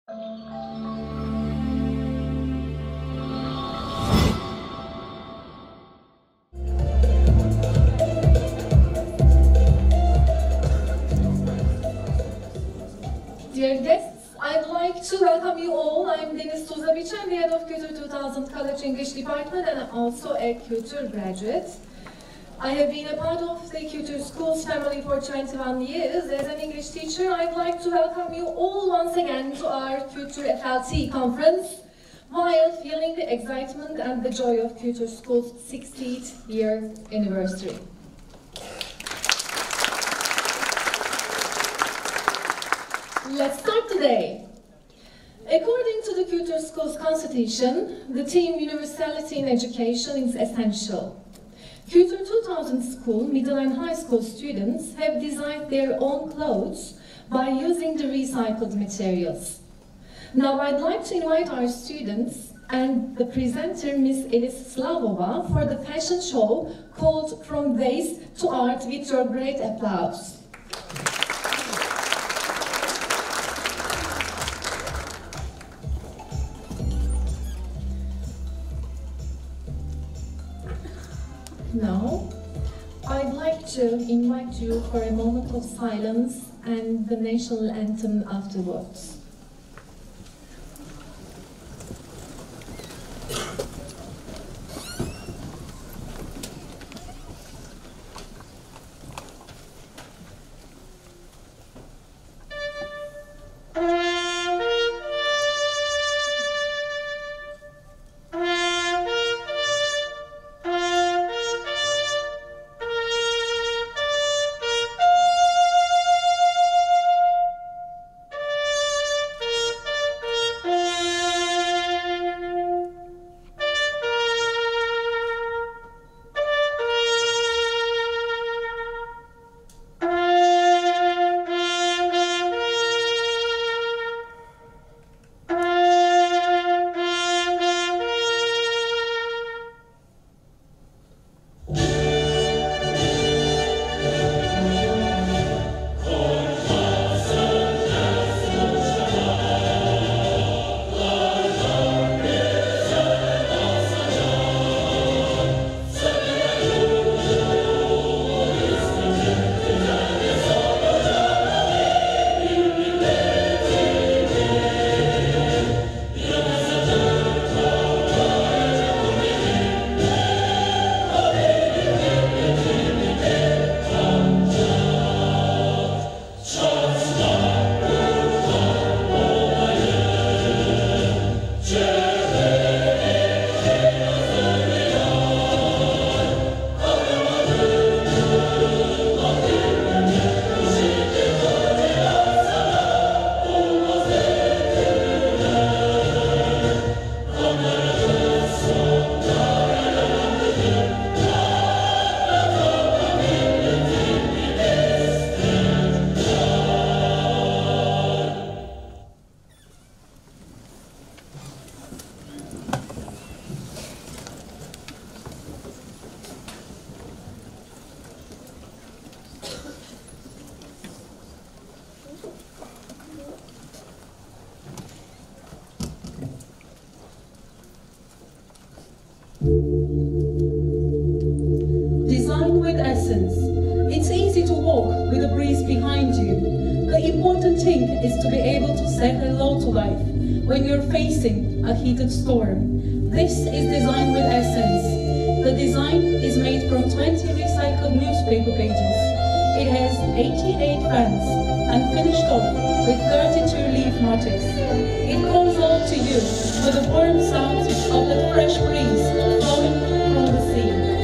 Dear guests, I'd like to welcome you all. I'm Deniz Tuzabiç, I'm the head of Kültür 2000 College English Department, and I'm also a Kültür graduate. I have been a part of the Kültür Schools family for 21 years. As an English teacher, I'd like to welcome you all once again to our Kültür FLT conference, while feeling the excitement and the joy of Kültür Schools' 60th year anniversary. Let's start today. According to the Kültür Schools Constitution, the theme universality in education is essential. Kültür 2000 school, middle and high school students have designed their own clothes by using the recycled materials. Now I'd like to invite our students and the presenter, Ms. Elis Slavova, for the fashion show called From Waste to Art with your great applause. Now, I'd like to invite you for a moment of silence and the national anthem afterwards. Design with essence. It's easy to walk with a breeze behind you. The important thing is to be able to say hello to life when you're facing a heated storm. This is design with essence. The design is made from 20 recycled newspaper pages. It has 88 fans and finished off with 32 leaf motifs. It calls out to you with the warm sound of the fresh breeze blowing from the sea.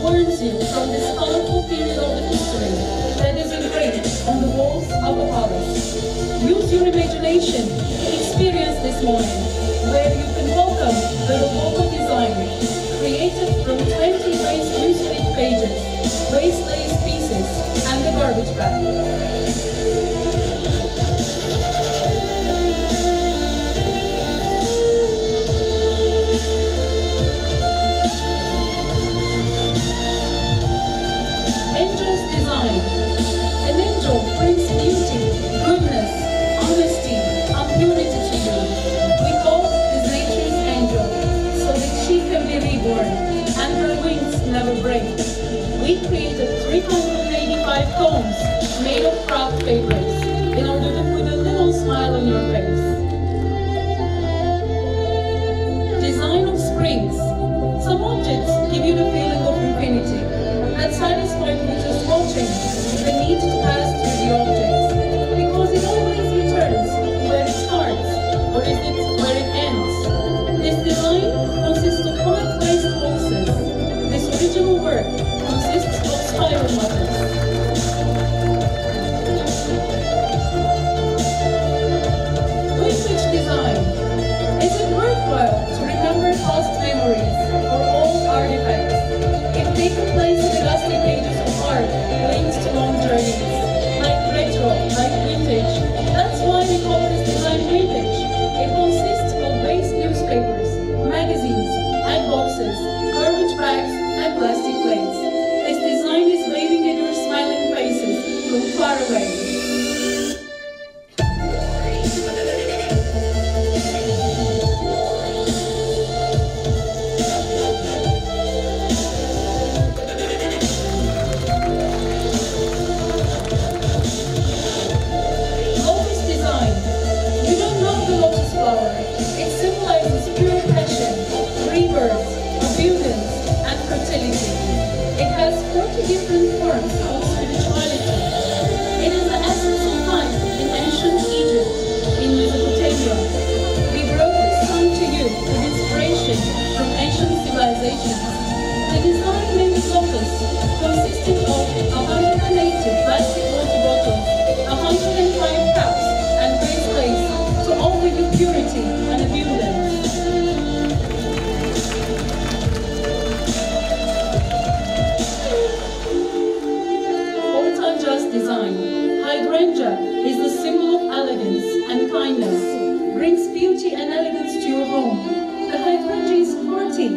warns you from this colorful period of the history that is engraved on the walls of a palace. Use your imagination to experience this moment, where you can welcome the rococo design, created from 20 raised newsprint pages, raised lace pieces, and the garbage bag. Brings beauty, goodness, honesty, and purity to you. We call this nature's angel, so that she can be reborn, and her wings never break. We created 385 cones made of craft papers, in order to put a little smile on your face. Design of springs. Some objects give you the feeling of infinity, that satisfies you just watching the need to pass through the objects, because it always returns where it starts, or is it where it ends. This design consists of 5 raised boxes. This original work consists of spiral buttons. Vintage design. Is it worthwhile to remember past memories or old artifacts, if taken place in the dusty pages of art linked to long journeys? Retro, like vintage. That's why we call this design vintage. It consists of base newspapers, magazines, egg boxes, garbage bags, and plastic plates. This design is waving at your smiling faces from far away. Different forms of spirituality. It is the essence of life in ancient Egypt, in Mesopotamia. We brought this song to you with inspiration from ancient civilizations. The design named Lotus consisted of 180 plastic water bottles, 105 cups, and raised lace to offer you purity and abundance. Design. Hydrangea is the symbol of elegance and kindness, brings beauty and elegance to your home. The hydrangea is hearty,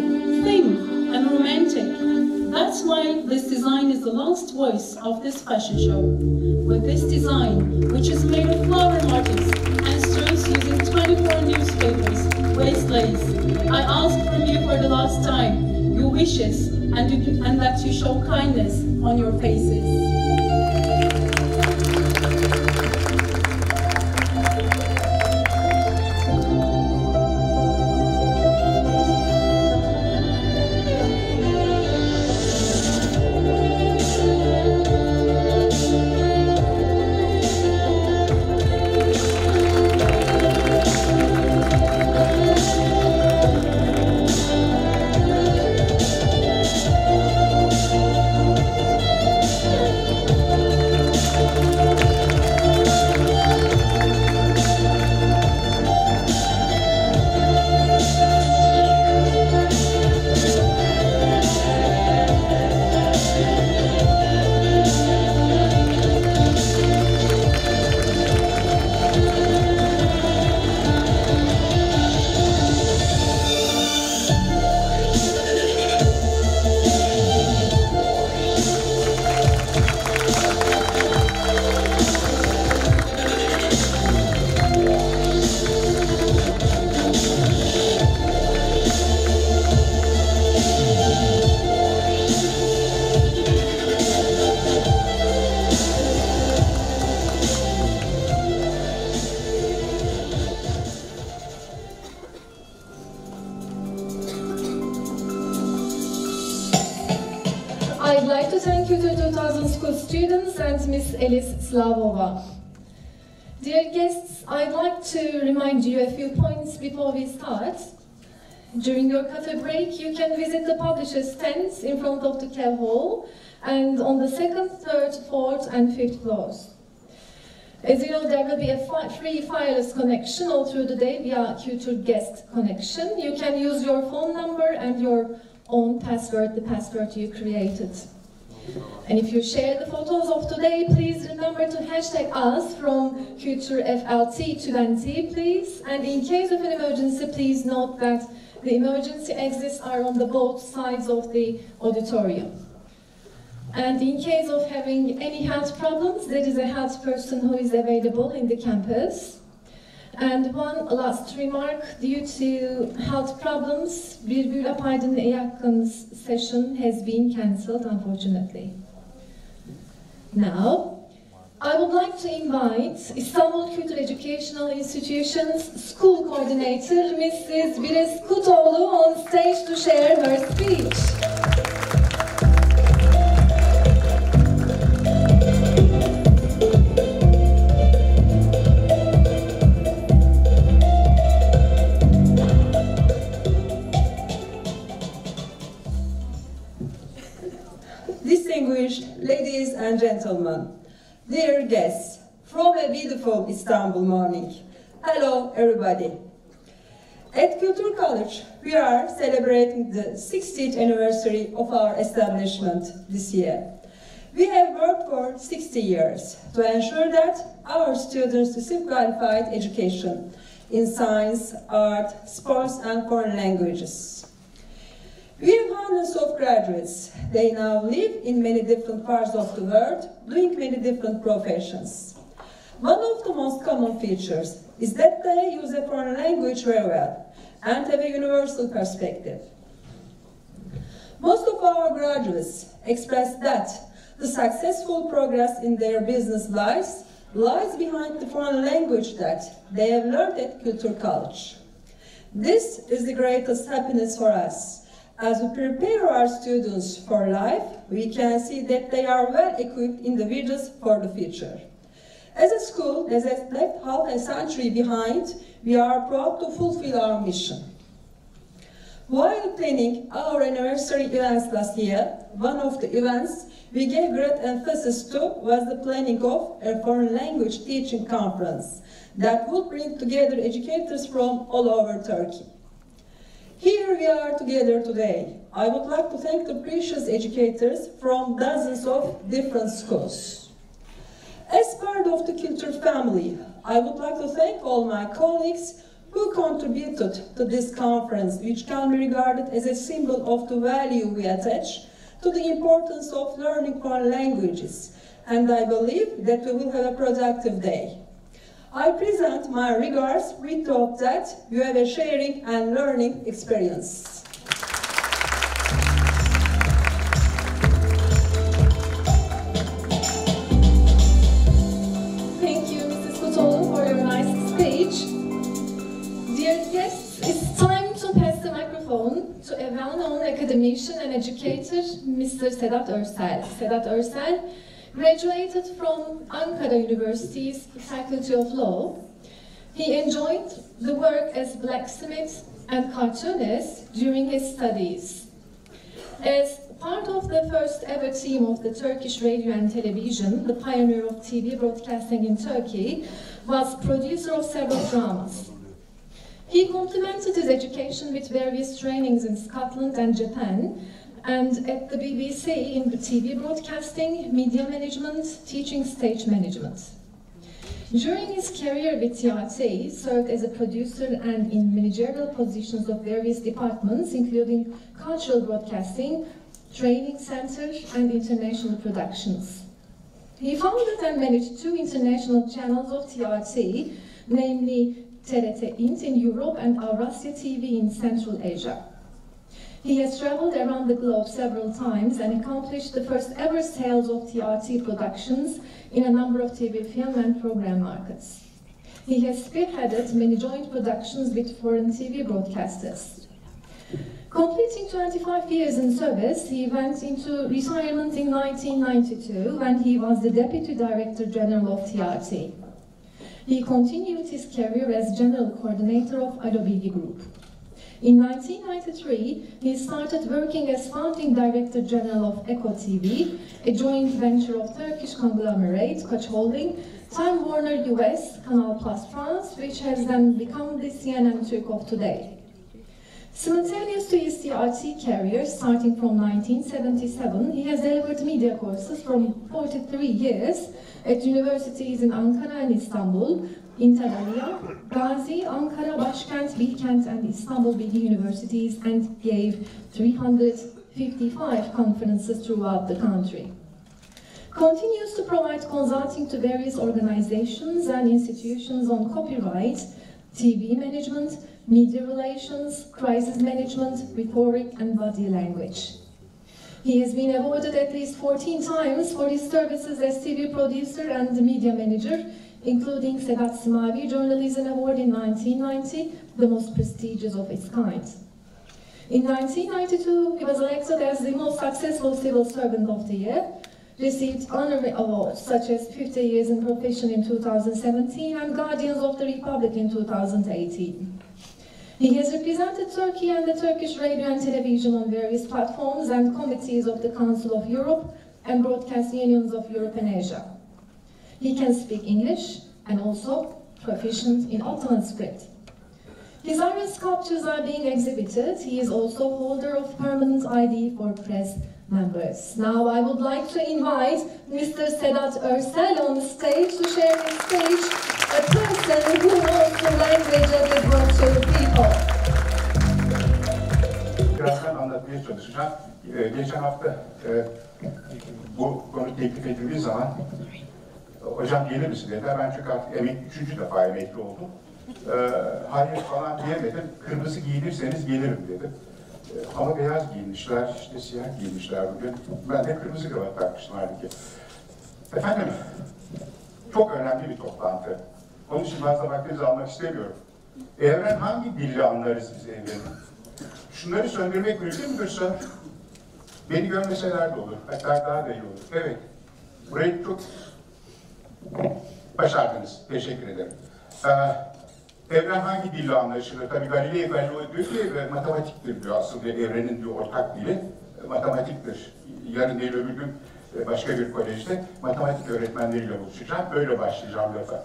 thin, and romantic. That's why this design is the last voice of this fashion show. With this design, which is made of flower motifs and strands using 24 newspapers, waist lace, I ask from you for the last time your wishes and that you show kindness on your faces. I'd like to thank Kültür 2000 school students and Miss Elis Slavova. Dear guests, I'd like to remind you a few points before we start. During your cafe break, you can visit the publisher's stands in front of the Kev Hall and on the 2nd, 3rd, 4th and 5th floors. As you know, there will be a free wireless connection all through the day via Kültür Guest connection. You can use your phone number and your own password, the password you created. And if you share the photos of today, please remember to hashtag us from Kültür FLT20, please. And in case of an emergency, please note that the emergency exits are on the both sides of the auditorium. And in case of having any health problems, there is a health person who is available in the campus. And one last remark, due to health problems, Virgül Apaydın'ın Yakın's session has been cancelled, unfortunately. Now, I would like to invite İstanbul Kültür Educational Institution's School Coordinator, Mrs. Biris Kutoğlu, on stage to share her speech. Distinguished ladies and gentlemen, dear guests, from a beautiful Istanbul morning, hello everybody. At Kültür College, we are celebrating the 60th anniversary of our establishment this year. We have worked for 60 years to ensure that our students receive qualified education in science, art, sports and foreign languages. We have hundreds of graduates. They now live in many different parts of the world, doing many different professions. One of the most common features is that they use a foreign language very well and have a universal perspective. Most of our graduates express that the successful progress in their business lives lies behind the foreign language that they have learned at Kültür College. This is the greatest happiness for us. As we prepare our students for life, we can see that they are well-equipped individuals for the future. As a school that has left half a century behind, we are proud to fulfill our mission. While planning our anniversary events last year, one of the events we gave great emphasis to was the planning of a foreign language teaching conference that would bring together educators from all over Turkey. Here we are together today. I would like to thank the precious educators from dozens of different schools. As part of the Kültür family, I would like to thank all my colleagues who contributed to this conference, which can be regarded as a symbol of the value we attach to the importance of learning foreign languages, and I believe that we will have a productive day. I present my regards with the hope that you have a sharing and learning experience. Thank you, Mrs. Kutoğlu, for your nice speech. Dear guests, it's time to pass the microphone to a well-known academician and educator, Mr. Sedat Örsel. Sedat Örsel graduated from Ankara University's Faculty of Law. He enjoyed the work as blacksmith and cartoonist during his studies. As part of the first ever team of the Turkish radio and television, the pioneer of TV broadcasting in Turkey, was producer of several dramas. He complemented his education with various trainings in Scotland and Japan, and at the BBC in TV broadcasting, media management, teaching stage management. During his career with TRT, he served as a producer and in managerial positions of various departments, including cultural broadcasting, training center, and international productions. He founded and managed 2 international channels of TRT, namely TRT Int in Europe and Avrasya TV in Central Asia. He has traveled around the globe several times and accomplished the first ever sales of TRT productions in a number of TV film and program markets. He has spearheaded many joint productions with foreign TV broadcasters. Completing 25 years in service, he went into retirement in 1992 when he was the Deputy Director General of TRT. He continued his career as General Coordinator of Alo Bilgi Group. In 1993, he started working as founding director general of Eko TV, a joint venture of Turkish conglomerate Koç Holding, Time Warner US, Canal Plus France, which has then become the CNN Türk of today. Simultaneous to his TRT career, starting from 1977, he has delivered media courses from 43 years at universities in Ankara and Istanbul, Antalya, Gazi, Ankara, Başkent, Bilkent, and Istanbul Bilgi universities, and gave 355 conferences throughout the country. Continues to provide consulting to various organizations and institutions on copyright, TV management, media relations, crisis management, rhetoric, and body language. He has been awarded at least 14 times for his services as TV producer and media manager, including Sedat Simavi Journalism Award in 1990, the most prestigious of its kind. In 1992, he was elected as the most successful civil servant of the year, received honorary awards such as 50 Years in Profession in 2017 and Guardians of the Republic in 2018. He has represented Turkey and the Turkish radio and television on various platforms and committees of the Council of Europe and broadcast unions of Europe and Asia. He can speak English and also proficient in Ottoman script. His iron sculptures are being exhibited. He is also holder of permanent ID for press members. Now I would like to invite Mr. Sedat Örsel on the stage to share his stage, a person who knows the language of the virtual people. Birazdan anlatmaya çalışacağım. Geçen hafta bu konu teklif edildiği zaman hocam gelir misin dediler. Ben çünkü artık üçüncü defa emekli oldum. Hayır falan diyemedim. Kırmızı giyinirseniz gelirim dedim. Ama beyaz giyinmişler, işte siyah giyinmişler bugün. Ben de kırmızı kravat takmıştım halbuki. Efendim, çok önemli bir toplantı. Onun için fazla vaktinizi almak istemiyorum. Evren hangi dille anlarız biz evreni? Şunları söndürmek mümkün müdür sir? Beni görmeseler de olur. Hatta daha da iyi olur. Evet. Burayı çok başardınız. Teşekkür ederim. Evren hangi dille anlaşılır? Tabii Galileo diyor ki matematiktir diyor. Aslında evrenin diyor ortak dili matematiktir. Yarın değil öbür gün başka bir kolejde matematik öğretmenleriyle buluşacağım. Böyle başlayacağım lafa.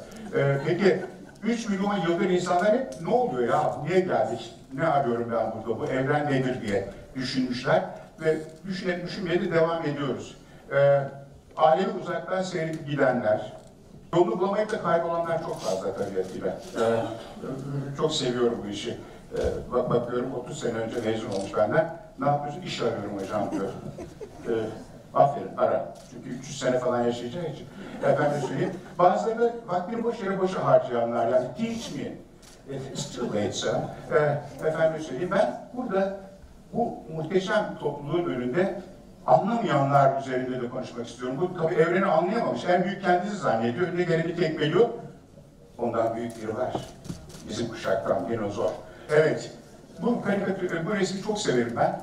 Peki 3 milyon yıldır insanlar hep ne oluyor ya? Niye geldik? Ne arıyorum ben burada? Bu evren nedir diye düşünmüşler ve düşünmeye de devam ediyoruz. Alemi uzaktan seyredip gidenler, yolunu bulamayıp da kaybolanlar çok fazla tabiatıyla. Çok seviyorum bu işi. Bakıyorum 30 sene önce mezun olmuş benden. Ne yapıyorsun? İş arıyorum hocam diyor. Aferin, ara. Çünkü 300 sene falan yaşayacağı için. Efendim söyleyeyim. Bazıları da vaktini boş yere boşa harcayanlar. Yani teach me. Still late sir. Efendim söyleyeyim. Ben burada bu muhteşem topluluğun önünde anlamayanlar üzerinde de konuşmak istiyorum. Bu tabii evreni anlayamamış. En büyük kendisi zannediyor. Önüne geleni tekmeliyor. Ondan büyük biri var. Bizim kuşaktan dinozor. Evet. Bu resmi çok severim ben.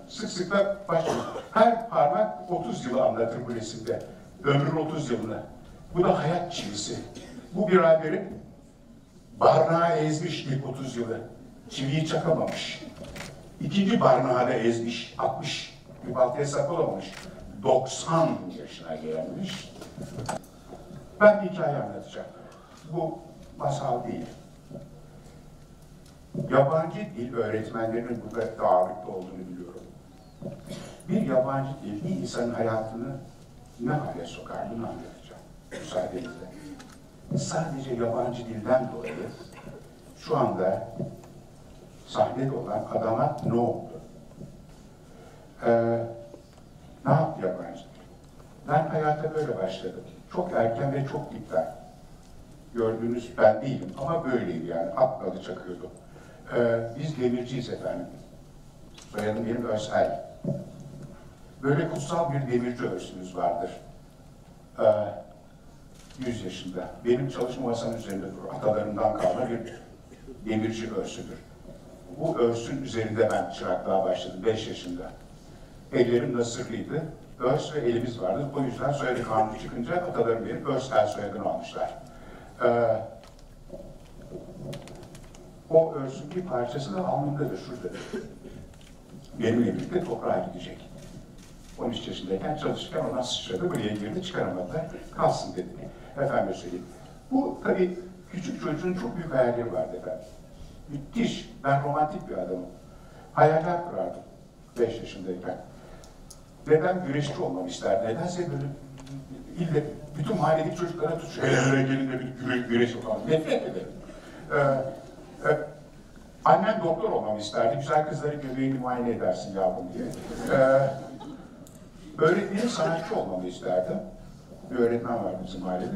Sık sık da başlıyorum. Her parmak 30 yılı anlatır bu resimde. Ömrün 30 yılını. Bu da hayat çivisi. Bu biraderin barnağı ezmiş ilk 30 yılı. Çiviyi çakamamış. İkinci barnağı da ezmiş. 60. Bir baltaya sap olamamış. 90 yaşına gelmiş. Ben bir hikaye anlatacağım. Bu masal değil. Yabancı dil öğretmenlerinin burada ağırlıklı olduğunu biliyorum. Bir yabancı dil bir insanın hayatını ne hale sokar bunu anlatacağım. Müsaadenizle. Sadece yabancı dilden dolayı şu anda sahnede olan adama ne oldu? Ne yaptı yabancı dil? Ben hayata böyle başladım. Çok erken ve çok dipten. Gördüğünüz ben değilim ama böyleydi yani. Atladı çakıyordu. Biz demirciyiz efendim. Soyadım benim Örsel. Böyle kutsal bir demirci örsümüz vardır. 100 yaşında. Benim çalışma masamın üzerinde durur. Atalarımdan kalma bir demirci örsüdür. Bu örsün üzerinde ben çıraklığa başladım 5 yaşında. Ellerim nasırlıydı. Örs ve elimiz vardı. O yüzden soyadı kanunu çıkınca atalarım benim Örsel soyadını almışlar. O örsün bir parçası da alnındadır, şurada. Benimle birlikte toprağa gidecek. 13 yaşındayken çalışırken oradan sıçradı, buraya girdi, çıkaramadılar, kalsın dedi. Efendim söyleyeyim. Bu tabii küçük çocuğun çok büyük hayalleri vardı efendim. Müthiş, ben romantik bir adamım. Hayaller kurardım 5 yaşındayken. Ve ben güreşçi olmamı isterdim. Nedense böyle ille bütün mahalledeki çocuklara tutuşuyor. Hele gelin de bir güreş yapalım. Nefret ederim. Annem doktor olmamı isterdi. Güzel kızların göbeğini muayene edersin yavrum diye. Öğretmenim sanatçı olmamı isterdim. Bir öğretmen vardı bizim mahallede.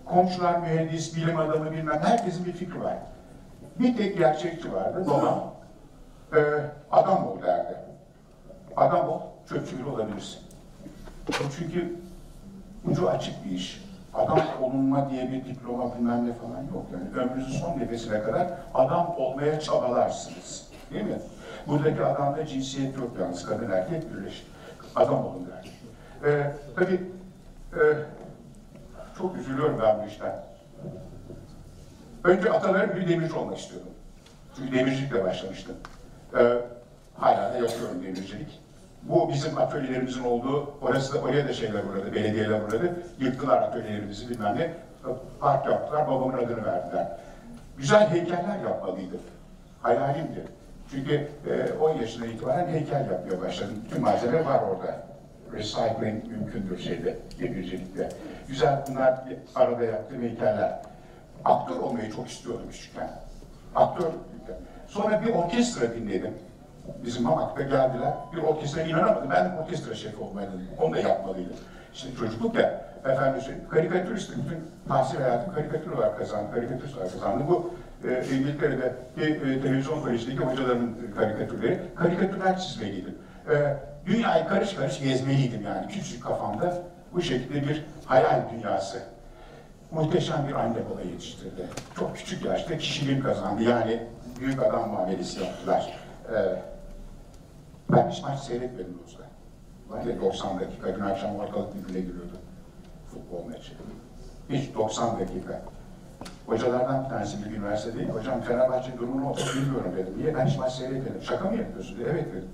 Komşular mühendis, bilim adamı bilmem, herkesin bir fikri var. Bir tek gerçekçi vardı, babam. Adam ol derdi. Adam ol, çöpçü olabilirsin. Çünkü ucu açık bir iş. Adam olunma diye bir diploma bilmem ne falan yok. Yani ömrünüzün son nefesine kadar adam olmaya çabalarsınız. Değil mi? Buradaki adamda cinsiyet yok yalnız, kadın erkek birleşik. Adam olun derdi. Tabii çok üzülüyorum ben bu işten. Önce atalarım bir demirci olmak istiyordum. Çünkü demircilikle başlamıştım. Hala da yapıyorum demircilik. Bu bizim atölyelerimizin olduğu, oraya da şeyler uğradı, belediyeler uğradı. Yıktılar atölyelerimizi bilmem ne. Park yaptılar, babamın adını verdiler. Güzel heykeller yapmalıydım. Hayalimdi. Çünkü 10 yaşından itibaren heykel yapmaya başladım. Bütün malzeme var orada. Recycling mümkündür şeyde, demircilikte. Güzel bunlar arada yaptığım heykeller. Aktör olmayı çok istiyordum küçükken. Aktör. Sonra bir orkestra dinledim. Bizim Mamak'ta geldiler. Bir orkestra, inanamadım. Ben de orkestra şefi olmalıydım. Onu da yapmalıydım. İşte çocukluk ya, efendim söyleyeyim, karikatüristim. Bütün tahsil hayatım karikatür olarak kazandım. Karikatür olarak kazandım. Bu İngiltere'de televizyon kolejindeki hocaların karikatürleri. Karikatürler çizmeliydim. Dünyayı karış karış gezmeliydim yani. Küçük kafamda bu şekilde bir hayal dünyası. Muhteşem bir anne baba yetiştirdi. Çok küçük yaşta kişiliğim kazandı. Yani büyük adam muamelesi yaptılar. Ben hiç maç seyretmedim dostlar. Var ya 90 dakika, dün akşam ortalık birbirine giriyordu. Futbol maçı. Hiç 90 dakika. Hocalardan bir tanesi bir üniversite değil. Hocam Fenerbahçe durumunu oturup bilmiyorum dedim. Niye? Ben hiç maç seyretmedim. Şaka mı yapıyorsun dedi. Evet dedim.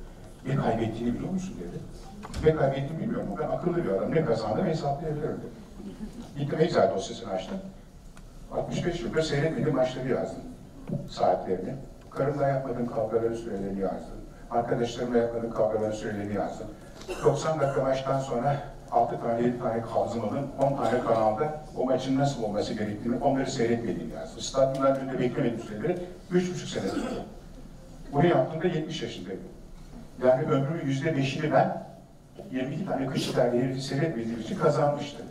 Ne kaybettiğini biliyor musun dedi. Ne kaybettiğini bilmiyorum. Ben akıllı bir adam. Ne kazandım hesaplayabilirim dedi. Gittim Excel dosyasını açtım. 65 yıldır seyretmediğim maçları yazdım. Saatlerini. Karımla yapmadığım kavgaların sürelerini yazdım. Arkadaşlarımla yapmadığım kavgaların sürelerini yazdım. 90 dakika maçtan sonra 6 tane 7 tane kazmadım. 10 tane kanalda o maçın nasıl olması gerektiğini onları seyretmediğimi yazdım. Stadyumdan önünde beklemedim süreleri 3,5 sene sürdü. Bunu yaptığımda 70 yaşındaydım. Yani ömrümün %5'ini ben 22 tane kış dergileri seyretmediğim için kazanmıştım.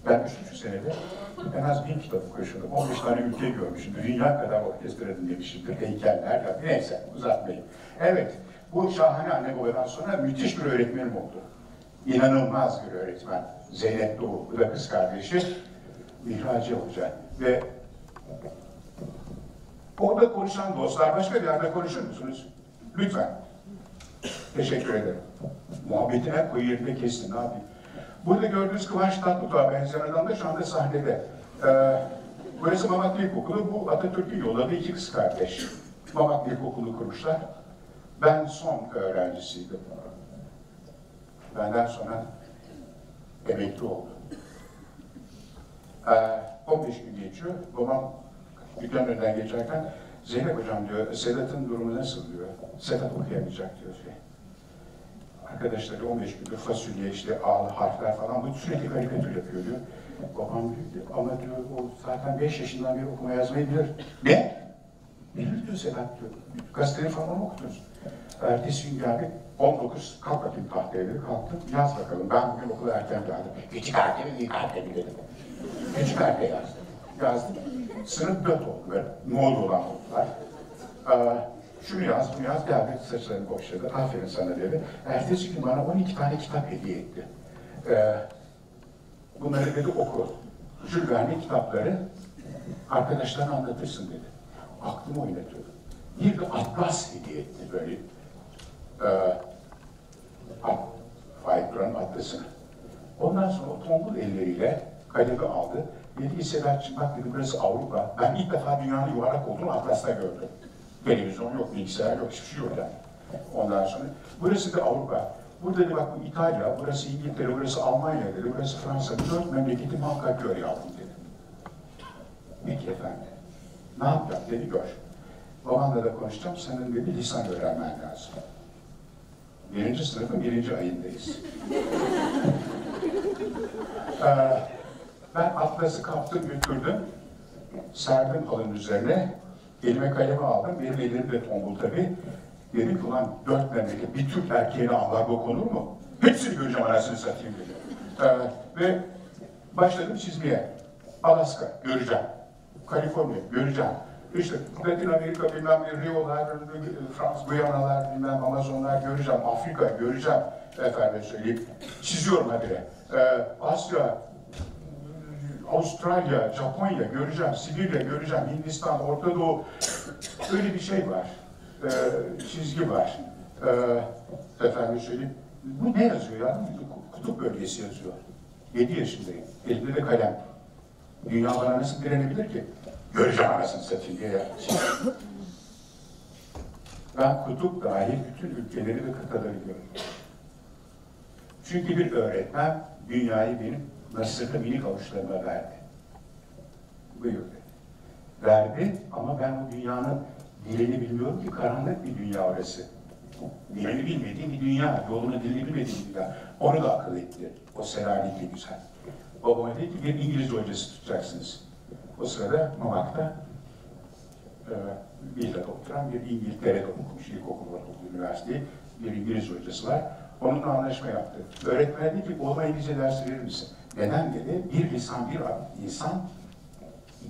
Ben 3,5 senede en az 1000 kitap okumuşum. 15 tane ülke görmüşüm. Dünya kadar orkestra dinlemişimdir. Heykeller, neyse uzatmayayım. Evet, bu şahane anne babadan sonra müthiş bir öğretmenim oldu. İnanılmaz bir öğretmen. Zeynep Doğu, bu da kız kardeşi. Mihraci Hoca. Ve orada konuşan dostlar, başka bir yerde konuşur musunuz? Lütfen. Teşekkür ederim. Muhabbetine koyu yerinde kestin, ne yapayım? Burada gördüğünüz Kıvanç Tatlıtuğ'a benzeyen adam da şu anda sahnede. Burası Mamaklı İlkokulu, bu Atatürk'ün yolladığı 2 kız kardeş. Mamaklı İlkokulu kurmuşlar. Ben son öğrencisiydim. Benden sonra emekli oldu. 15 gün geçiyor, babam dükkanın önünden geçerken Zeynep hocam diyor, Sedat'ın durumu nasıl diyor. Sedat okuyamayacak diyor. Arkadaşları 15 gündür fasulye, işte ağlı harfler falan, bu sürekli karikatür yapıyor diyor. Babam diyor, ama diyor, o zaten 5 yaşından beri okuma yazmayı bilir. Ne? Bilir diyor Sedat diyor. Gazeteleri falan okudunuz. Ertesi gün geldik, 19, kalk bakayım tahtaya dedi, kalktım, yaz bakalım. Ben bugün okula erken geldim. Küçük harfe mi, büyük harfe mi dedim. Küçük harfe yazdım. Yazdım. Sınıf 4 oldu böyle, ne oldu olan oldular. Şunu yaz, bunu yaz, geldi, saçlarını boşladı, aferin sana dedi. Ertesi gün bana 12 tane kitap hediye etti. Bunları dedi oku. Jules Verne'in kitapları arkadaşlarına anlatırsın dedi. Aklımı oynatıyordu. Bir de atlas hediye etti böyle. Faikran'ın atlasını. Ondan sonra o tombul elleriyle kalemi aldı. Dedi ki Sedat'cığım bak dedi burası Avrupa. Ben ilk defa dünyanın yuvarlak olduğunu Atlas'ta gördüm. Televizyon yok, bilgisayar yok, hiçbir şey yok yani. Ondan sonra burası da Avrupa. Burada dedi bak bu İtalya, burası İngiltere, burası Almanya dedi, burası Fransa. Bu 4 memleketi muhakkak gör yavrum dedi. Peki efendim. Ne yapacağım dedi gör. Babanla da konuşacağım, senin dedi lisan öğrenmen lazım. 1. sınıfın 1. ayındayız. Ben atlası kaptım, götürdüm. Serdim halının üzerine. Elime kalemi aldım, benim elim de tombul tabii. Dedim ki ulan 4 memleket, bir Türk erkeğine ambargo konur mu? Hepsini göreceğim anasını satayım dedim. Ve başladım çizmeye. Alaska, göreceğim. Kaliforniya, göreceğim. İşte Latin Amerika, bilmem Rio'lar, Fransız Guyanalar, bilmem Amazonlar göreceğim. Afrika göreceğim. Efendim söyleyeyim. Çiziyorum habire. Asya, Avustralya, Japonya göreceğim. Sibirya göreceğim. Hindistan, Orta Doğu. Öyle bir şey var. Çizgi var. Efendim söyleyeyim. Bu ne yazıyor ya? Kutup bölgesi yazıyor. 7 yaşındayım. Elimde de kalem. Dünya bana nasıl direnebilir ki? Göreceğim anasını satayım diye. Ben kutup dahil bütün ülkeleri ve kıtaları gördüm. Çünkü bir öğretmen dünyayı benim nasırda minik avuçlarıma verdi. Buyur dedi. Verdi ama ben bu dünyanın dilini bilmiyorum ki, karanlık bir dünya orası. Dilini bilmediğim bir dünya, yolunu dilini bilmediğim bir dünya. Onu da akıl etti. O selanikli güzel. Babama dedi ki bir İngilizce hocası tutacaksınız. O sırada Mamak'ta villada oturan bir İngiltere'de okumuş, ilkokul, ortaokul, üniversiteyi bir İngiliz hocası var. Onunla anlaşma yaptı. Öğretmen dedi ki oğluma İngilizce dersi verir misin? Neden dedi? Bir lisan bir insan,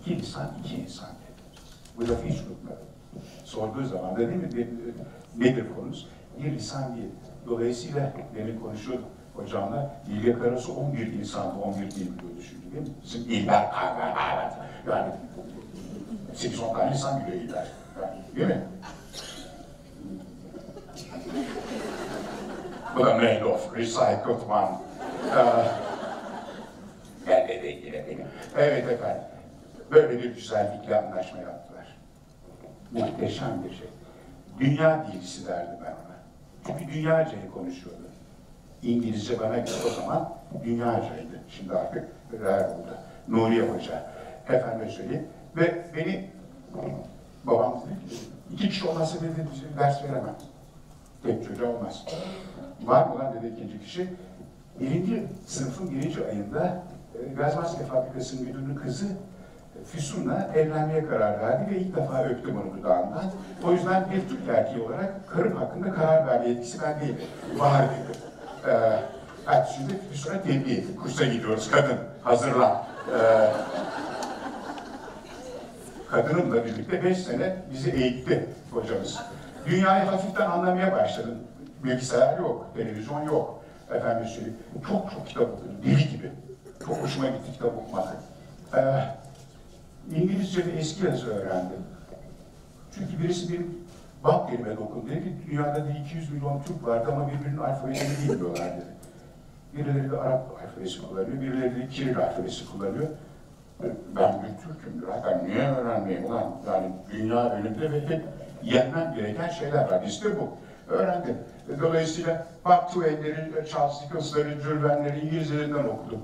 2 lisan 2 insan dedi. Bu lafı hiç unutmadım. Sorduğu zaman da değil mi? Nedir konumuz? Bir lisan değil. Dolayısıyla benim konuşuyordum hocamla, Bilge Karasu 11 insandı, 11 dil biliyor düşündü değil mi? Bizim İlber, yani 8-10 tane insan biliyor İlber, yani, değil mi? Bu da made of, recycled one. Ben de yine benim. Evet efendim, böyle bir güzellikle anlaşma yaptılar. Muhteşem bir şey. Dünya dilisi derdi ben ona. Çünkü dünyacayı konuşuyordu. İngilizce bana göre o zaman dünyacaydı. Şimdi artık ver burada. Nuriye Hoca. Efendim söyleyeyim. Ve beni babam dedi ki 2 kişi olmazsa dedi ders veremem. Tek çocuğa olmaz. Var mı lan dedi 2. kişi. 1. sınıfın 1. ayında Gaz Maske Fabrikası'nın müdürünün kızı Füsun'la evlenmeye karar verdi ve ilk defa öptüm onu dudağından. O yüzden bir Türk erkeği olarak karım hakkında karar verme yetkisi bendeydi. Var dedi. Şimdi Füsun'a tebliğ ettik. Kursa gidiyoruz kadın. Hazırlan. Kadınımla birlikte 5 sene bizi eğitti hocamız. Dünyayı hafiften anlamaya başladım. Bilgisayar yok, televizyon yok. Efendim söyleyeyim. Çok kitap okudum. Deli gibi. Çok hoşuma gitti kitap okumak. İngilizce ve eski yazı öğrendim. Çünkü birisi benim bak kelime dokundu. Dedi ki dünyada 200 milyon Türk vardı ama birbirinin alfabesini bilmiyorlar dedi. Birileri de Arap alfabesi kullanıyor, birileri de Kiril alfabesi kullanıyor. Ben bir Türk'ümdür. Hatta niye öğrenmeyeyim ulan? Yani dünya önümde ve hep yenmem gereken şeyler var. İşte bu. Öğrendim. Dolayısıyla Mark Twain'leri, Charles Dickens'ları, Jules Verne'leri İngilizcelerinden okudum.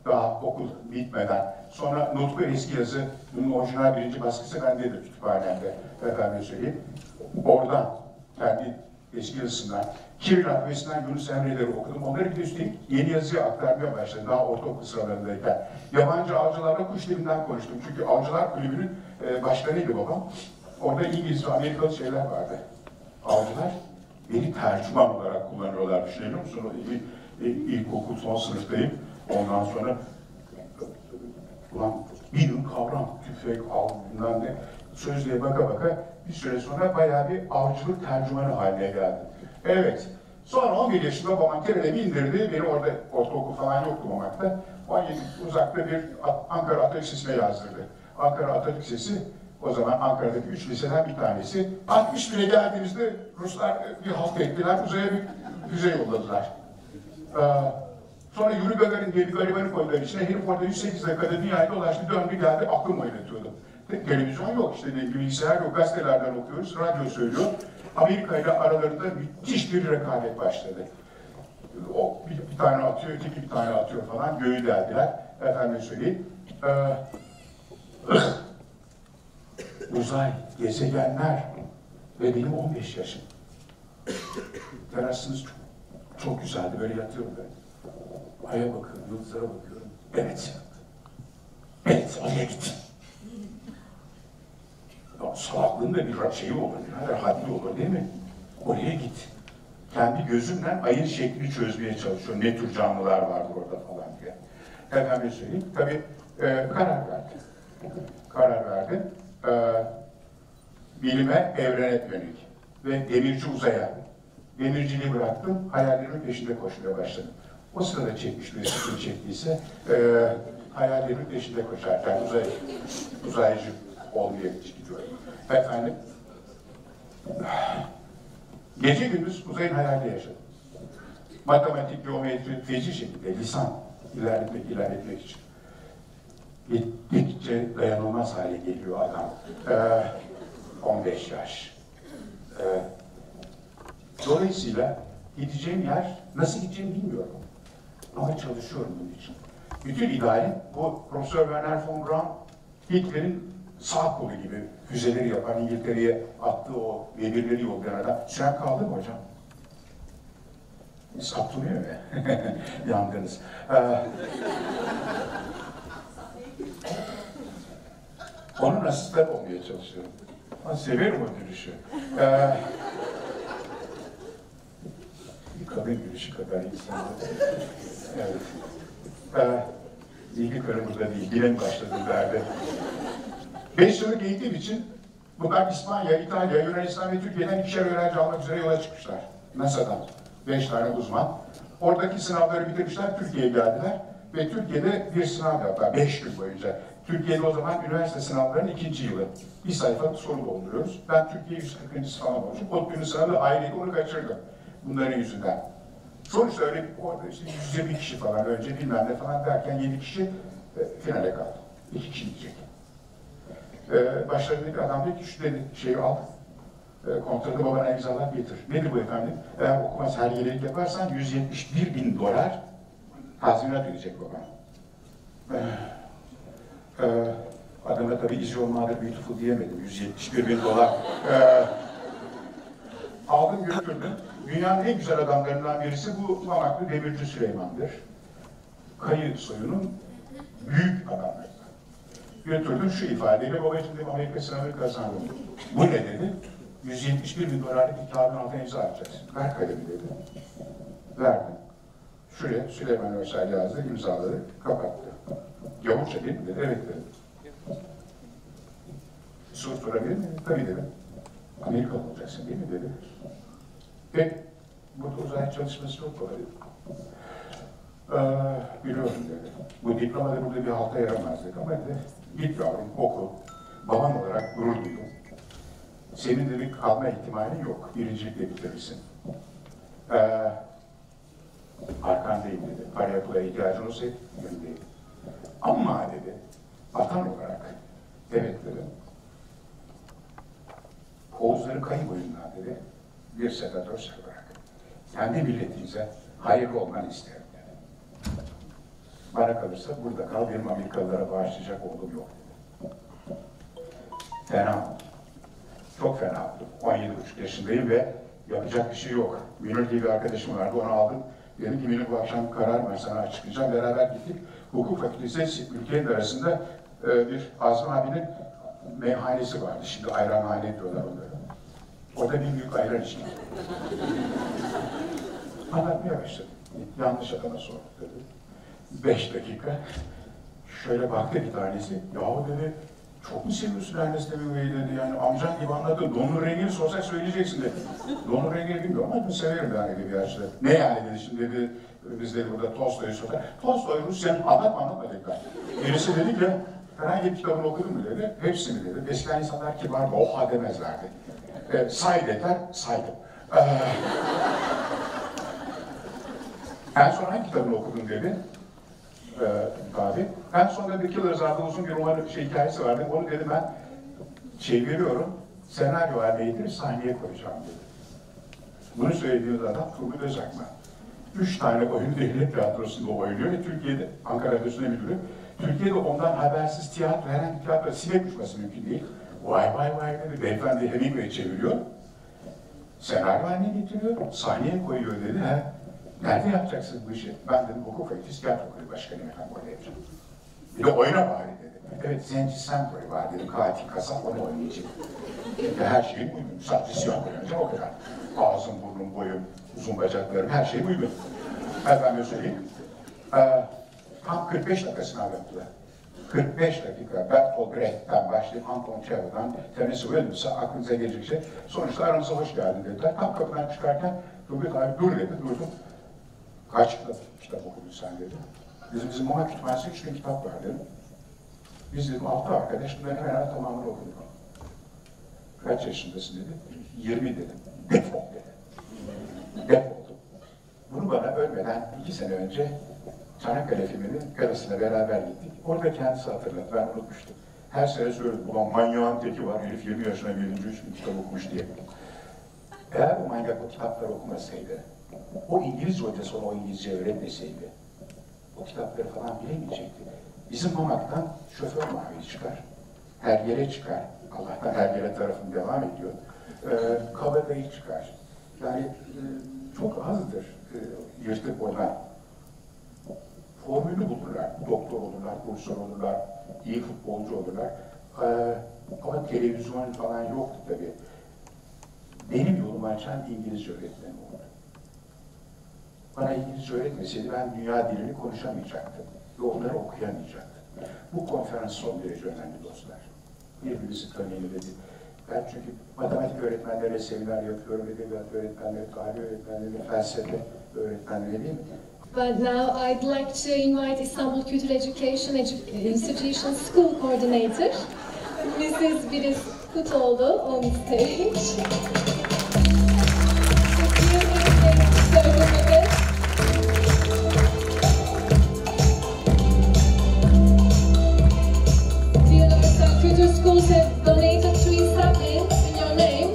Daha okul bitmeden. Sonra Nutku eski yazı, bunun orijinal 1. baskısı bendedir kütüphanemde. Efendim söyleyeyim. Oradan kendi eski yazısından, Kiril alfabesinden Yunus Emre'leri okudum. Onları bir de üstelik yeni yazıya aktarmaya başladım. Daha ortaokul sıralarındayken. Yabancı avcılarla kuş dilinden konuştum. Çünkü Avcılar Kulübü'nün başkanıydı babam. Orada İngiliz ve Amerikalı şeyler vardı. Avcılar beni tercüman olarak kullanıyorlar. Düşünebiliyor musun? İlkokul son sınıftayım. Ondan sonra ulan bir gün kavram, tüfek, av, bilmem ne, sözlüğe baka bir süre sonra bayağı bir avcılık tercümanı haline geldim. Evet. Sonra 11 yaşında babam trene bindirdi. Beni orada ortaokul falan yoktu Mamak'ta. 17 uzakta bir Ankara Atatürk Lisesi'ne yazdırdı. Ankara Atatürk Lisesi o zaman Ankara'daki 3 liseden bir tanesi. 61'e geldiğimizde Ruslar bir hafta ettiler. Uzaya bir füze yolladılar. Sonra Yuri Gagarin diye bir garibanı koydular içine. Herif orada 108 dakikada dünyayı dolaştı, döndü geldi, aklım oynatıyordu. Televizyon yok, işte bilgisayar yok, gazetelerden okuyoruz, radyo söylüyor. Amerika ile aralarında müthiş bir rekabet başladı. O bir tane atıyor, öteki bir tane atıyor falan, göğü deldiler. Efendim söyleyeyim. Uzay, gezegenler ve benim 15 yaşım. Terasınız çok güzeldi, böyle yatıyorum ben. Ay'a bakıyorum, yıldızlara bakıyorum. Evet. Evet, Ay'a gittim. Ya, salaklığın da bir şeyi olur, bir haddi olur değil mi? Oraya git. Kendi gözümle ayın şeklini çözmeye çalışıyorum. Ne tür canlılar vardır orada falan diye. Efendim söyleyeyim. Tabii karar verdim. Karar verdim. Bilime, evrene yönelik. Ve demirci uzaya. Demirciliği bıraktım, hayallerimin peşinde koşmaya başladım. O sırada çekmişleri, sıkıntı çektiyse hayallerimin peşinde koşarken uzaycı olmaya gidiyorum. Efendim, gece gündüz uzayın hayalini yaşadım. Matematik, geometri, feci şekilde lisan ilerletmek için. Gittikçe dayanılmaz hale geliyor adam. 15 yaş. Dolayısıyla gideceğim yer, nasıl gideceğimi bilmiyorum. Ama çalışıyorum bunun için. Bütün idealim bu Profesör Werner von Braun, Hitler'in sağ kolu gibi füzeleri yapan, İngiltere'ye attığı o devirleri yollayan adam. Süren kaldı mı hocam? Saptırıyor mu? Yandınız. Onun asistanı olmaya çalışıyorum. Ben severim o gülüşü. Bir kadın gülüşü kadar insan. Evet. İlgi karımızda değil, yine mi başladım derdi. 5 yıllık eğitim için bunlar İspanya, İtalya, Yunanistan ve Türkiye'den 2'şer öğrenci almak üzere yola çıkmışlar. NASA'dan 5 tane uzman. Oradaki sınavları bitirmişler, Türkiye'ye geldiler ve Türkiye'de bir sınav yaptılar 5 gün boyunca. Türkiye'de o zaman üniversite sınavlarının 2. yılı. Bir sayfa soru dolduruyoruz. Ben Türkiye 140. falan olmuşum. O günün sınavı ayrıydı, onu kaçırdım. Bunların yüzünden. Sonuçta öyle orada işte 120 kişi falan önce bilmem ne falan derken 7 kişi finale kaldı. 2 kişi gidecek. Başlarındaki adam dedi ki şu dedi şeyi al. Kontratı babana imzalat getir. Nedir bu efendim? Eğer okumaz her yerilik yaparsan $171.000 tazminat ödeyecek babam. Adama tabii is your mother beautiful diyemedim. $171.000. Aldım götürdüm. Dünyanın en güzel adamlarından birisi bu Mamaklı Demirci Süleyman'dır. Kayı soyunun büyük adamlarından. Götürdüm şu ifadeyle, babacığım dedim Amerika sınavını kazandım. Bu ne dedi? $171.000'lık bir kağıdın altına imza atacaksın. Ver kalemi dedi. Verdim. Şuraya Süleyman Örsel yazdı, imzaladı, kapattı. Gavurça değil mi dedi? Evet dedim. Soru sorabilir miyim? Tabii dedim. Amerikalı olacaksın değil mi dedi. Ve burada uzay çalışması yok kolay. Biliyorum dedi. Bu diploma da burada bir halta yaramaz dedi ama dedi, git yavrum oku. Babam olarak gurur duydum. Senin dedi kalma ihtimalin yok. Birincilikle bitirirsin. Arkandayım dedi. Paraya pula ihtiyacın olsa yanındayım. Ama dedi, vatan olarak evet dedim. Oğuzların kayıp oyundan dedi. Bir senatör olarak kendi milletinize hayırlı olmanı isterim dedi. Bana kalırsa burada kal, benim Amerikalılara bağışlayacak olduğum yok dedi. Fena oldu. Çok fena oldu. 17,5 yaşındayım ve yapacak bir şey yok. Münir diye bir arkadaşım vardı, onu aldım. Dedim ki Münir bu akşam karar var, sana açıklayacağım. Beraber gittik. Hukuk fakültesi ülkenin arasında bir Azmi abinin meyhanesi vardı. Şimdi ayranhane diyorlar onları. Orada bir büyük ayran içti. Anlatmaya başladım. Yanlış adama sorduk dedi. 5 dakika. Şöyle baktı bir tanesi. Yahu dedi, çok mu seviyorsun Ernest Hemingway'i dedi. Yani amcan gibi anlattı. Donlu rengini sorsak söyleyeceksin dedi. Donlu rengini bilmiyorum ama severim yani edebiyatçıda. Ne yani dedi şimdi dedi. Biz dedi burada Tolstoy'u sorsak. Tolstoy Rusya'nın anlatma dedi. Birisi dedi ki herhangi bir kitabını okudun mu dedi. Hepsini dedi. Eskiden insanlar kibardı. Oha demezlerdi. Say dediler, saydım. En son hangi kitabını okudun dedi. Abi. En sonunda The Killers adlı uzun bir roman hikayesi vardı. Onu dedim ben çeviriyorum. Senaryo haline getirip sahneye koyacağım dedi. Bunu söylediğimiz adam Turgut Özakman. 3 tane oyun devlet tiyatrosunda oynuyor ve Türkiye'de, Ankara Radyosu'na müdürü. Türkiye'de ondan habersiz tiyatro, herhangi bir tiyatro sinek uçması mümkün değil. Vay dedi, beyefendi Hemingway'e çeviriyor. Senaryo haline getiriyor, sahneye koyuyor dedi. Nerede yapacaksınız bu işi? Ben dedim hukuk fakültesi tiyatro kulübü başkanıyım efendim, orada yapacağım. Bir de oyna bari dedi. Evet, Zenci Sempo'yu var dedim, katil kasap onu oynayacak. Her şeyim uygun, sadece siyah oynayacağım o kadar. Ağzım, burnum, boyum, uzun bacaklarım, her şey uygun. Ben söyleyeyim. Tam 45 dakika sınav yaptılar. 45 dakika, Bertolt Brecht'ten başlayıp Anton Çehov'dan Tennessee Williams'a aklınıza gelecek şey. Sonuçta aramıza hoş geldin dediler. Tam kapıdan çıkarken Turgut abi dur dedi, durdum. Kaç kitap okudun sen dedi. Bizim Mama Kütüphanesi 3000 kitap var dedim. Biz dedim 6 arkadaş, bunların hemen hemen tamamını okuduk. Kaç yaşındasın dedi. 20 dedim. Defol dedi. Defoldum. Bunu bana ölmeden 2 sene önce Çanakkale filminin karısıyla beraber gittik. Orada kendisi hatırladı, ben unutmuştum. Her sene söyledim, ulan manyağın teki var, herif 20 yaşına gelince 3000 kitap okumuş diye. Eğer o manyak o kitapları okumasaydı, o İngilizce hocası ona o İngilizce öğretmeseydi, o kitapları falan bilemeyecekti. Bizim Mamak'tan şoför muavini çıkar, her yere çıkar, Allah'tan her yere tarafım devam ediyor, kabadayı çıkar. Yani çok azdır yırtık olan. Formülü bulurlar, doktor olurlar, kursör olurlar, iyi futbolcu olurlar. Ama televizyon falan yoktu tabii. Benim yolumu açan İngilizce öğretmeni oldu. Bana İngilizce öğretmeseydi ben dünya dilini konuşamayacaktım ve onları okuyamayacaktım. Bu konferans son derece önemli dostlar. Birbirimizi tanıyın dedi. Ben çünkü matematik öğretmenlere seminer yapıyorum, edebiyat öğretmenleri, tarih öğretmenleri, felsefe öğretmenleri değil mi? But now I'd like to invite Istanbul Kültür Education Institution School Coordinator, Mrs. Biriz Kutoğlu, on stage. Kültür schools have donated 3 saplings in your name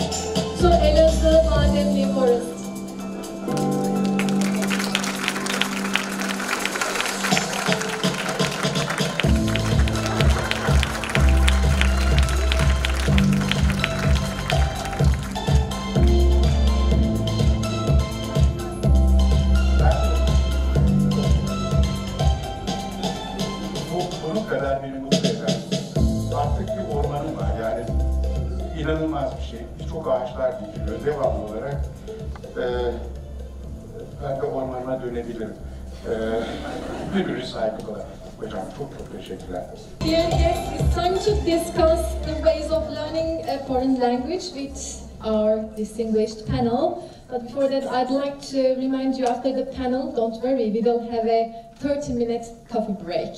to Elazığ Bademli Forest. Bunun kadar beni mutlu eder. Artık bir ormanım var yani inanılmaz bir şey. Birçok ağaçlar dikiliyor devamlı olarak. Ben de ormanıma dönebilirim. Birbirine sahip olarak. Hocam çok teşekkürler. Dear guests, it's time to discuss the ways of learning a foreign language with our distinguished panel. But before that, I'd like to remind you after the panel, don't worry, we will have a 30-minute coffee break.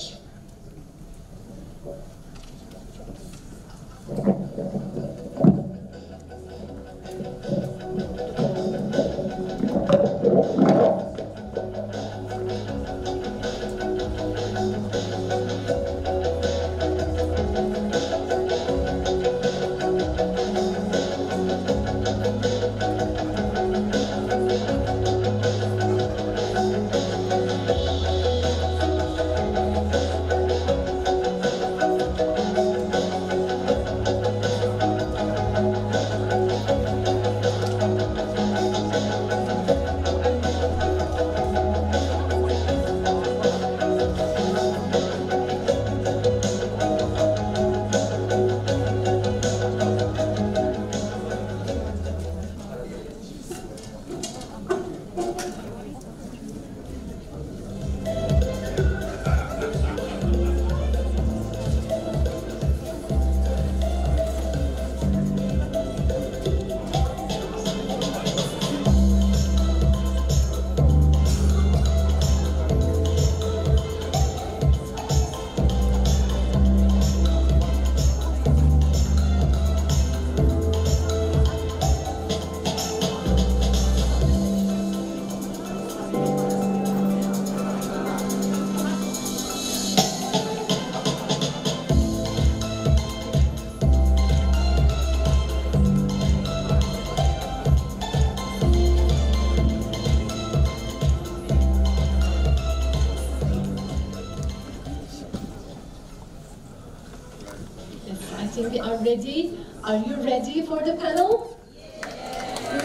we are ready. Are you ready for the panel?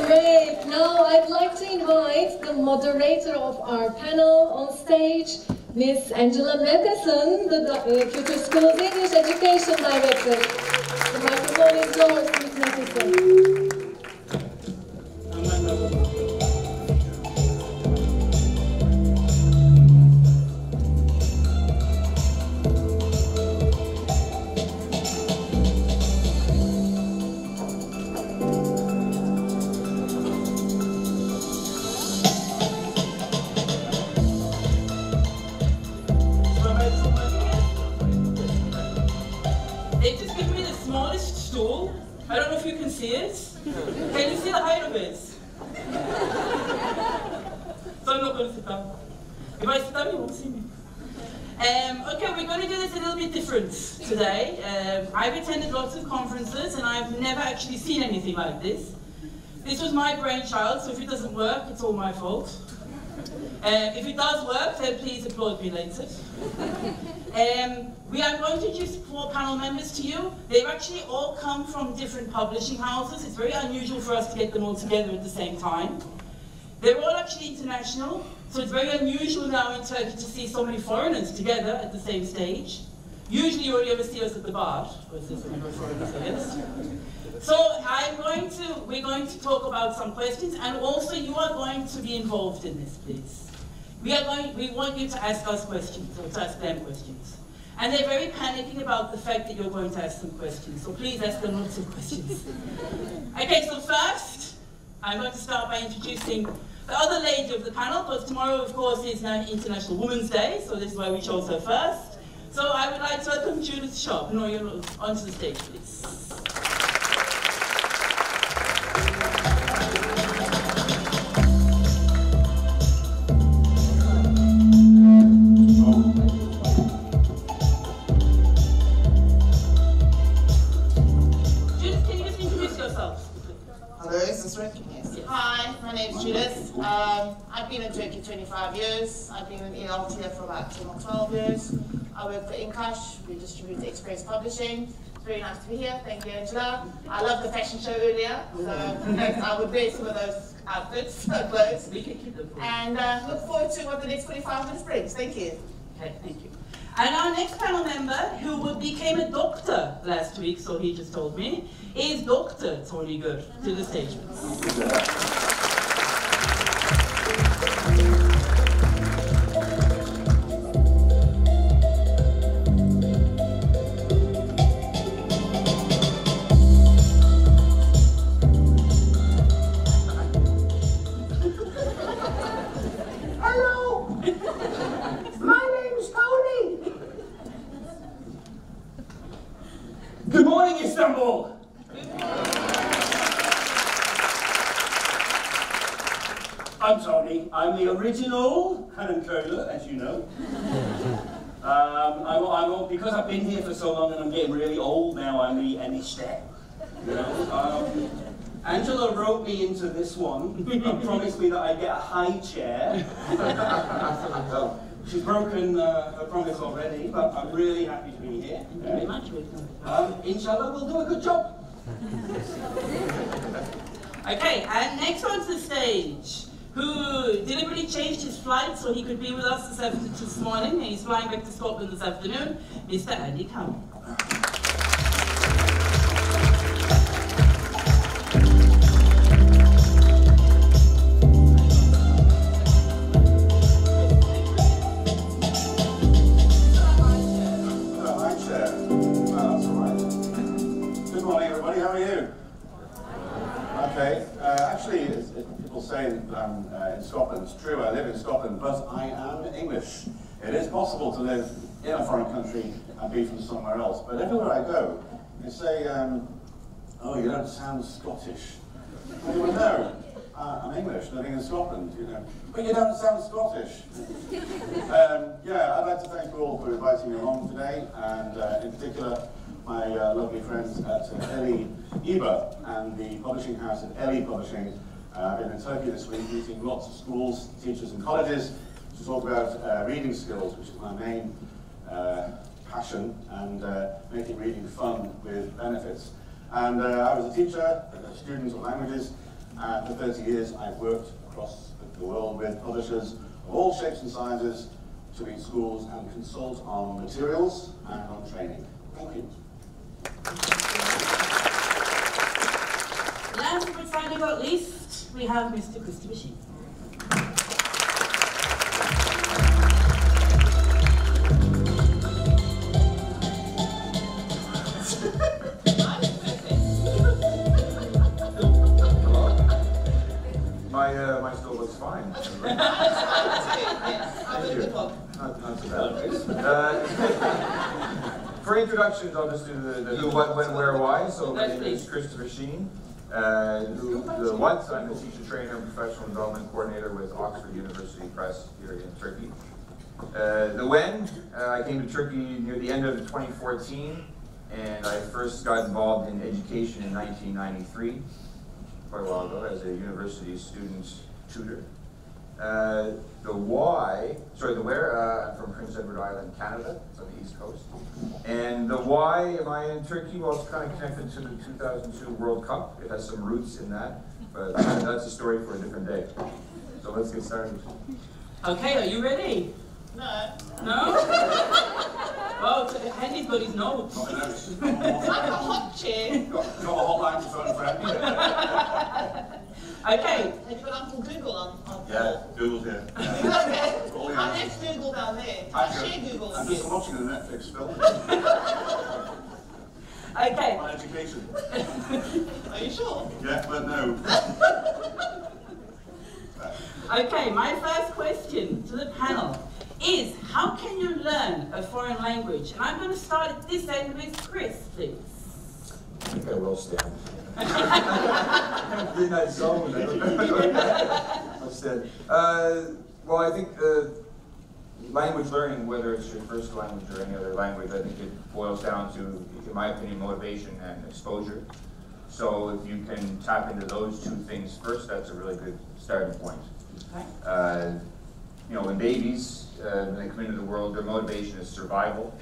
Great! Now I'd like to invite the moderator of our panel on stage, Miss Angela Matheson, the Kültür School's English Education Director. The microphone is yours, Miss Matheson. I don't know if you can see it. Can you see the height of it? So I'm not going to sit down. If I sit down, you won't see me. Okay, we're going to do this a little bit different today. I've attended lots of conferences and I've never actually seen anything like this. This was my brainchild, so if it doesn't work, it's all my fault. If it does work, then please applaud me later. We are going to introduce 4 panel members to you. They've actually all come from different publishing houses. It's very unusual for us to get them all together at the same time. They're all actually international, so it's very unusual now in Turkey to see so many foreigners together at the same stage. Usually you only ever see us at the bar. So we're going to talk about some questions, and also you are going to be involved in this, please. We want you to ask us questions, or to ask them questions. And they're very panicking about the fact that you're going to ask them questions, so please ask them lots of questions. Okay, so first, I'm going to start by introducing the other lady of the panel, because tomorrow, of course, is International Women's Day, so this is why we chose her first. So I would like to welcome Judith Sharp. No, you're onto the stage, please. Hi, my name is Judith. I've been in Turkey 25 years. I've been in ELT here for about 10 or 12 years. I work for Inkash. We distribute Express Publishing. It's very nice to be here. Thank you, Angela. I loved the fashion show earlier, so I would wear some of those outfits, clothes. And look forward to what the next 45 minutes brings. Thank you. Okay, thank you. And our next panel member, who became a doctor last week, so he just told me, is Dr. Tony Gur. To the stage, please. Good morning, Istanbul! I'm Tony. I'm the original Hanan Köhler, as you know. Because I've been here for so long and I'm getting really old now, I'm the Enişte. You know? Angela wrote me into this one and promised me that I'd get a high chair. She's broken her promise already, but I'm really happy to be here. Inshallah, we'll do a good job. Okay, and next onto the stage, who deliberately changed his flight so he could be with us this morning, and he's flying back to Scotland this afternoon, Mr. Andy Cowan. Actually, people say that I'm in Scotland. It's true, I live in Scotland, but I am English. It is possible to live in a foreign country and be from somewhere else, but everywhere I go, they say, oh, you don't sound Scottish. I go, no, I'm English, living in Scotland, you know. But you don't sound Scottish. Yeah, I'd like to thank you all for inviting me along today, and in particular, my lovely friends at Eli Iba and the publishing house at Eli Publishing. I've been in Turkey this week meeting lots of schools, teachers and colleges to talk about reading skills, which is my main passion and making reading fun with benefits. And I was a teacher, a student of languages, and for 30 years I've worked across the world with publishers of all shapes and sizes to read schools and consult on materials and on training. Thank you. Last but certainly not least, we have Mr. Christopher Sheen. My still looks fine. Thank you. Not too bad. For introductions, I'll just do the who, what, when, where, why. So my name is Christopher Sheen. The what, I'm a teacher trainer and professional development coordinator with Oxford University Press here in Turkey. The when, I came to Turkey near the end of 2014, and I first got involved in education in 1993. Quite a while ago, as a university student tutor. The where, I'm from Prince Edward Island, Canada. It's on the East Coast. And the why am I in Turkey? Well, it's kind of connected to the 2002 World Cup. It has some roots in that, but that's a story for a different day. So let's get started. Okay, are you ready? No. No? Well, anybody's no. Like a hot chair. Got a hotline to phone friend. Okay. Have you got Uncle Google on? Yeah, Google's here. Okay. Our next Google down there. Share Google. I'm just watching a Netflix film. Okay. On education. Are you sure? Yeah, but no. Okay, my first question to the panel is, how can you learn a foreign language? And I'm going to start at this end with Chris, please. I think I will stand. I'm in that zone. I'll stand. Well, I think language learning, whether it's your first language or any other language, I think it boils down to, in my opinion, motivation and exposure. So if you can tap into those two things first, that's a really good starting point. Okay. You know, when babies, when they come into the world, their motivation is survival.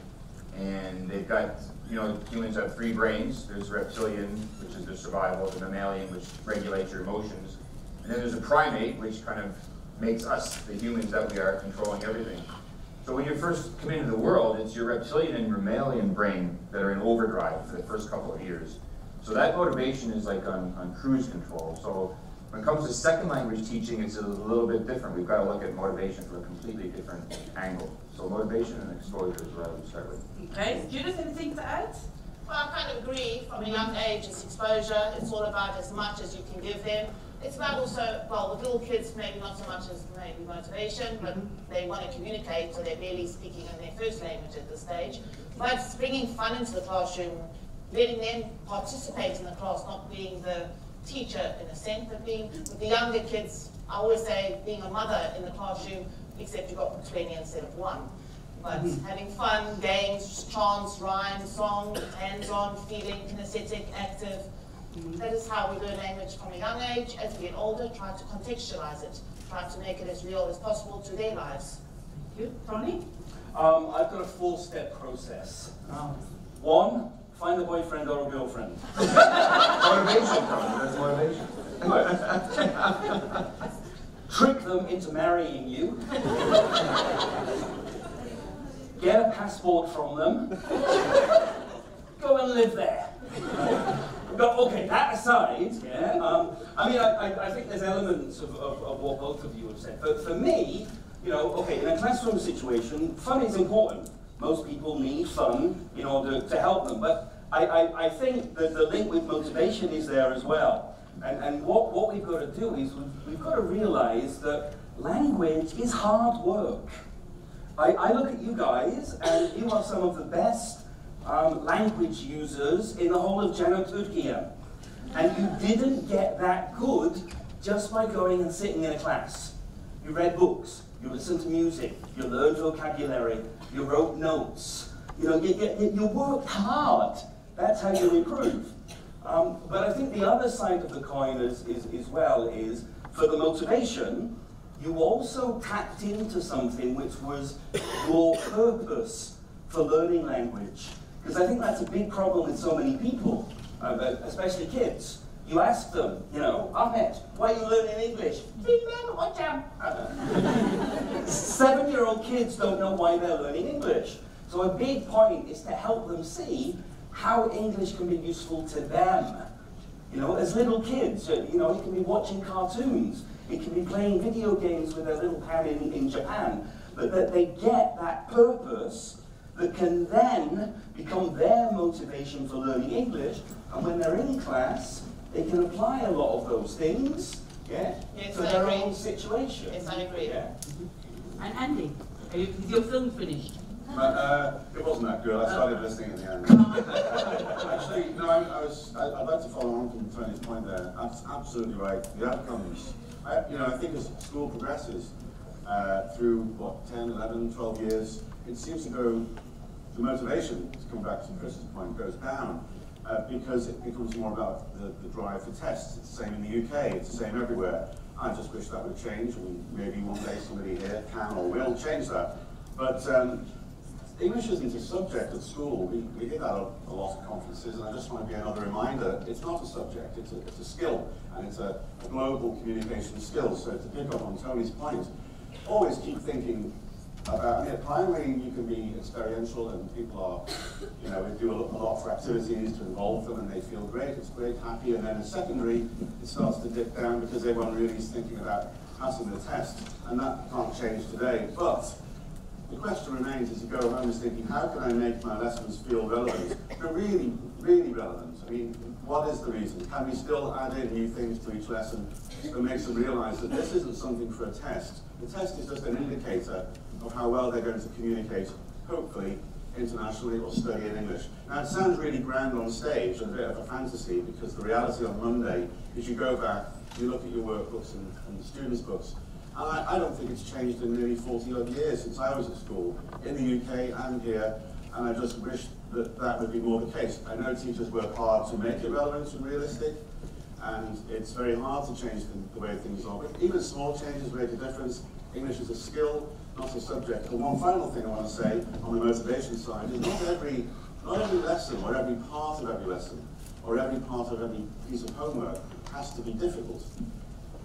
And they've got, you know, humans have three brains. There's reptilian, which is their survival, the mammalian, which regulates your emotions. And then there's a primate, which kind of makes us, the humans that we are, controlling everything. So when you first come into the world, it's your reptilian and mammalian brain that are in overdrive for the first couple of years. So that motivation is like on cruise control. So when it comes to second language teaching, it's a little bit different. We've got to look at motivation from a completely different angle. So motivation and exposure is what I would start with. Okay, Judith, anything to add? Well, I kind of agree. From a young age, it's exposure. It's all about as much as you can give them. It's about also, well, with little kids, maybe not so much as maybe motivation, but they want to communicate, so they're barely speaking in their first language at this stage. But it's bringing fun into the classroom, letting them participate in the class, not being the teacher in a sense, but being with the younger kids. I always say being a mother in the classroom, except you've got 20 instead of 1. But having fun, games, chants, rhymes, song, hands-on, feeling, kinesthetic, active. That is how we learn language from a young age. As we get older, try to contextualize it, try to make it as real as possible to their lives. Thank you. Tony? I've got a 4-step process. 1, find a boyfriend or a girlfriend. Motivation, that's motivation. Trick them into marrying you. Get a passport from them. Go and live there. Okay, that aside, yeah, I mean, I think there's elements of what both of you have said. But for me, you know, okay, in a classroom situation, fun is important. Most people need fun in order to help them. But I think that the link with motivation is there as well. And what we've got to do is we've got to realize that language is hard work. I look at you guys, and you are some of the best language users in the whole of Turkey. And you didn't get that good just by going and sitting in a class. You read books, you listened to music, you learned vocabulary, you wrote notes. You know, you worked hard. That's how you improve. But I think the other side of the coin is for the motivation, you also tapped into something which was your purpose for learning language? Because I think that's a big problem with so many people, especially kids. You ask them, you know, Ahmed, why are you learning English? 7-year-old kids don't know why they're learning English. So a big point is to help them see how English can be useful to them. You know, as little kids, you know, it can be watching cartoons, it can be playing video games with their little pal in Japan, but that they get that purpose that can then become their motivation for learning English, and when they're in class, they can apply a lot of those things, yeah, yes, to their own situation. Yes, I agree. Yeah. And Andy, is your film finished? It wasn't that good. I started listening at the end. Actually, no, I'd like to follow on from Tony's point there. That's absolutely right. The outcomes, I think as school progresses through, 10, 11, 12 years, it seems to go, the motivation, to come back to Chris's point, goes down because it becomes more about the drive for tests. It's the same in the UK, it's the same everywhere. I just wish that would change, and maybe one day somebody here can or will change that. But English isn't a subject at school. We hear that a lot of conferences, and I just want to be another reminder, it's not a subject, it's a skill, and it's a global communication skill. So to pick up on Tony's point, always keep thinking about, at primary you can be experiential, and people are, we do a lot for activities to involve them, and they feel great, it's great, happy, and then in secondary, it starts to dip down because everyone really is thinking about passing the test, and that can't change today. But the question remains as you go home is thinking, how can I make my lessons feel relevant? They're really, really relevant. I mean, what is the reason? Can we still add in new things to each lesson that makes them realize that this isn't something for a test? The test is just an indicator of how well they're going to communicate, hopefully, internationally or study in English. Now, it sounds really grand on stage and a bit of a fantasy, because the reality on Monday is you go back, you look at your workbooks and students' books, and I don't think it's changed in nearly 40 odd years since I was at school, in the UK and here, and I just wish that that would be more the case. I know teachers work hard to make it relevant and realistic, and it's very hard to change the way things are, but even small changes make a difference. English is a skill, not a subject. And one final thing I want to say on the motivation side is not every lesson, or every part of every lesson, or every part of every piece of homework has to be difficult.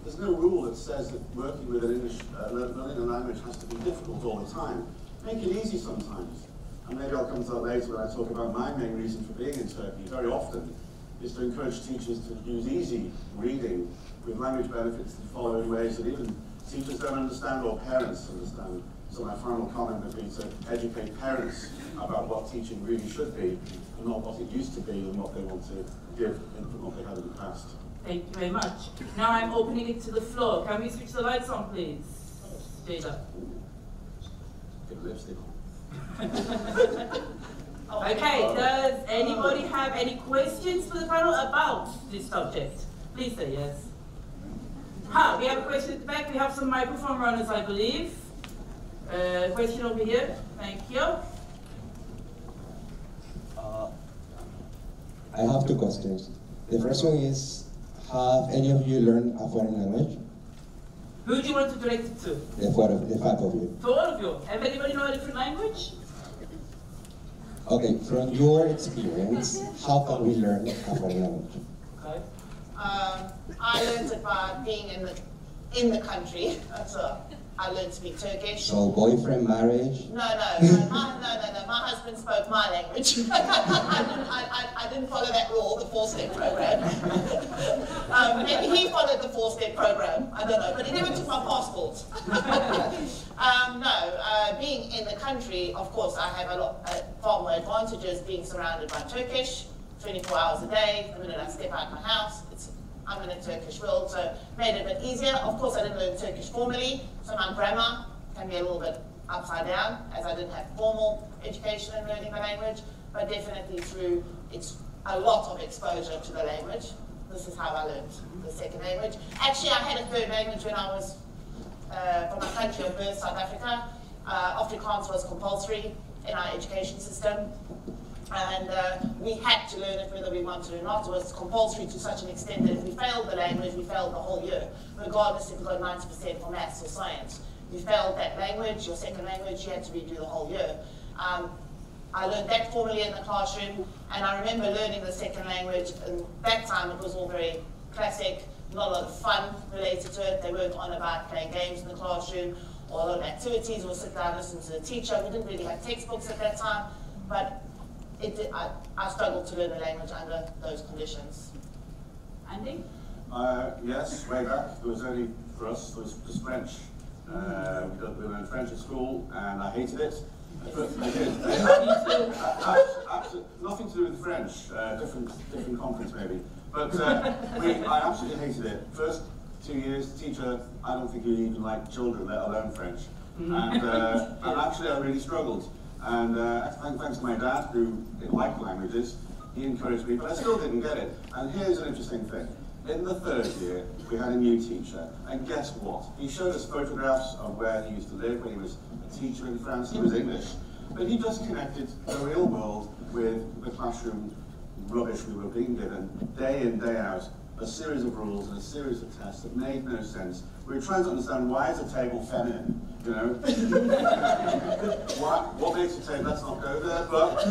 There's no rule that says that working with an English, learning a language has to be difficult all the time. Make it easy sometimes. And maybe I'll come to that later when I talk about my main reason for being in Turkey very often, is to encourage teachers to use easy reading with language benefits to follow in ways that even teachers don't understand or parents understand. So my final comment would be to educate parents about what teaching really should be, and not what it used to be and what they want to give from what they had in the past. Thank you very much. Now I'm opening it to the floor. Can we switch the lights on, please? Jada. Get lipstick on. Okay, does anybody have any questions for the panel about this subject? Please say yes. We have a question at the back. We have some microphone runners, I believe. Question over here. Thank you. I have two questions. The first one is, have any of you learned a foreign language? Who do you want to direct it to? The five of you. To all of you. Have anybody know a different language? Okay, from your experience, how can we learn a foreign language? Okay. I learned it by being in the country. So I learned to speak Turkish. So boyfriend, marriage? No. My husband spoke my language. I didn't follow that rule, the 4-step program. Maybe he followed the 4-step program. I don't know, but he never took my passport. Being in the country, of course, I have far more advantages being surrounded by Turkish, 24 hours a day. The minute I step out of my house, I'm in a Turkish world, so it made it a bit easier. Of course, I didn't learn Turkish formally, so my grammar can be a little bit upside down, as I didn't have formal education in learning the language, but definitely through a lot of exposure to the language. This is how I learned the second language. Actually, I had a third language when I was from my country of birth, South Africa. Afrikaans was compulsory in our education system. And we had to learn it whether we wanted or not. It was compulsory to such an extent that if we failed the language, we failed the whole year, regardless if we got 90% for maths or science. You failed that language, your second language, you had to redo the whole year. I learned that formally in the classroom, and I remember learning the second language, and that time it was all very classic, not a lot of fun related to it. They weren't on about playing games in the classroom, or a lot of activities, or sit down and listen to the teacher. We didn't really have textbooks at that time, but I struggled to learn the language under those conditions. Andy? Yes, way back, it was only for us, it was just French. We learned French at school, and I hated it. I did. Nothing to do with French, different conference maybe. But I absolutely hated it. First 2 years, teacher, I don't think you even like children, let alone French. And actually I really struggled. And thanks to my dad, who liked languages, he encouraged me, but I still didn't get it. And here's an interesting thing. In the third year, we had a new teacher, and guess what? He showed us photographs of where he used to live when he was a teacher in France. He was English, but he just connected the real world with the classroom rubbish we were being given, day in, day out, a series of rules and a series of tests that made no sense. We were trying to understand, why is a table feminine, you know? what makes a table, let's not go there, but...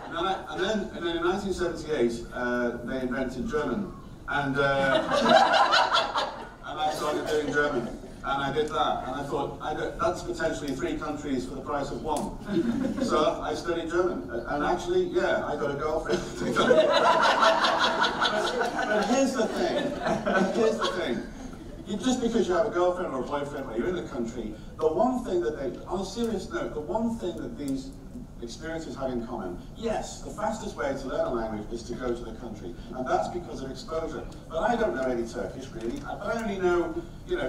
And then in 1978, they invented German, and I started doing German, and I did that, and I thought, that's potentially 3 countries for the price of 1. So I studied German, and actually, yeah, I got a girlfriend. But here's the thing. Just because you have a girlfriend or a boyfriend or you're in the country, the one thing that on a serious note, the one thing that these experiences have in common. Yes, the fastest way to learn a language is to go to the country, and that's because of exposure. But I don't know any Turkish really, but I only know,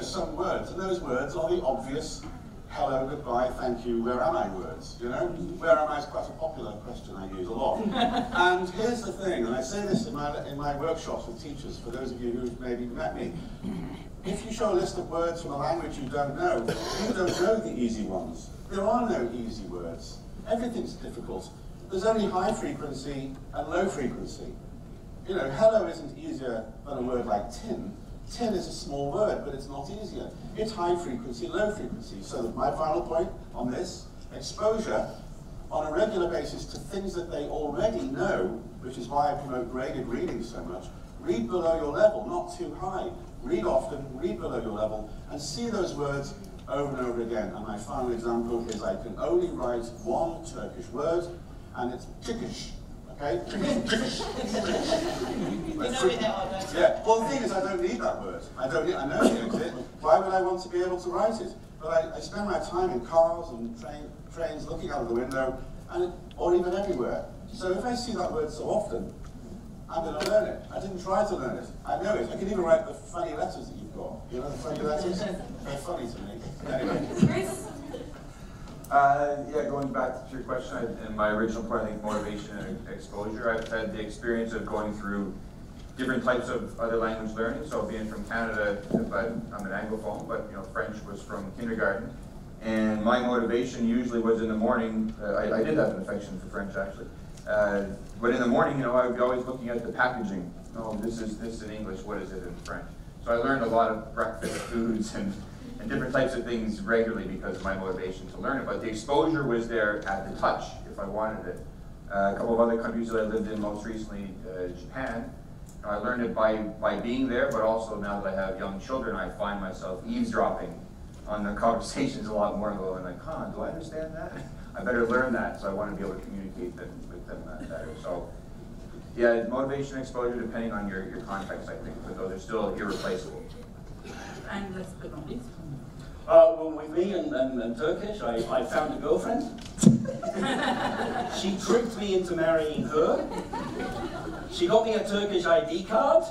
some words, and those words are the obvious hello, goodbye, thank you, where am I words, Where am I is quite a popular question I use a lot. And here's the thing, and I say this in my workshops with teachers, for those of you who've maybe met me, if you show a list of words from a language you don't know the easy ones. There are no easy words. Everything's difficult. There's only high frequency and low frequency. Hello isn't easier than a word like tin. Tin is a small word, but it's not easier. It's high frequency, low frequency. So my final point on this, exposure on a regular basis to things that they already know, which is why I promote graded reading so much. Read below your level, not too high. Read often, read below your level, and see those words over and over again. And my final example is I can only write one Turkish word, and it's Turkish. Okay? Yeah. Well, the thing is, I don't need that word. I know it. Why would I want to be able to write it? But I spend my time in cars and trains looking out of the window, or even everywhere. So if I see that word so often, I'm going to learn it. I didn't try to learn it. I know it. I can even write the funny letters that you've got. The funny letters? They're funny to me. Anyway. Chris? Yeah, going back to your question, in my original point, I think motivation and exposure. I've had the experience of going through different types of other language learning. So being from Canada, but I'm an Anglophone, but French was from kindergarten. And my motivation usually was in the morning. I did have an affection for French actually. But in the morning, I would be always looking at the packaging. Oh, this is in English, what is it in French? So I learned a lot of breakfast foods and different types of things regularly because of my motivation to learn it. But the exposure was there at the touch, if I wanted it. A couple of other countries that I lived in, most recently Japan, I learned it by being there, but also now that I have young children, I find myself eavesdropping on the conversations a lot more and going like, do I understand that? I better learn that, so I want to be able to communicate with them better. So, yeah, motivation and exposure depending on your context, I think, but those are still irreplaceable. And let's put on this. Well, with me and Turkish, I found a girlfriend. She tricked me into marrying her. She got me a Turkish ID card.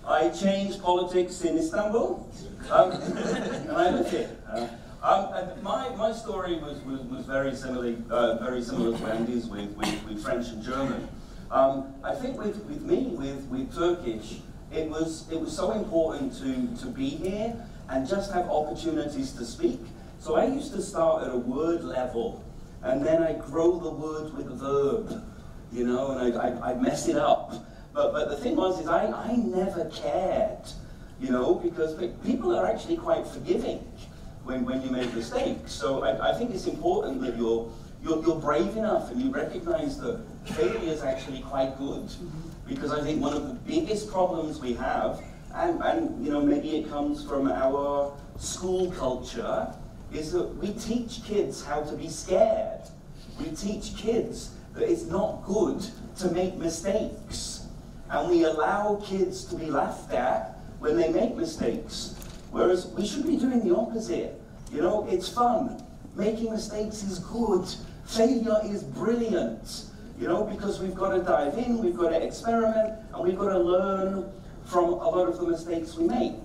I changed politics in Istanbul, and I lived here. My story was very similar to Andy's with French and German. I think with me, with Turkish, it was so important to be here and just have opportunities to speak. So I used to start at a word level, and then I grow the word with a verb, and I'd mess it up. But the thing was, I never cared, because people are actually quite forgiving. when you make mistakes. So I think it's important that you're brave enough and you recognize that failure is actually quite good. Because I think one of the biggest problems we have, and you know, maybe it comes from our school culture, is that we teach kids how to be scared. We teach kids that it's not good to make mistakes. And we allow kids to be laughed at when they make mistakes. Whereas we should be doing the opposite. You know, it's fun. Making mistakes is good. Failure is brilliant. You know, because we've got to dive in, we've got to experiment, and we've got to learn from a lot of the mistakes we make.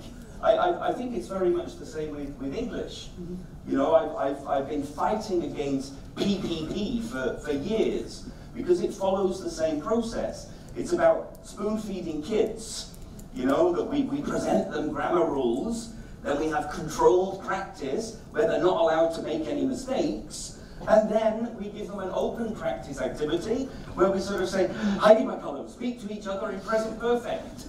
I think it's very much the same with English. You know, I've been fighting against PPP for years because it follows the same process. It's about spoon-feeding kids, you know, that we present them grammar rules, then we have controlled practice where they're not allowed to make any mistakes, and then we give them an open practice activity where we sort of say, Heidi McCullum, speak to each other in present perfect.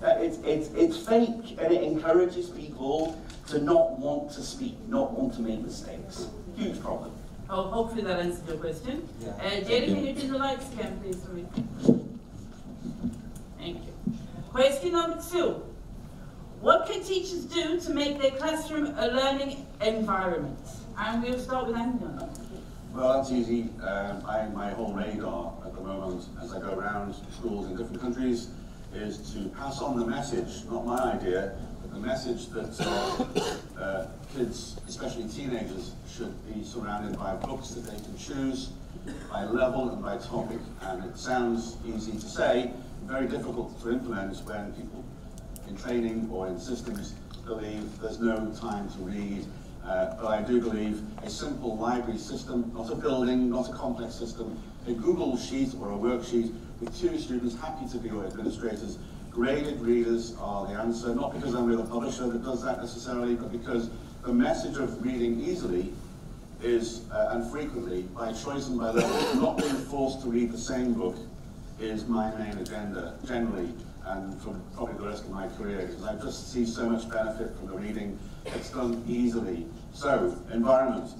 It's fake, and it encourages people to not want to speak, not want to make mistakes. Huge problem. Oh, hopefully that answers your question. Yeah. Jerry, can you do the light scan, please, for me? Thank you. Question number 2. What can teachers do to make their classroom a learning environment? And we'll start with Andy. Well, that's easy. My whole radar at the moment, as I go around schools in different countries, is to pass on the message, not my idea, but the message that kids, especially teenagers, should be surrounded by books that they can choose by level and by topic. And it sounds easy to say, very difficult to implement when people in training or in systems believe there's no time to read. But I do believe a simple library system, not a building, not a complex system, a Google sheet or a worksheet with 2 students happy to be your administrators. Graded readers are the answer, not because I'm with a publisher that does that necessarily, but because the message of reading easily is, and frequently, by choice and by level, not being forced to read the same book is my main agenda, generally, and for probably the rest of my career, because I just see so much benefit from the reading. It's done easily. So, environment,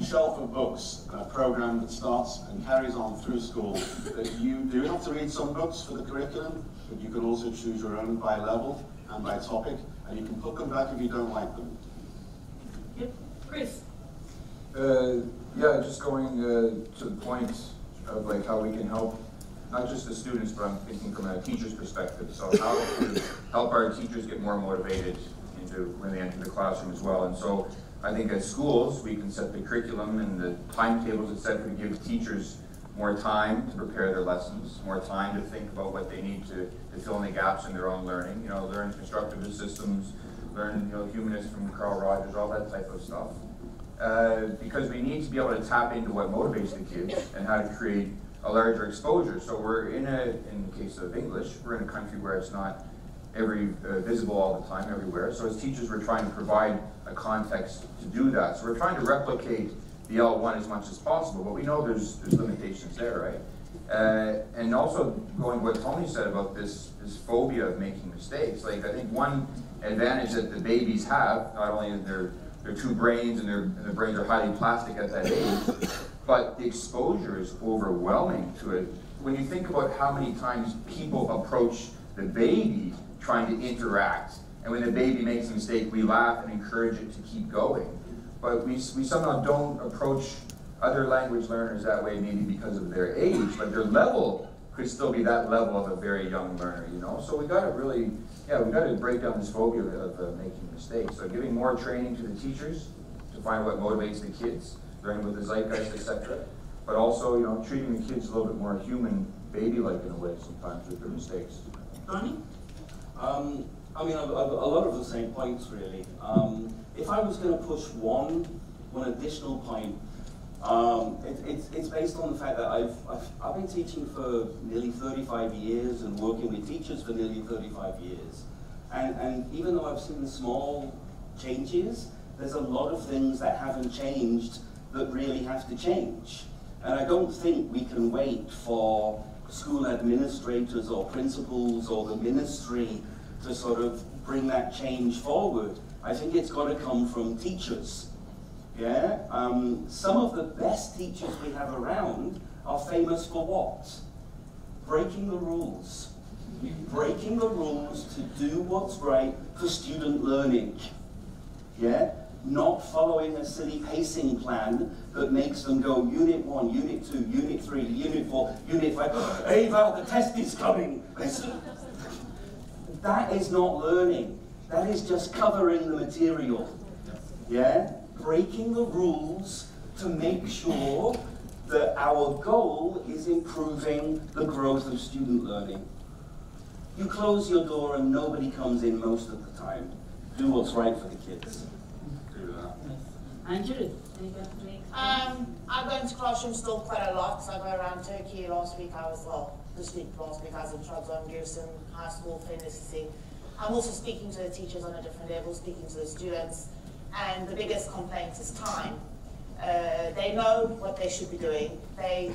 shelf of books, a program that starts and carries on through school. That you do have to read some books for the curriculum, but you can also choose your own by level and by topic, and you can put them back if you don't like them. Yep. Chris? Yeah, just going to the point of like how we can help not just the students, but I'm thinking from a teacher's perspective. So how to help our teachers get more motivated when they enter the classroom as well. And so I think at schools, we can set the curriculum and the timetables, etc., to give teachers more time to prepare their lessons, more time to think about what they need to fill in the gaps in their own learning. You know, learn constructivist systems, learn, you know, humanist from Carl Rogers, all that type of stuff. Because we need to be able to tap into what motivates the kids and how to create a larger exposure. So we're in the case of English, we're in a country where it's not visible all the time everywhere. So as teachers, we're trying to provide a context to do that. So we're trying to replicate the L1 as much as possible, but we know there's limitations there, right? And also going to what Tony said about this phobia of making mistakes. Like, I think one advantage that the babies have, not only is their 2 brains and their brains are highly plastic at that age, but the exposure is overwhelming to it. When you think about how many times people approach the baby trying to interact, and when the baby makes a mistake, we laugh and encourage it to keep going. But we somehow don't approach other language learners that way, maybe because of their age, but their level could still be that level of a very young learner, you know? So we got to really, we got to break down this phobia of making mistakes. So giving more training to the teachers to find what motivates the kids, learning with the zeitgeist, etc. But also, you know, treating the kids a little bit more human, baby-like in a way sometimes with their mistakes. Donnie? I mean, a lot of the same points, really. If I was going to push one additional point, it's based on the fact that I've been teaching for nearly 35 years and working with teachers for nearly 35 years. And even though I've seen small changes, there's a lot of things that haven't changed that really have to change. And I don't think we can wait for school administrators or principals or the ministry to sort of bring that change forward, I think it's got to come from teachers. Yeah? Some of the best teachers we have around are famous for what? Breaking the rules. Breaking the rules to do what's right for student learning. Yeah? Not following a silly pacing plan that makes them go Unit 1, Unit 2, Unit 3, Unit 4, Unit 5. Hey Val, the test is coming. That is not learning. That is just covering the material. Yeah? Breaking the rules to make sure that our goal is improving the growth of student learning. You close your door and nobody comes in most of the time. Do what's right for the kids. And Judith, I go into classrooms still quite a lot. I go around Turkey last week. This week, last week I was in Trabzon, Giresun High School, Fenesisi. I'm also speaking to the teachers on a different level, speaking to the students, and the biggest complaint is time. They know what they should be doing. They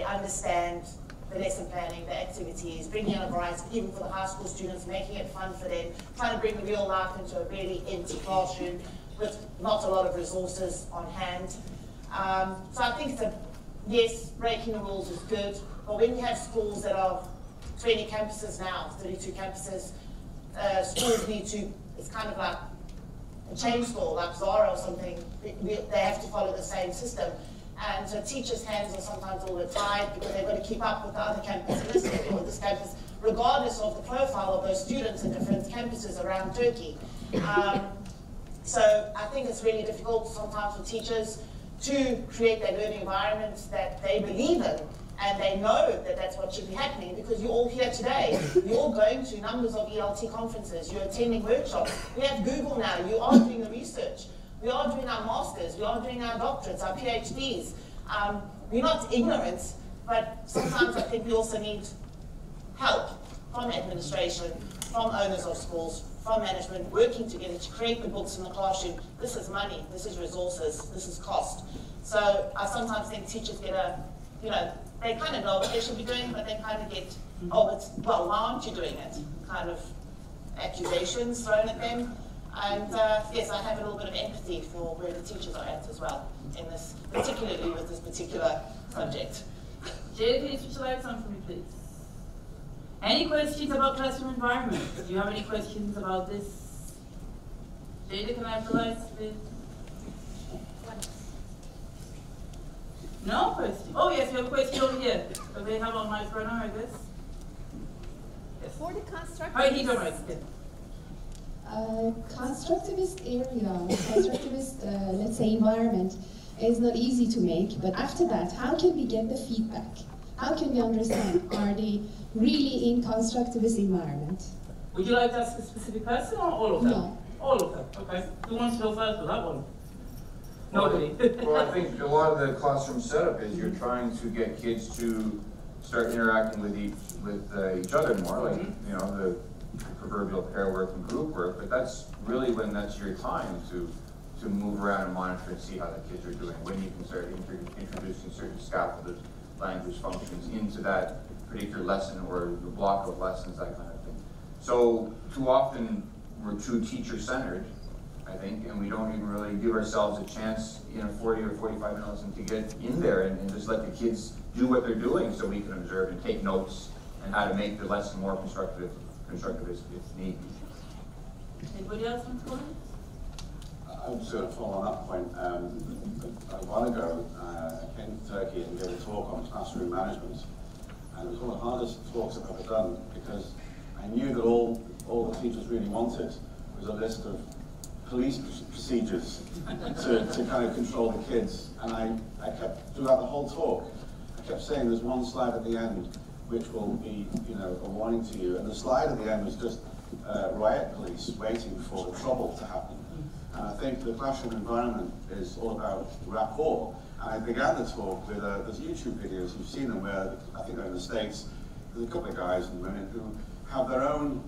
understand the lesson planning, the activities, bringing in a variety, even for the high school students, making it fun for them, trying to bring real life into a really empty classroom with not a lot of resources on hand. So I think yes, breaking the rules is good, but when you have schools that are 20 campuses now, 32 campuses, schools need to, it's kind of like a chain store, like Zara or something. They have to follow the same system. And so teachers' hands are sometimes a little bit tied because they've got to keep up with the other campuses or this campus, regardless of the profile of those students in different campuses around Turkey. So I think it's really difficult sometimes for teachers to create that learning environment that they believe in, and they know that that's what should be happening, because you're all here today. You're all going to numbers of ELT conferences. You're attending workshops. We have Google now. You are doing the research. We are doing our masters. We are doing our doctorates, our PhDs. We're not ignorant, but sometimes I think we also need help from administration, from owners of schools, from management, working together to create the books in the classroom. This is money. This is resources. This is cost. So I sometimes think teachers get they kind of know what they should be doing, but they kind of get, well, why aren't you doing it? Kind of accusations thrown at them. And yes, I have a little bit of empathy for where the teachers are at as well, in this, particularly with this particular subject. Jada, can you switch the lights on for me, please? Any questions about classroom environment? Do you have any questions about this? Jada, can I have the lights, please? No question? Oh yes, we have a question over here. Do they have a mic runner, I guess? Yes. For the constructivist, Hi, he's all right. constructivist area, constructivist, let's say, environment is not easy to make, but after that, how can we get the feedback? How can we understand, are they really in constructivist environment? Would you like to ask a specific person or all of them? No. All of them, okay. Who wants to go first with that one? Nobody. Well, I think a lot of the classroom setup is you're trying to get kids to start interacting with each other more, like, you know, the proverbial pair work and group work, but that's really when that's your time to move around and monitor and see how the kids are doing, when you can start introducing certain scaffolded language functions into that particular lesson or the block of lessons, that kind of thing. So too often we're too teacher-centered, I think, and we don't even really give ourselves a chance in a 40 or 45 minute lesson to get in there and just let the kids do what they're doing so we can observe and take notes and how to make the lesson more constructive if need be. Anybody else want to go? I was going to follow on that point. A while ago, I came to Turkey and gave a talk on classroom management, and it was one of the hardest talks I've ever done because I knew that all the teachers really wanted was a list of police procedures to kind of control the kids, and I kept, throughout the whole talk, I kept saying there's one slide at the end which will be, you know, a warning to you, and the slide at the end was just riot police waiting for the trouble to happen. And I think the classroom environment is all about rapport. And I began the talk with there's YouTube videos, you've seen them, where I think they're in the States. There's a couple of guys and women who have their own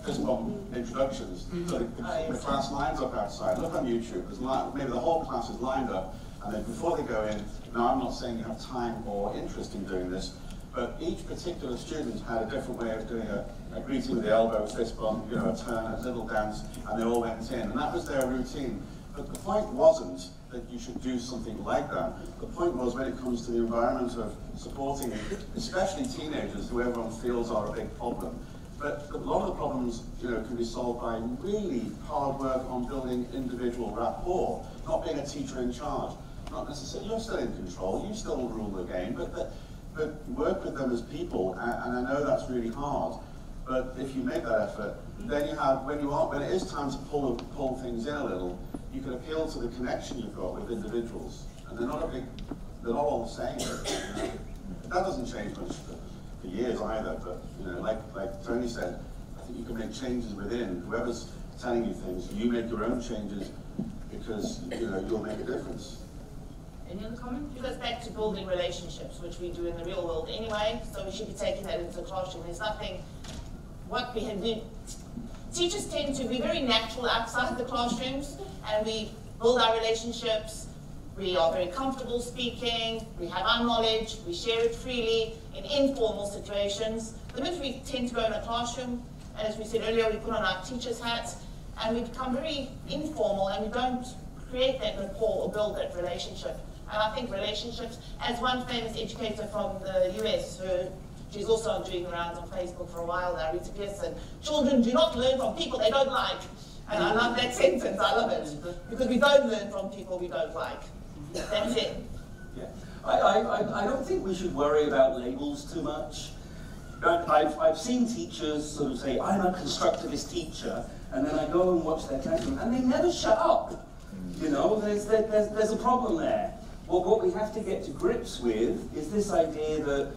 fist bump introductions. So the class lines up outside. Look on YouTube. There's maybe the whole class is lined up, and then before they go in, now I'm not saying you have time or interest in doing this, but each particular student had a different way of doing a a greeting with the elbow, fist bump, you know, a turn, a little dance, and they all went in. And that was their routine. But the point wasn't that you should do something like that. The point was, when it comes to the environment of supporting, especially teenagers, who everyone feels are a big problem. But a lot of the problems, you know, can be solved by really hard work on building individual rapport, not being a teacher in charge. Not necessarily, you're still in control, you still rule the game, but work with them as people, and I know that's really hard. But if you make that effort, then you have, when it is time to pull things in a little, you can appeal to the connection you've got with individuals, and they're not all the same. You know? That doesn't change much for years either. But you know, like Tony said, I think you can make changes within. Whoever's telling you things, you make your own changes, because you know you'll make a difference. Any other comments? It goes back to building relationships, which we do in the real world anyway. So we should be taking that into the classroom. There's nothing. What we have been. Teachers tend to be very natural outside the classrooms, and we build our relationships. We are very comfortable speaking, we have our knowledge, we share it freely in informal situations. The minute we tend to go in a classroom, and as we said earlier, we put on our teacher's hats, and we become very informal, and we don't create that rapport or build that relationship. And I think relationships, as one famous educator from the US, she's also doing the rounds on Facebook for a while now, Rita Pearson, children do not learn from people they don't like. And I love that sentence, I love it. Because we don't learn from people we don't like. That's it. Yeah. I don't think we should worry about labels too much. I've seen teachers sort of say, I'm a constructivist teacher, and then I go and watch their classroom, and they never shut up. You know, there's a problem there. Well, what we have to get to grips with is this idea that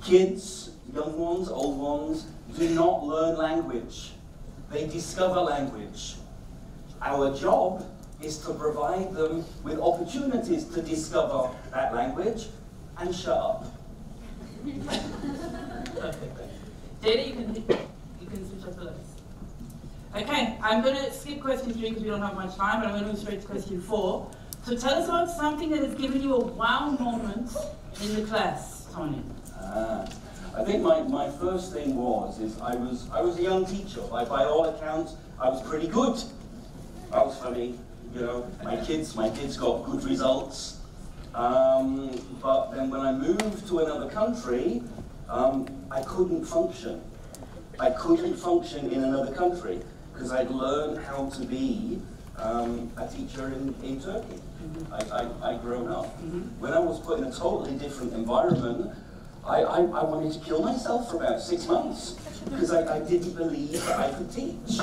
kids, young ones, old ones, do not learn language. They discover language. Our job is to provide them with opportunities to discover that language and shut up. Perfect. Data, you can switch up the list. Okay, I'm going to skip question 3 because we don't have much time, but I'm going to go straight to question 4. So tell us about something that has given you a wow moment in the class, Tony. I think my first thing is I was a young teacher. By all accounts, I was pretty good. I was funny, you know. My kids got good results. But then when I moved to another country, I couldn't function. I couldn't function in another country because I'd learned how to be a teacher in Turkey. I'd grown up. When I was put in a totally different environment, I wanted to kill myself for about 6 months because I didn't believe that I could teach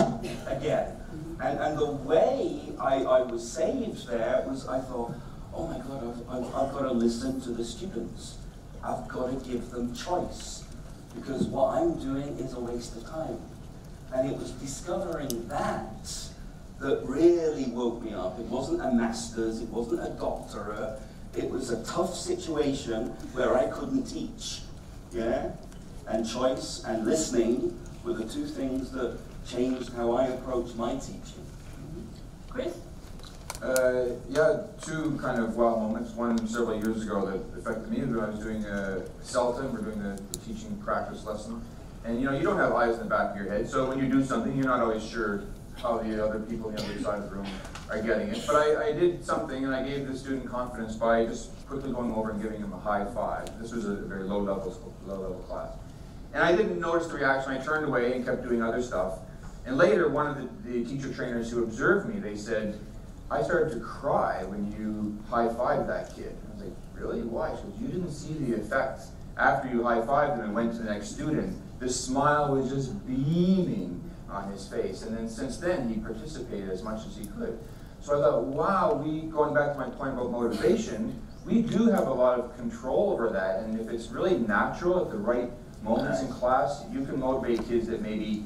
again. And the way I was saved there was I thought, oh my God, I've got to listen to the students. I've got to give them choice because what I'm doing is a waste of time. And it was discovering that really woke me up. It wasn't a master's, it wasn't a doctorate. It was a tough situation where I couldn't teach, yeah? And choice and listening were the two things that changed how I approach my teaching. Chris? Yeah, 2 kind of wow moments. One several years ago that affected me when I was doing CELTA, we're doing the teaching practice lesson. And you know, you don't have eyes in the back of your head, so when you do something, you're not always sure how the other people on the other side of the room are getting it. But I did something, and I gave the student confidence by just quickly going over and giving him a high five. This was a very low-level class. And I didn't notice the reaction. I turned away and kept doing other stuff. And later, one of the teacher trainers who observed me, they said, I started to cry when you high-fived that kid. And I was like, really? Why? She goes, you didn't see the effect after you high-fived him and went to the next student. The smile was just beaming on his face. And then since then, he participated as much as he could. So I thought, wow, going back to my point about motivation, we do have a lot of control over that. And if it's really natural at the right moments in class, you can motivate kids that maybe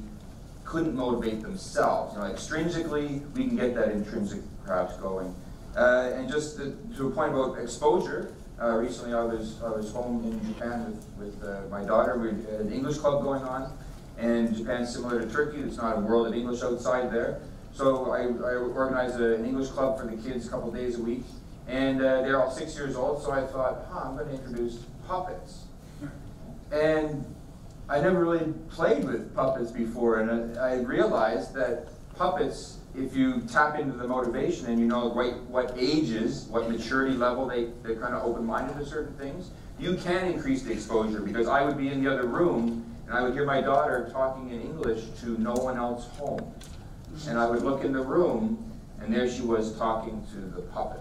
couldn't motivate themselves. You know, extrinsically, we can get that intrinsic perhaps going. And just to a point about exposure, recently I was home in Japan with my daughter. We had an English club going on, and Japan's similar to Turkey. There's not a world of English outside there. So I organized an English club for the kids a couple days a week, and they're all 6 years old. So I thought, I'm going to introduce puppets. And I never really played with puppets before, and I realized that puppets, if you tap into the motivation and you know what ages, what maturity level they're kind of open-minded to certain things, you can increase the exposure, because I would be in the other room and I would hear my daughter talking in English to no one else home. And I would look in the room and there she was talking to the puppet.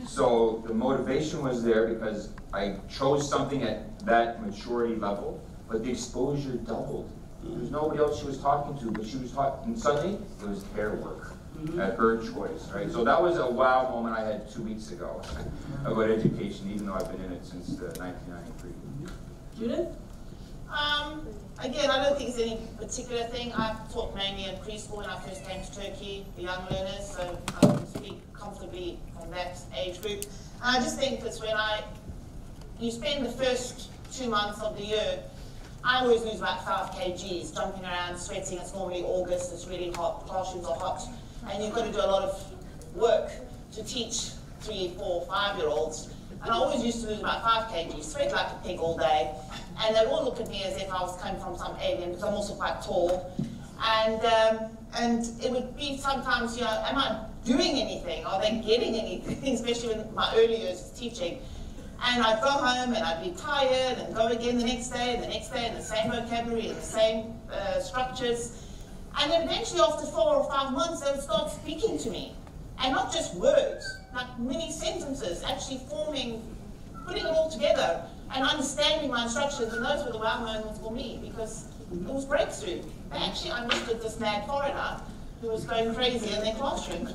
So the motivation was there because I chose something at that maturity level, but the exposure doubled. There was nobody else she was talking to, but she was talking, and suddenly it was hair work at her choice, right? So that was a wow moment I had 2 weeks ago about education, even though I've been in it since 1993. Judith? Again, I don't think it's any particular thing. I've taught mainly in preschool when I first came to Turkey, the young learners, so I can speak comfortably from that age group. And I just think it's when you spend the first 2 months of the year, I always lose about 5 kgs, jumping around, sweating. It's normally August, it's really hot, classrooms are hot, and you've got to do a lot of work to teach 3, 4, 5-year-olds. And I always used to lose about 5 kgs, sweat like a pig all day, and they'd all look at me as if I was coming from some alien, because I'm also quite tall. And it would be sometimes, you know, am I doing anything? Are they getting anything? Especially in my early years of teaching. And I'd go home and I'd be tired and go again the next day, and the same vocabulary and the same structures. And then eventually after 4 or 5 months, they would start speaking to me. And not just words, like mini sentences, actually forming, putting it all together and understanding my instructions. And those were the wow moments for me, because it was breakthrough. They actually understood this mad foreigner who was going crazy in their classroom.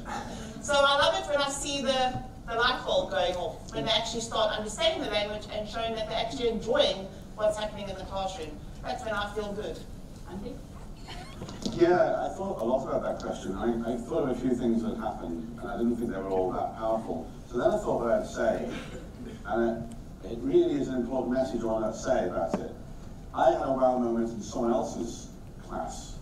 So I love it when I see the light bulb going off, when they actually start understanding the language and showing that they're actually enjoying what's happening in the classroom. That's when I feel good. Andy? Yeah, I thought a lot about that question. I thought of a few things that happened, and I didn't think they were all that powerful. So then I thought what I'd say, and it really is an important message I want to say about it. I had a wow moment in someone else's class,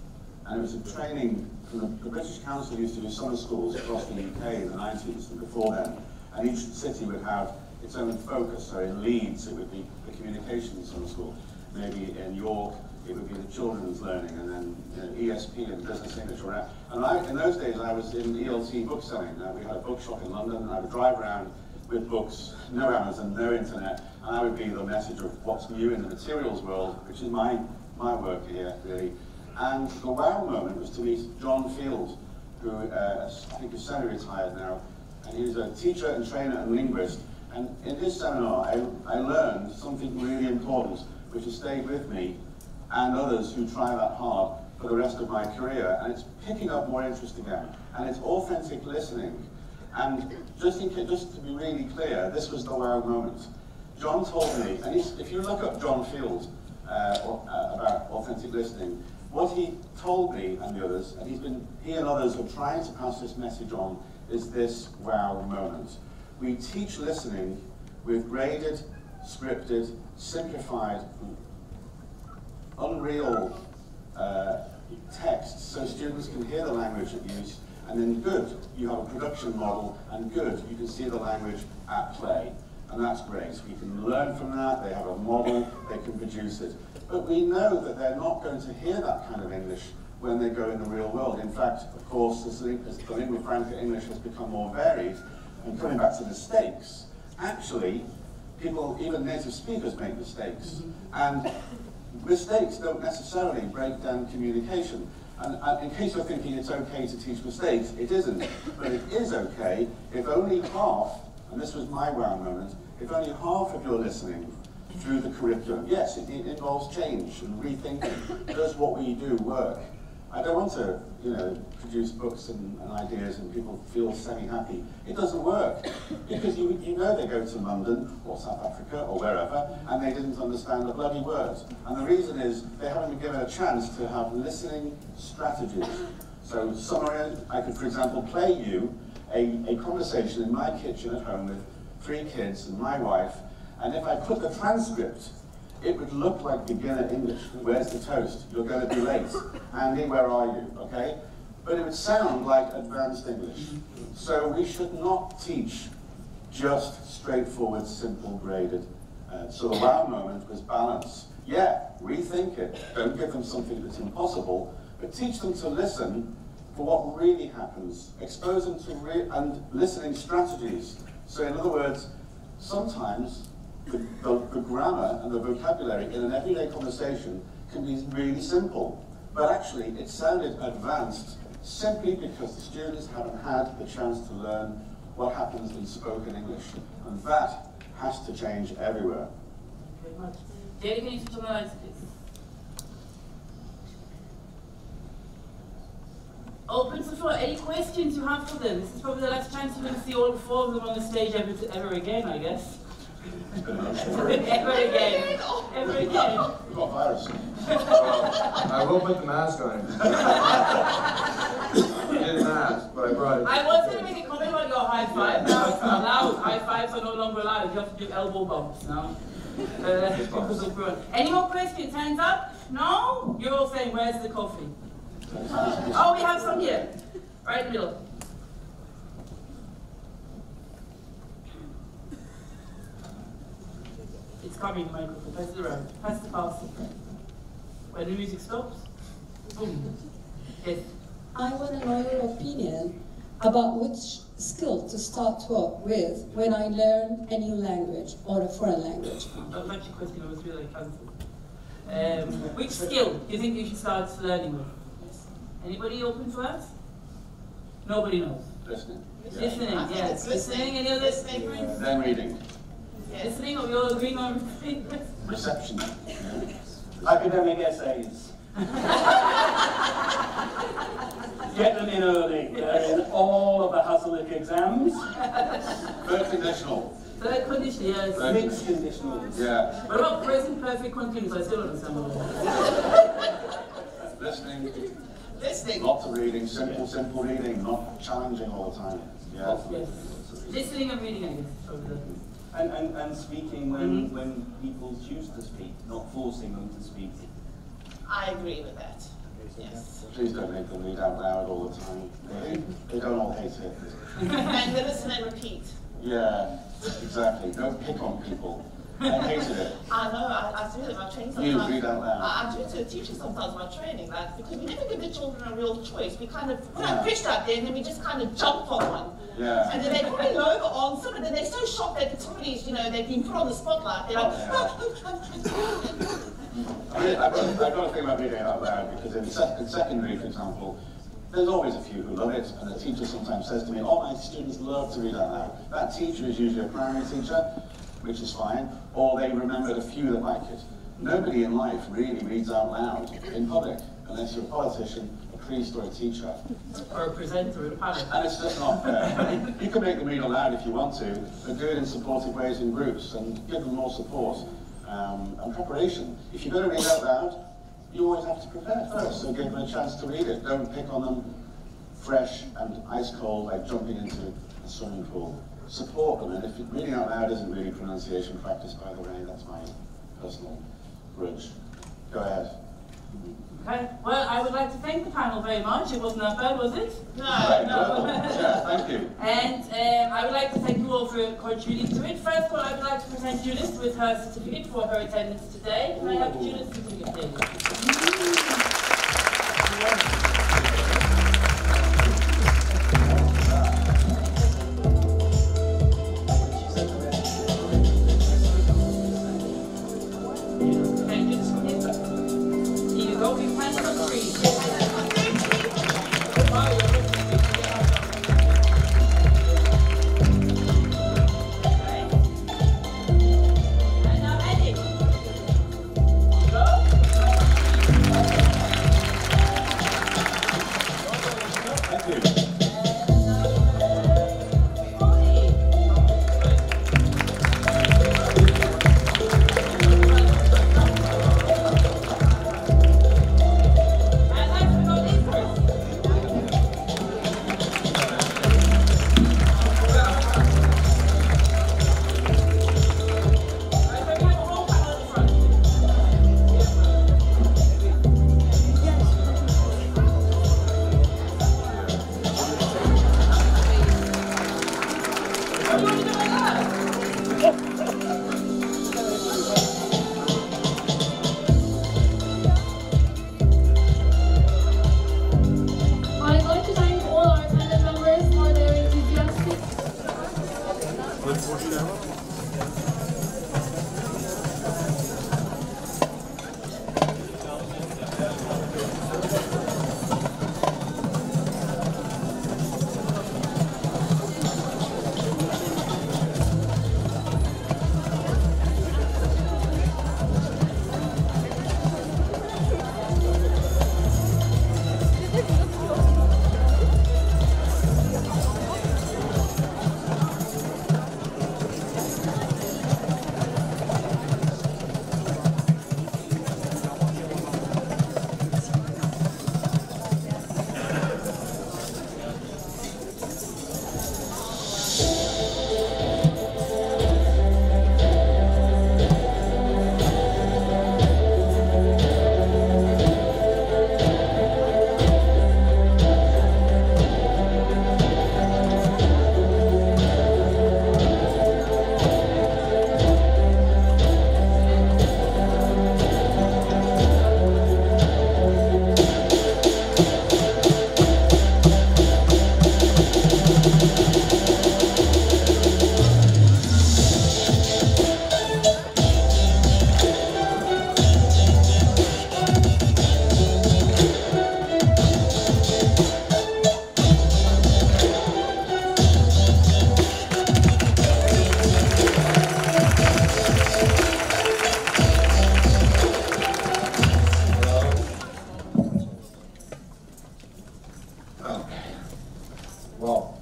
and it was a training from the British Council used to do summer schools across the UK in the 90s and before then, and each city would have its own focus. So in Leeds, it would be the communications summer school. Maybe in York, it would be the children's learning, and then ESP and business English around. And in those days, I was in ELT book selling. We had a bookshop in London, and I would drive around with books, no Amazon, no internet, and I would be the messenger of what's new in the materials world, which is my work here, really. And the wow moment was to meet John Field, who I think is semi-retired now, and he was a teacher and trainer and linguist. And in his seminar, I learned something really important, which has stayed with me and others who try that hard for the rest of my career. And it's picking up more interest again, and it's authentic listening. And just to be really clear, this was the wow moment. John told me, and if you look up John Field about authentic listening, what he told me and the others, and he and others are trying to pass this message on, is this wow moment. We teach listening with graded, scripted, simplified, unreal text, so students can hear the language at use, and then good, you have a production model, and good, you can see the language at play. And that's great. We can learn from that, they have a model, they can produce it. But we know that they're not going to hear that kind of English when they go in the real world. In fact, of course, as the lingua franca English has become more varied, and coming back to mistakes, actually, people, even native speakers, make mistakes. And mistakes don't necessarily break down communication. And in case you're thinking it's okay to teach mistakes, it isn't. But it is okay if only half, and this was my wow moment, if only half of your listening through the curriculum, yes, it involves change and rethinking. Does what we do work? I don't want to, produce books and ideas and people feel semi-happy. It doesn't work, because you know they go to London or South Africa or wherever, and they didn't understand the bloody words. And the reason is they haven't been given a chance to have listening strategies. So summary, I could, for example, play you a conversation in my kitchen at home with 3 kids and my wife, and if I put the transcript, it would look like beginner English. Where's the toast? You're going to be late. Andy, where are you? Okay? But it would sound like advanced English. So we should not teach just straightforward, simple, graded. So the wow moment was balance. Yeah, rethink it. Don't give them something that's impossible, but teach them to listen for what really happens. Expose them to and listening strategies. So in other words, sometimes the grammar and the vocabulary in an everyday conversation can be really simple, but actually it sounded advanced simply because the students haven't had the chance to learn what happens in spoken English. And that has to change everywhere. Thank you very much. Jerry, can you summarize, please? Open to the floor. Any questions you have for them? This is probably the last chance you're going to see all four of them on the stage ever again, I guess. Ever again. Ever again. We've got virus. I will put the mask on it. I didn't ask, but I brought it. I was going to make a comment about your high five. Now it's not allowed. High fives are no longer allowed. You have to do elbow bumps now. Because of Bruin. Any more questions? Hands up? No? You're all saying, where's the coffee? Oh, we have some here. Right in the middle. It's coming, the microphone. Pass it around. Pass the parcel. When the music stops, boom. Yes. I want to know your opinion about which skill to start with when I learn a new language or a foreign language. That was actually a question I was really cancelled. Which skill do you think you should start learning with? Anybody open to us? Nobody knows. Listening. Listening, yes. Listening, any other listening? Then reading. Yes. Listening, or you're agreeing on Reception. Academic essays. Get them in early. They're in all of the Hasselhoff exams. Third conditional. Third conditional, yes. Mixed conditionals. Yeah. What about present perfect continuous? I still don't understand what that is. Listening. Listening. Lots of reading. Simple reading. Not challenging all the time. Yeah. Yes. Listening and reading, I guess. And speaking when people choose to speak, not forcing them to speak. I agree with that. Yes. Please don't make them read out loud all the time. They don't all hate it. And they listen and repeat. Yeah, exactly. Don't pick on people. I hated it. I know, I do it in my training sometimes. You read out loud. I do it to the teachers sometimes in my training, like, because we never give the children a real choice. We kind of put a pitch out there and then we just kind of jump on one. Yeah. And then they probably know the answer, but then they're so shocked that somebody's, you know, they've been put on the spotlight. They're like, I've got to think about reading out loud because in secondary, for example, there's always a few who love it, and the teacher sometimes says to me, "Oh, my students love to read out loud." That teacher is usually a primary teacher, which is fine, or they remembered a few that like it. Nobody in life really reads out loud in public, unless you're a politician, a priest, or a teacher. Or a presenter in a panel. And it's just not fair. You can make them read aloud if you want to, but do it in supportive ways in groups, and give them more support and preparation. If you're going to read out loud, you always have to prepare first, so give them a chance to read it. Don't pick on them fresh and ice cold like jumping into a swimming pool. Support them, and if reading out loud isn't really pronunciation practice, by the way, that's my personal grudge. Go ahead. Okay. Well, I would like to thank the panel very much. It wasn't that bad, was it? no, Right, no. Yeah, thank you. And I would like to thank you all for contributing to it. First of all, I would like to present Judith with her certificate for her attendance today. Can I have Judith's certificate, please? Wow.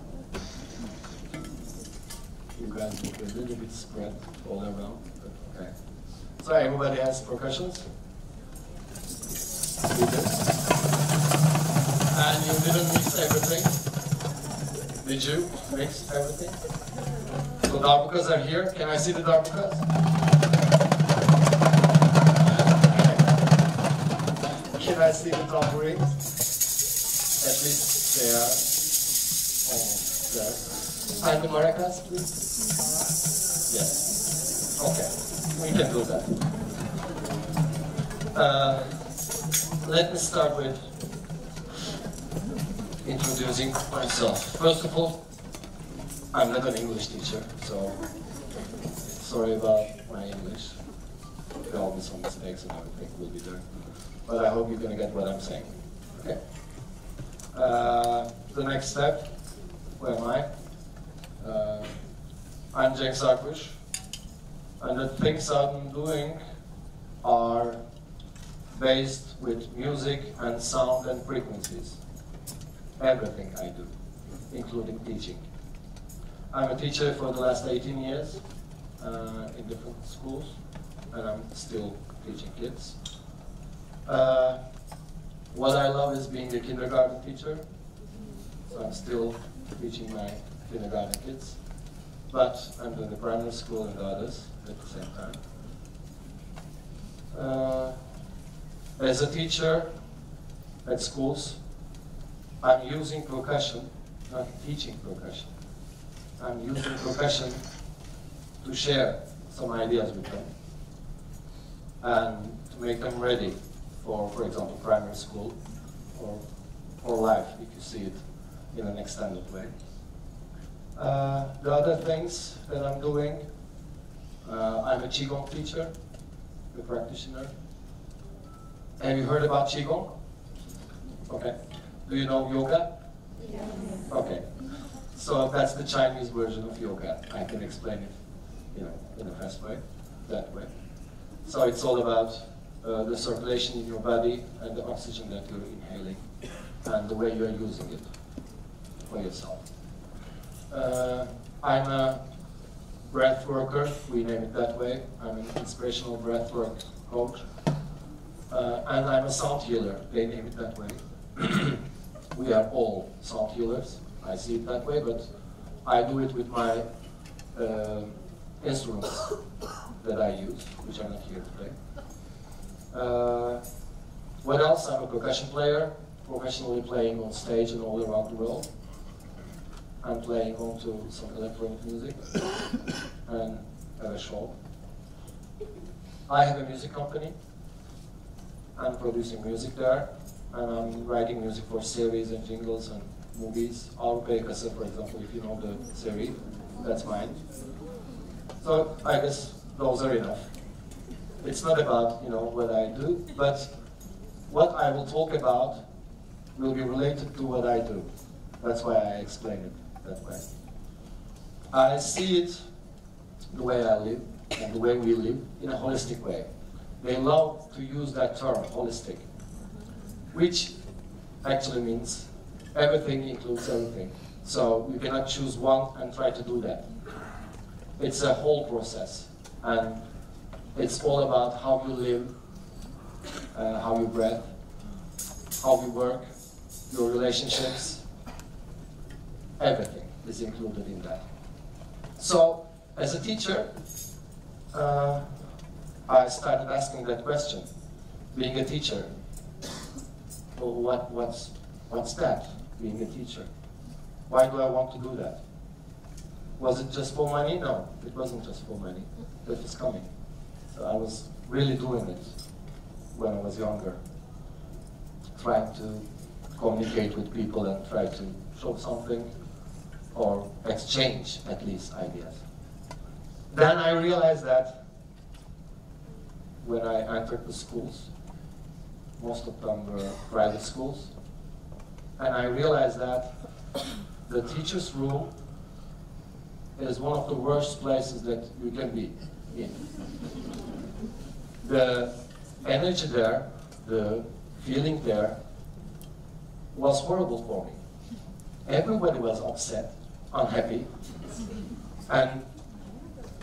You guys look a little bit spread all around, but okay. So everybody has percussions? You did? And you didn't mix everything? Did you mix everything? So darbukas are here. Can I see the darbukas? Can I see the tambourines? At least they are almost there. And the maracas, please? Yes. Okay. We can do that. Let me start with introducing myself. First of all, I'm not an English teacher, so sorry about my English. There will be some mistakes and everything will be there. But I hope you're going to get what I'm saying. Okay. The next step, where am I? I'm Cenk Sarkuş, and the things I'm doing are based with music and sound and frequencies. Everything I do, including teaching. I'm a teacher for the last 18 years in different schools, and I'm still teaching kids. What I love is being a kindergarten teacher, so I'm still teaching my kindergarten kids, but I'm doing the primary school and the others at the same time. As a teacher at schools, I'm using percussion, not teaching percussion. I'm using percussion to share some ideas with them and to make them ready for example, primary school or life, if you see it in an extended way. The other things that I'm doing, I'm a Qigong teacher, a practitioner. Have you heard about Qigong? Okay. Do you know yoga? Yes. Okay. So that's the Chinese version of yoga. I can explain it, in a fast way, that way. So it's all about the circulation in your body and the oxygen that you're inhaling and the way you're using it for yourself. I'm a breath worker, we name it that way. I'm an inspirational breath work coach. And I'm a sound healer, they name it that way. We are all sound healers, I see it that way, but I do it with my instruments that I use, which are not here today. What else? I'm a percussion player, professionally playing on stage and all around the world. I'm playing onto some electronic music and have a show. I have a music company. I'm producing music there, and I'm writing music for series and jingles and movies. Avrupa Yakası, for example, if you know the series, that's mine. So I guess those are enough. It's not about what I do, but what I will talk about will be related to what I do. That's why I explain it that way. I see it the way I live and the way we live in a holistic way. They love to use that term, holistic, which actually means everything includes everything. So you cannot choose one and try to do that. It's a whole process, and it's all about how you live, how you breathe, how you work, your relationships. Everything is included in that. So, as a teacher, I started asking that question. Being a teacher, well, what's that? Being a teacher. Why do I want to do that? Was it just for money? No, it wasn't just for money. That was coming. So I was really doing it when I was younger, trying to communicate with people and try to show something or exchange at least ideas. Then I realized that when I entered the schools, most of them were private schools, and I realized that the teacher's room is one of the worst places that you can be in. The energy there, the feeling there was horrible for me. everybody was upset, unhappy, and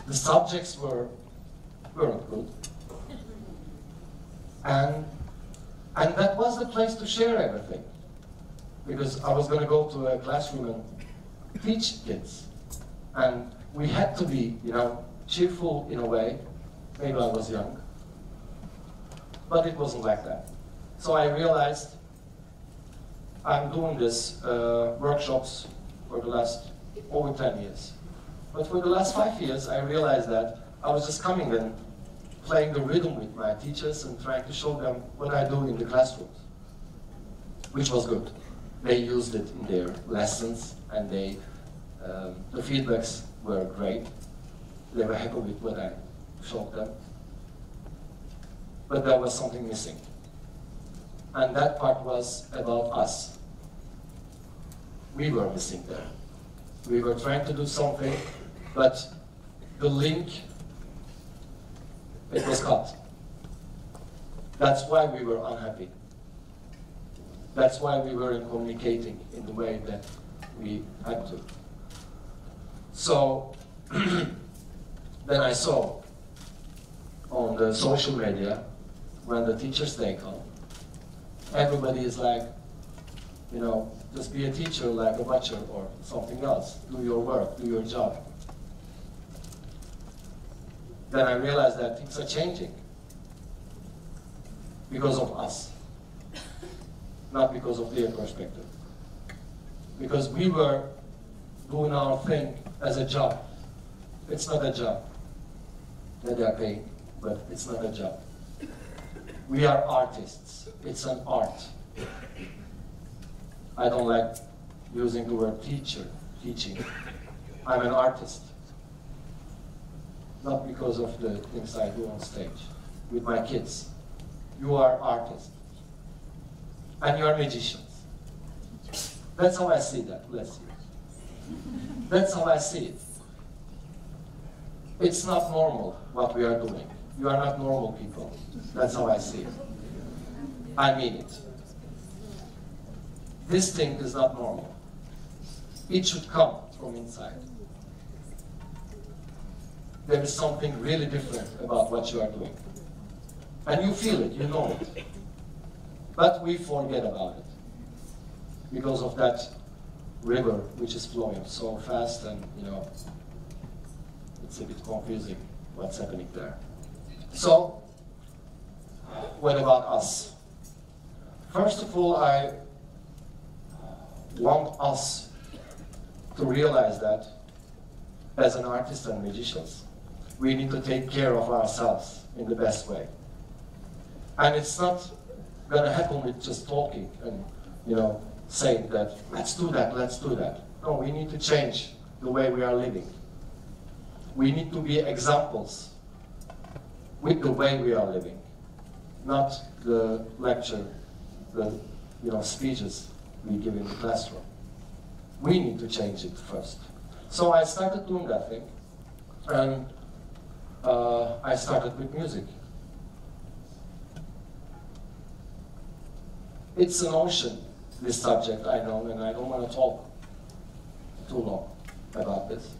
the subjects weren't good. And that was the place to share everything. Because I was going to go to a classroom and teach kids. And we had to be, you know, cheerful in a way. Maybe I was young. But it wasn't like that. So I realized I'm doing this workshops for the last over 10 years. But for the last 5 years, I realized that I was just coming and playing the rhythm with my teachers and trying to show them what I do in the classrooms, which was good. They used it in their lessons, and the feedbacks were great. They were happy with what I showed them. But there was something missing. And that part was about us. We were missing there. We were trying to do something, but the link, it was cut. That's why we were unhappy. That's why we weren't communicating in the way that we had to. So, then I saw on the social media, when the Teachers' Day come, everybody is like, you know, just be a teacher like a butcher or something else. Do your work, do your job. Then I realized that things are changing because of us, not because of their perspective. Because we were doing our thing as a job. It's not a job that they're paying, but it's not a job. We are artists. It's an art. I don't like using the word teacher, teaching. I'm an artist. Not because of the things I do on stage with my kids. You are artists. And you are magicians. That's how I see that, bless you. That's how I see it. It's not normal what we are doing. You are not normal people. That's how I see it. I mean it. This thing is not normal. It should come from inside. There is something really different about what you are doing. And you feel it, you know it. But we forget about it because of that river which is flowing so fast, and you know, it's a bit confusing what's happening there. So, what about us? First of all, I want us to realize that as an artist and magicians, we need to take care of ourselves in the best way. And it's not going to happen with just talking and, you know, saying that, let's do that, let's do that. No, we need to change the way we are living. We need to be examples with the way we are living, not the lecture, the, you know, speeches we give in the classroom. We need to change it first. So I started doing that thing, and I started with music. It's an ocean, this subject, I know, and I don't want to talk too long about this.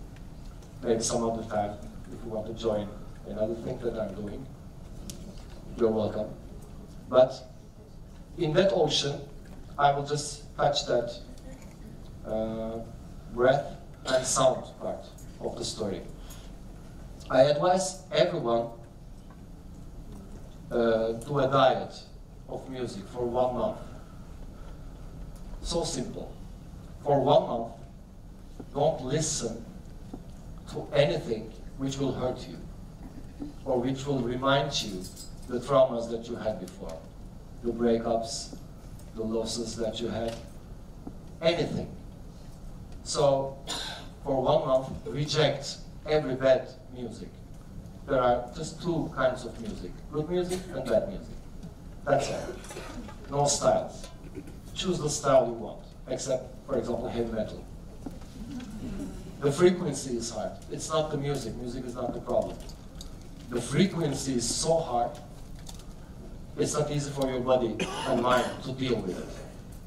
Maybe some other time, if you want to join another thing that I'm doing, you're welcome. But in that ocean, I will just touch that breath and sound part of the story. I advise everyone do a diet of music for 1 month. So simple. For 1 month, don't listen to anything which will hurt you or which will remind you the traumas that you had before, the breakups, the losses that you had, anything. So, for 1 month, reject every bad music. There are just 2 kinds of music, good music and bad music. That's all. No styles. Choose the style you want, except, for example, heavy metal. The frequency is hard. It's not the music. Music is not the problem. The frequency is so hard, it's not easy for your body and mind to deal with it.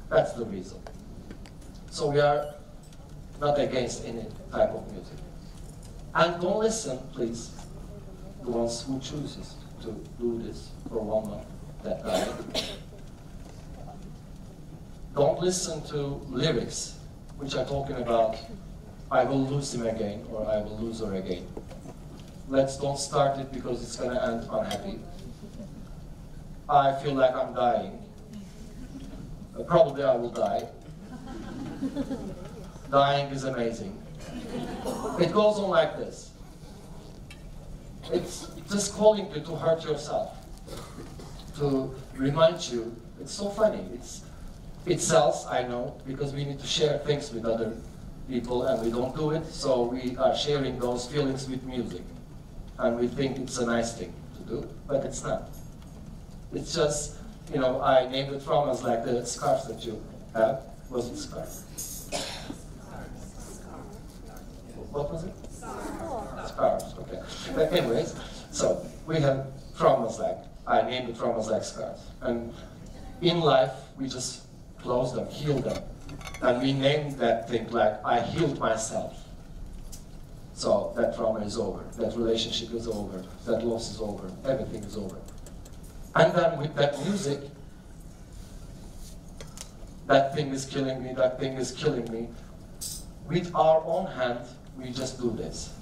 That's the reason. So we are not against any type of music. And don't listen, please, the ones who chooses to do this for 1 month, that night. Don't listen to lyrics which are talking about I will lose him again or I will lose her again. Don't start it because it's going to end unhappy. I feel like I'm dying. Probably I will die. Dying is amazing. It goes on like this. It's just calling you to hurt yourself, to remind you. It's so funny. It sells, I know, because we need to share things with other people and we don't do it, so we are sharing those feelings with music. And we think it's a nice thing to do, but it's not. It's just, you know, I named it from as like the scarves that you have. Was it scarf? What was it? Scarves, okay. But anyways, so we have traumas like, I named it traumas like scarves. And in life, we just close them, heal them. And we named that thing like, I healed myself. So that trauma is over, that relationship is over, that loss is over, everything is over. And then with that music, that thing is killing me, that thing is killing me. With our own hand, we just do this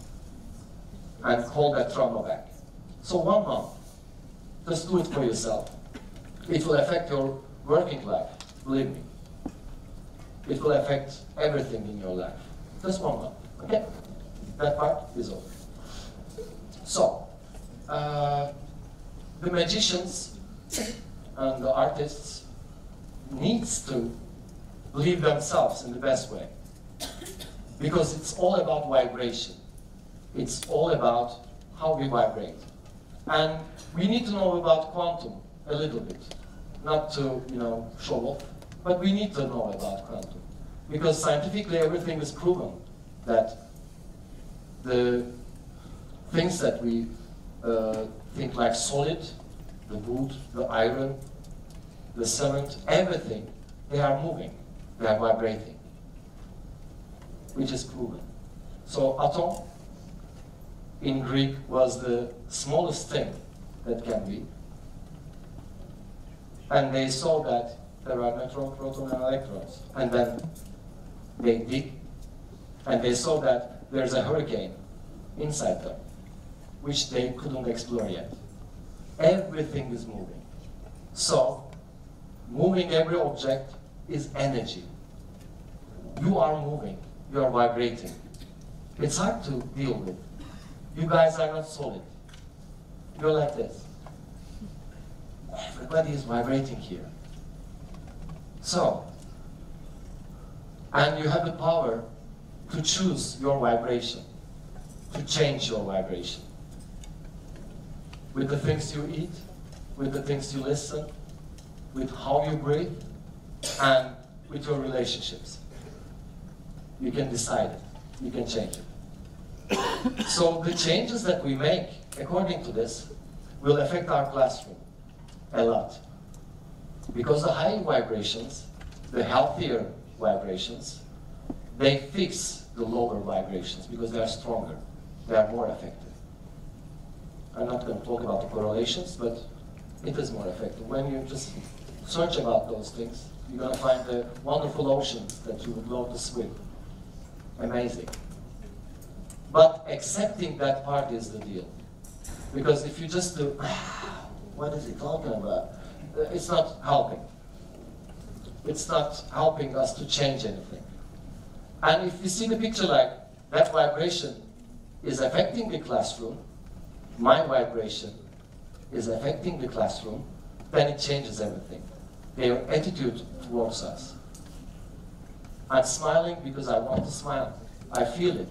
and call that trauma back. So 1 month, just do it for yourself. It will affect your working life, believe me. It will affect everything in your life. Just 1 month, okay? That part is over. So, the magicians and the artists needs to believe themselves in the best way. Because it's all about vibration. It's all about how we vibrate. And we need to know about quantum a little bit. Not to, you know, show off, but we need to know about quantum. Because scientifically everything is proven that the things that we think like solid, the wood, the iron, the cement, everything, they are moving, they are vibrating, which is proven. So atom in Greek was the smallest thing that can be. And they saw that there are neutron, proton, and electrons. And then they dig, and they saw that there's a hurricane inside them, which they couldn't explore yet. Everything is moving. So, moving every object is energy. You are moving, you are vibrating. It's hard to deal with. You guys are not solid. You're like this. Everybody is vibrating here. So, and you have the power to choose your vibration, to change your vibration. With the things you eat, with the things you listen, with how you breathe, and with your relationships. You can decide it, you can change it. So the changes that we make, according to this, will affect our classroom a lot. Because the high vibrations, the healthier vibrations, they fix the lower vibrations because they are stronger, they are more effective. I'm not going to talk about the correlations, but it is more effective. When you just search about those things, you're going to find the wonderful oceans that you would love to swim. Amazing. But accepting that part is the deal. Because if you just do, what is he talking about? It's not helping. It's not helping us to change anything. And if you see the picture like that vibration is affecting the classroom, my vibration is affecting the classroom, then it changes everything. Their attitude towards us. I'm smiling because I want to smile. I feel it.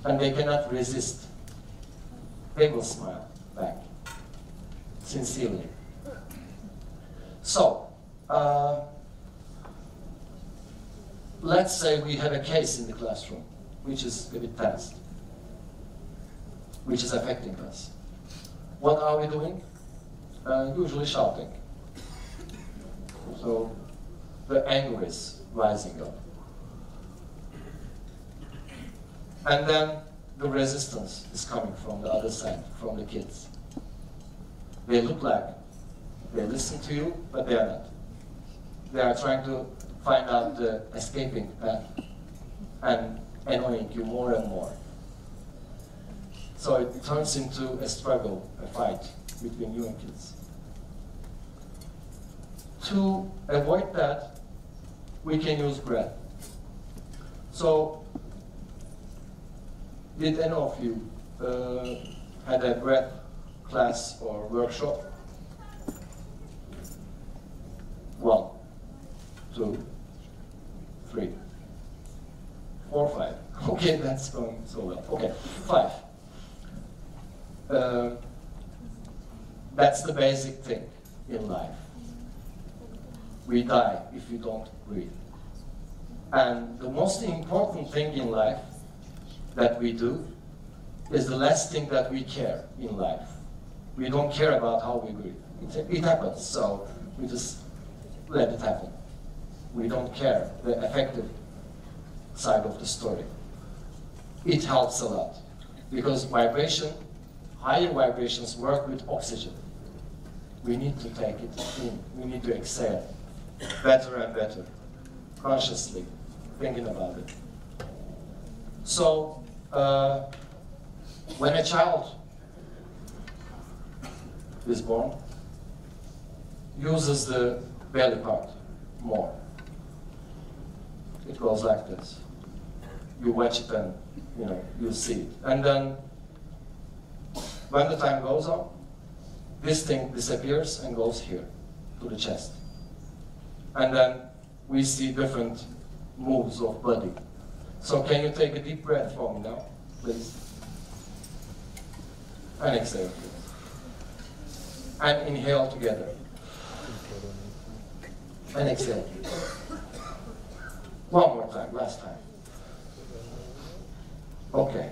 And they cannot resist. They will smile back. Sincerely. So, let's say we have a case in the classroom, which is a bit tense, which is affecting us. What are we doing? Usually shouting. So, the anger is rising up. And then the resistance is coming from the other side, from the kids. They look like they listen to you, but they are not. They are trying to find out the escaping path and annoying you more and more. So it turns into a struggle, a fight between you and kids. To avoid that, we can use breath. So, did any of you had a breath class or workshop? 1, 2, 3, 4, 5. Okay, that's going so well. Okay, 5. That's the basic thing in life. We die if we don't breathe. And the most important thing in life that we do is the last thing that we care in life. We don't care about how we breathe. It happens, so we just let it happen. We don't care the effective side of the story. It helps a lot because higher vibrations work with oxygen. We need to take it in. We need to exhale better and better, consciously thinking about it. So, when a child is born, uses the belly part more. It goes like this. You watch it and you see it. And then, when the time goes on, this thing disappears and goes here, to the chest. And then we see different moves of body. So can you take a deep breath for me now, please? And exhale, please. And inhale together. And exhale. One more time, last time. Okay.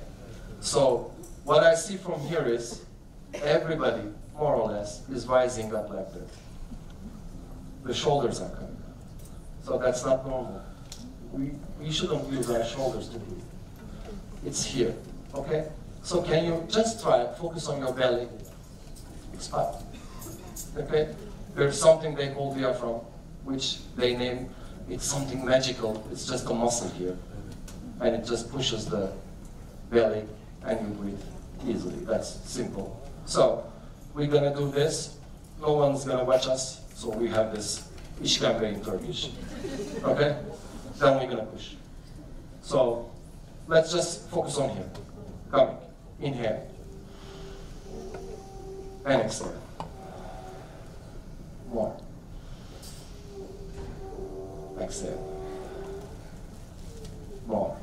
So what I see from here is everybody, more or less, is rising up like that. The shoulders are coming up. So that's not normal. We shouldn't use our shoulders to breathe. It's here, okay? So can you just try, focus on your belly spot, okay? There's something they call diaphragm, which they name, it's something magical. It's just a muscle here. And it just pushes the belly and you breathe easily. That's simple. So we're gonna do this. No one's gonna watch us. So we have this işkembe in Turkish, okay? Then we're gonna push. So let's just focus on here. Coming. Inhale. And exhale. More. Exhale. More.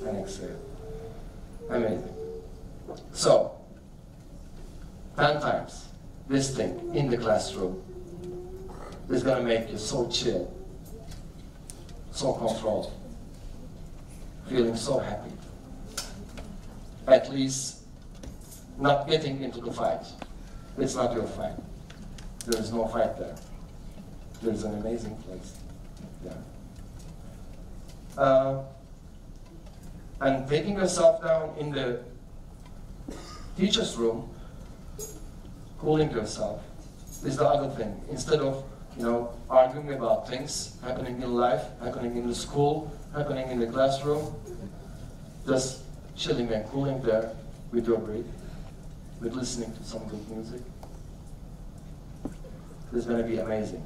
And exhale. Amazing. So, 10 times this thing in the classroom is going to make you so chill, so controlled, feeling so happy. At least not getting into the fight. It's not your fight. There is no fight there. There is an amazing place. Yeah. And taking yourself down in the teacher's room, cooling yourself, is the other thing. Instead of arguing about things happening in life, happening in the school, happening in the classroom, just chilling and cooling there with your breath, with listening to some good music. It's going to be amazing.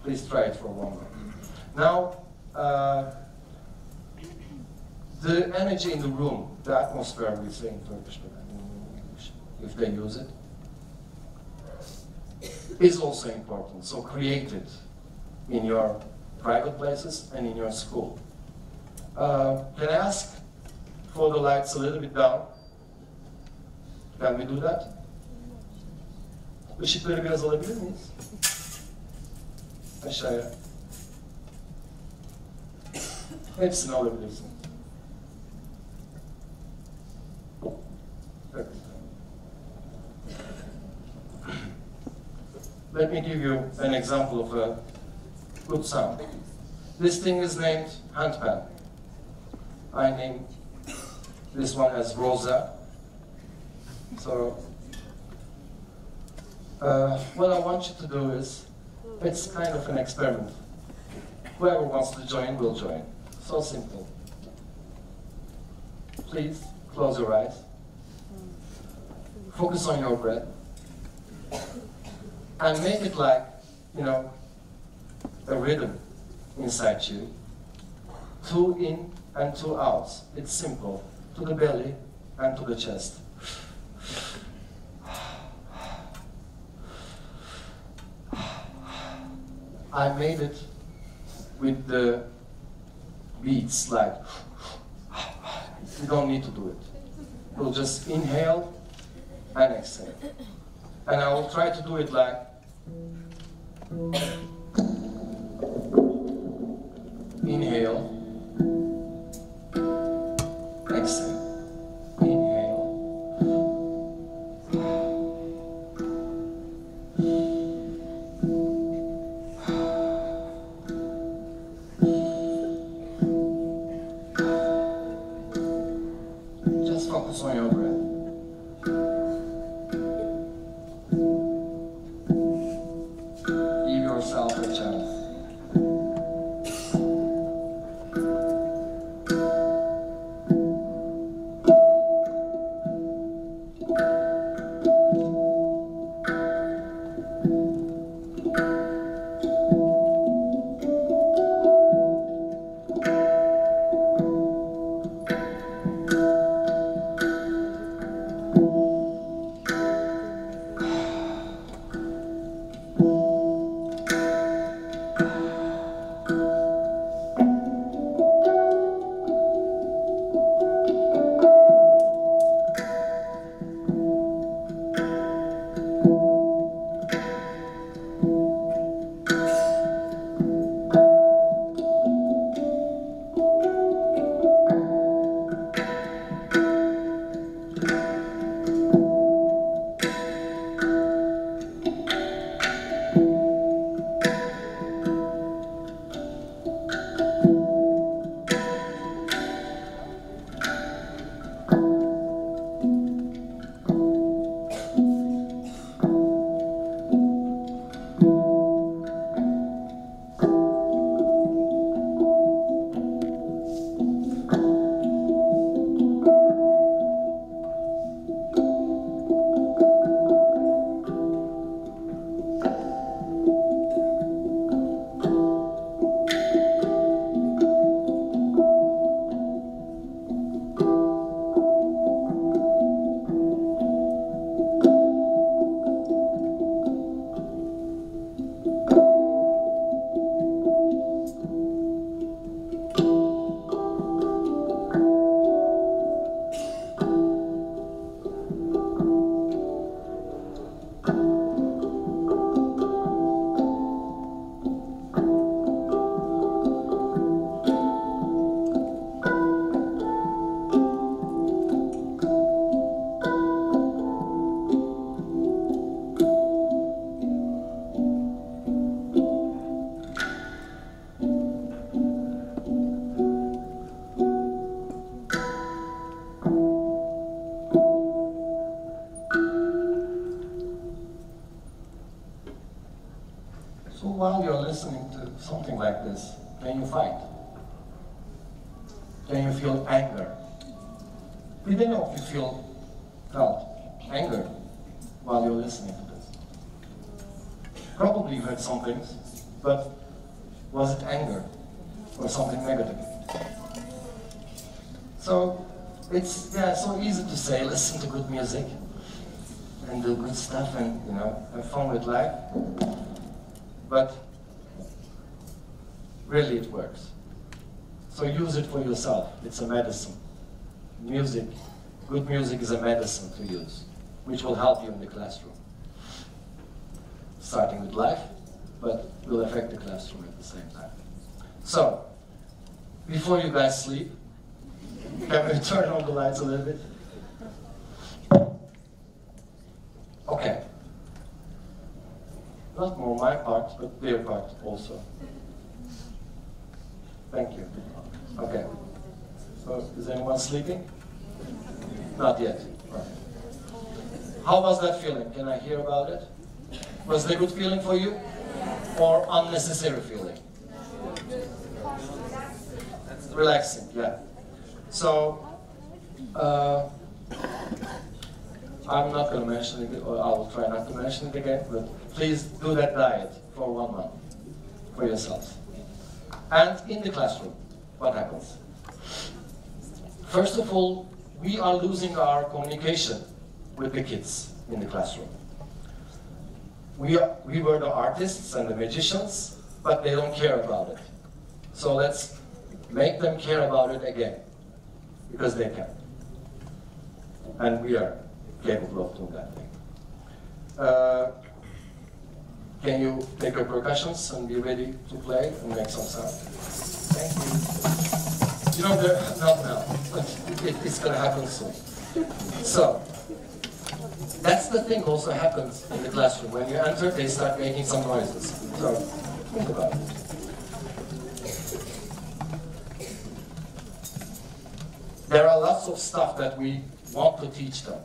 Please try it for one more. Now, the energy in the room, the atmosphere, we say in Turkish, but I don't know in English, if they use it, is also important. So create it in your private places and in your school. Can I ask for the lights a little bit down? Can we do that? Işıkları biraz alabilir miyiz? Aşağıya. Hepsini alabilirsin. Let me give you an example of a good sound. This thing is named handpan. I named this one as Rosa. So, what I want you to do is, it's kind of an experiment. Whoever wants to join will join. So simple. Please, close your eyes. Focus on your breath. And make it like, you know, a rhythm inside you. 2 in and 2 out. It's simple. To the belly and to the chest. I made it with the beats, like, you don't need to do it. You'll just inhale and exhale. And I will try to do it like, inhale, exhale, inhale. Just focus on your breath. Give yourself a chance. So while you're listening to something like this, can you fight? Can you feel anger? Did any of you felt anger while you're listening to this? Probably you heard some things, but was it anger or something negative? So it's so easy to say, listen to good music and do good stuff and have fun with life. But really it works. So use it for yourself. It's a medicine. Music, good music is a medicine to use, which will help you in the classroom. Starting with life, but will affect the classroom at the same time. So, before you guys sleep, can we turn on the lights a little bit? Okay. Not more my part, but their part also. Thank you. Okay. Or is anyone sleeping? Not yet. How was that feeling? Can I hear about it? Was it a good feeling for you? Or unnecessary feeling? Relaxing, yeah. So, I'm not going to mention it, or I will try not to mention it again, but please do that diet for 1 month for yourselves. And in the classroom, what happens? First of all, we are losing our communication with the kids in the classroom. We were the artists and the magicians, but they don't care about it. So let's make them care about it again, because they can. And we are capable of doing that thing. Can you take your percussions and be ready to play and make some sound? Thank you. You know, not now, but it's going to happen soon. So, that's the thing also happens in the classroom. When you enter, they start making some noises. So, think about it. There are lots of stuff that we want to teach them.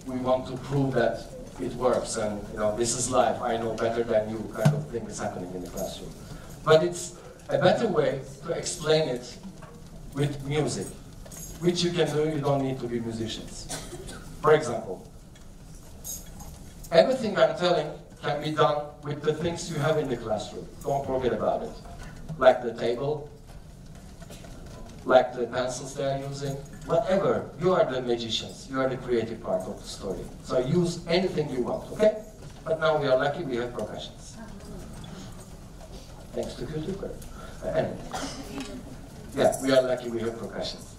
We want to prove that it works, and you know, this is life, I know better than you, kind of thing is happening in the classroom. But it's a better way to explain it with music, which you can do, you don't need to be musicians. For example, everything I'm telling can be done with the things you have in the classroom. Don't forget about it. Like the table, like the pencils they're using, whatever. You are the magicians. You are the creative part of the story. So use anything you want, okay? But now we are lucky we have percussions. Thanks to Kültür Koleji. Anyway. Yeah, we are lucky we have percussions.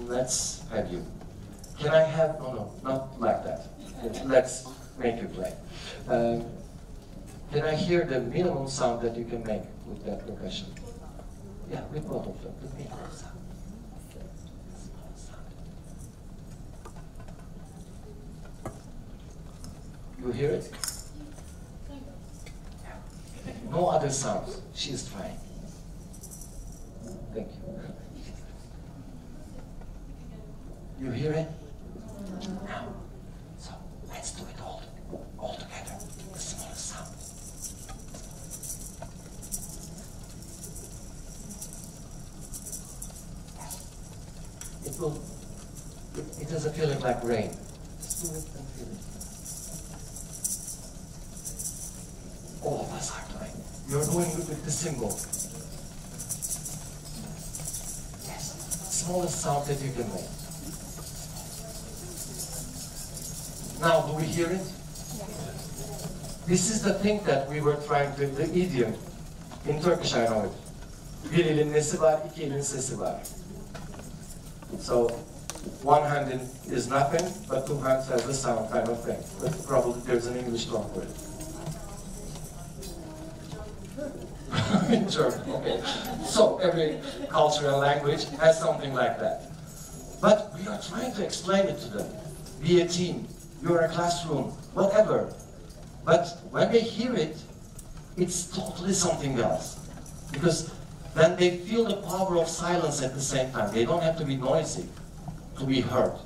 Let's have you. Can I have, no, not like that. Let's make you play. Can I hear the minimum sound that you can make with that percussion? Yeah, with both of them, the minimum sound. You hear it? No other sounds. She is trying. Thank you. You hear it? Now. So let's do it all together. The smallest sound. It has a feeling like rain. Just do it and feel it. All of us are doing. You're doing it with the symbol. Yes. Smallest sound that you can make. Now, do we hear it? This is the thing that we were trying to, the idiom. In Turkish, I know it. Bir elin nesi var, iki elin sesi var. So, one hand is nothing, but two hands has the sound kind of thing. But probably there's an English term for it. In German, okay. So, every culture and language has something like that. But we are trying to explain it to them. Be a team. You're a classroom, whatever. But when they hear it, it's totally something else. Because then they feel the power of silence at the same time. They don't have to be noisy to be heard.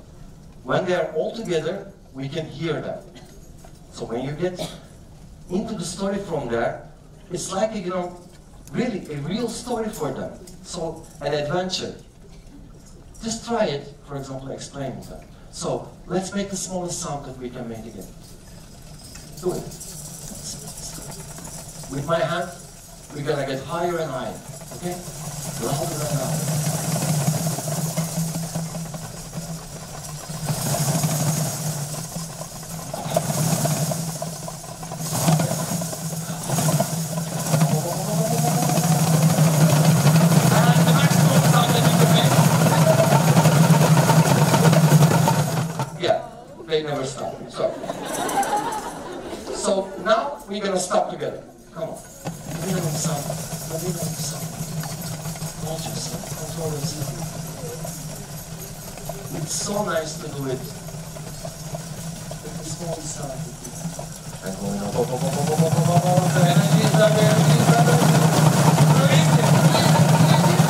When they are all together, we can hear them. So when you get into the story from there, it's like, you know, really a real story for them. So an adventure. Just try it, for example, explaining them. So, let's make the smallest sound that we can make again. Do it. With my hand, we're gonna get higher and higher, okay? Louder and louder. They never stop. So now we're gonna stop together. Come on. Minimum sound. Minimum sound. Hold yourself. Control yourself. It's so nice to do it with the small sound. And going up. The energy is up. The energy is up. Release it. Release it. Release it.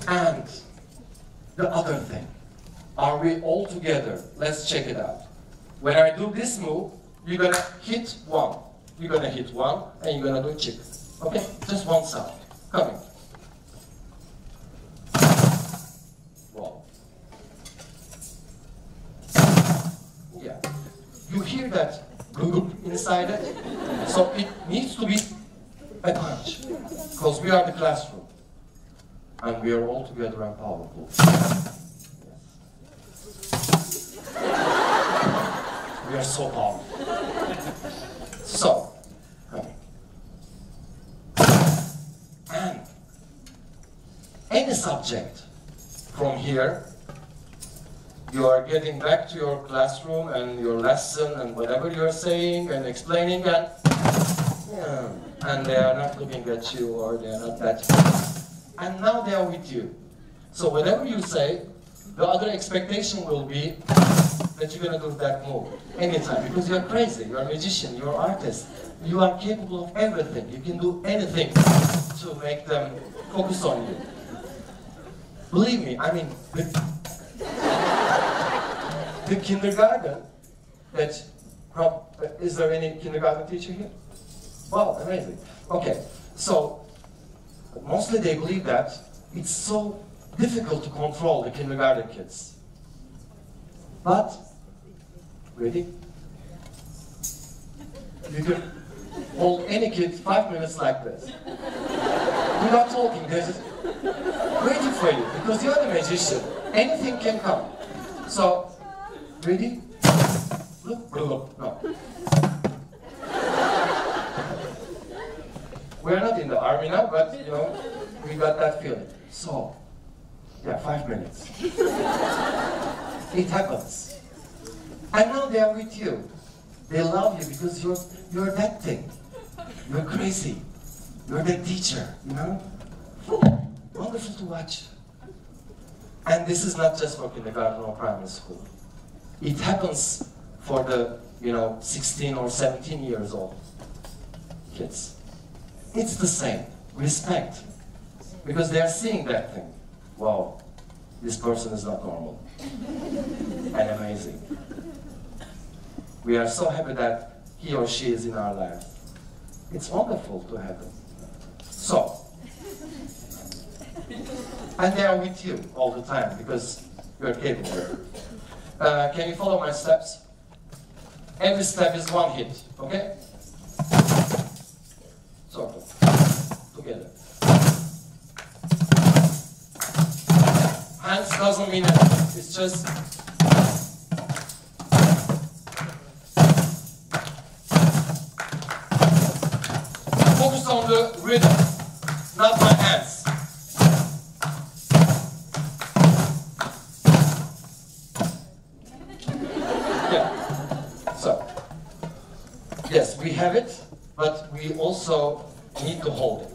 And the other thing, are we all together? Let's check it out. When I do this move, you're gonna hit one. You're gonna hit one, and you're gonna do chick. Okay? Just one sound. Coming. Wow. Yeah. You hear that inside it? So it needs to be a punch. Because we are the classroom. And we are all together and powerful. We are so powerful. So, and any subject from here, you are getting back to your classroom and your lesson and whatever you are saying and explaining, and they are not looking at you, or they are not that. And now they are with you. So whatever you say, the other expectation will be that you're going to do that move anytime, because you're crazy, you're a magician, you're an artist, you are capable of everything, you can do anything to make them focus on you. Believe me, I mean, the kindergarten, is there any kindergarten teacher here? Wow, amazing. Okay, so mostly they believe that it's so difficult to control the kindergarten kids. But, ready? You can hold any kid 5 minutes like this. Without talking, they're just waiting for you, because you're the magician. Anything can come. So, ready? Look, no. We're not in the army now, but you know, we got that feeling. So, yeah, 5 minutes. It happens. And now they are with you. They love you because you're that thing. You're crazy. You're the teacher, you know? Wonderful to watch. And this is not just for kindergarten or primary school. It happens for the, 16 or 17 years old kids. It's the same. Respect. Because they are seeing that thing. Wow, this person is not normal. And amazing. We are so happy that he or she is in our lives. It's wonderful to have them. So, and they are with you all the time because you're capable. Can you follow my steps? Every step is one hit, okay? Sort of. Together. Hands doesn't mean anything. It's just focus on the rhythm, not my hands. Yeah. So, yes, we have it, but we also need to hold it.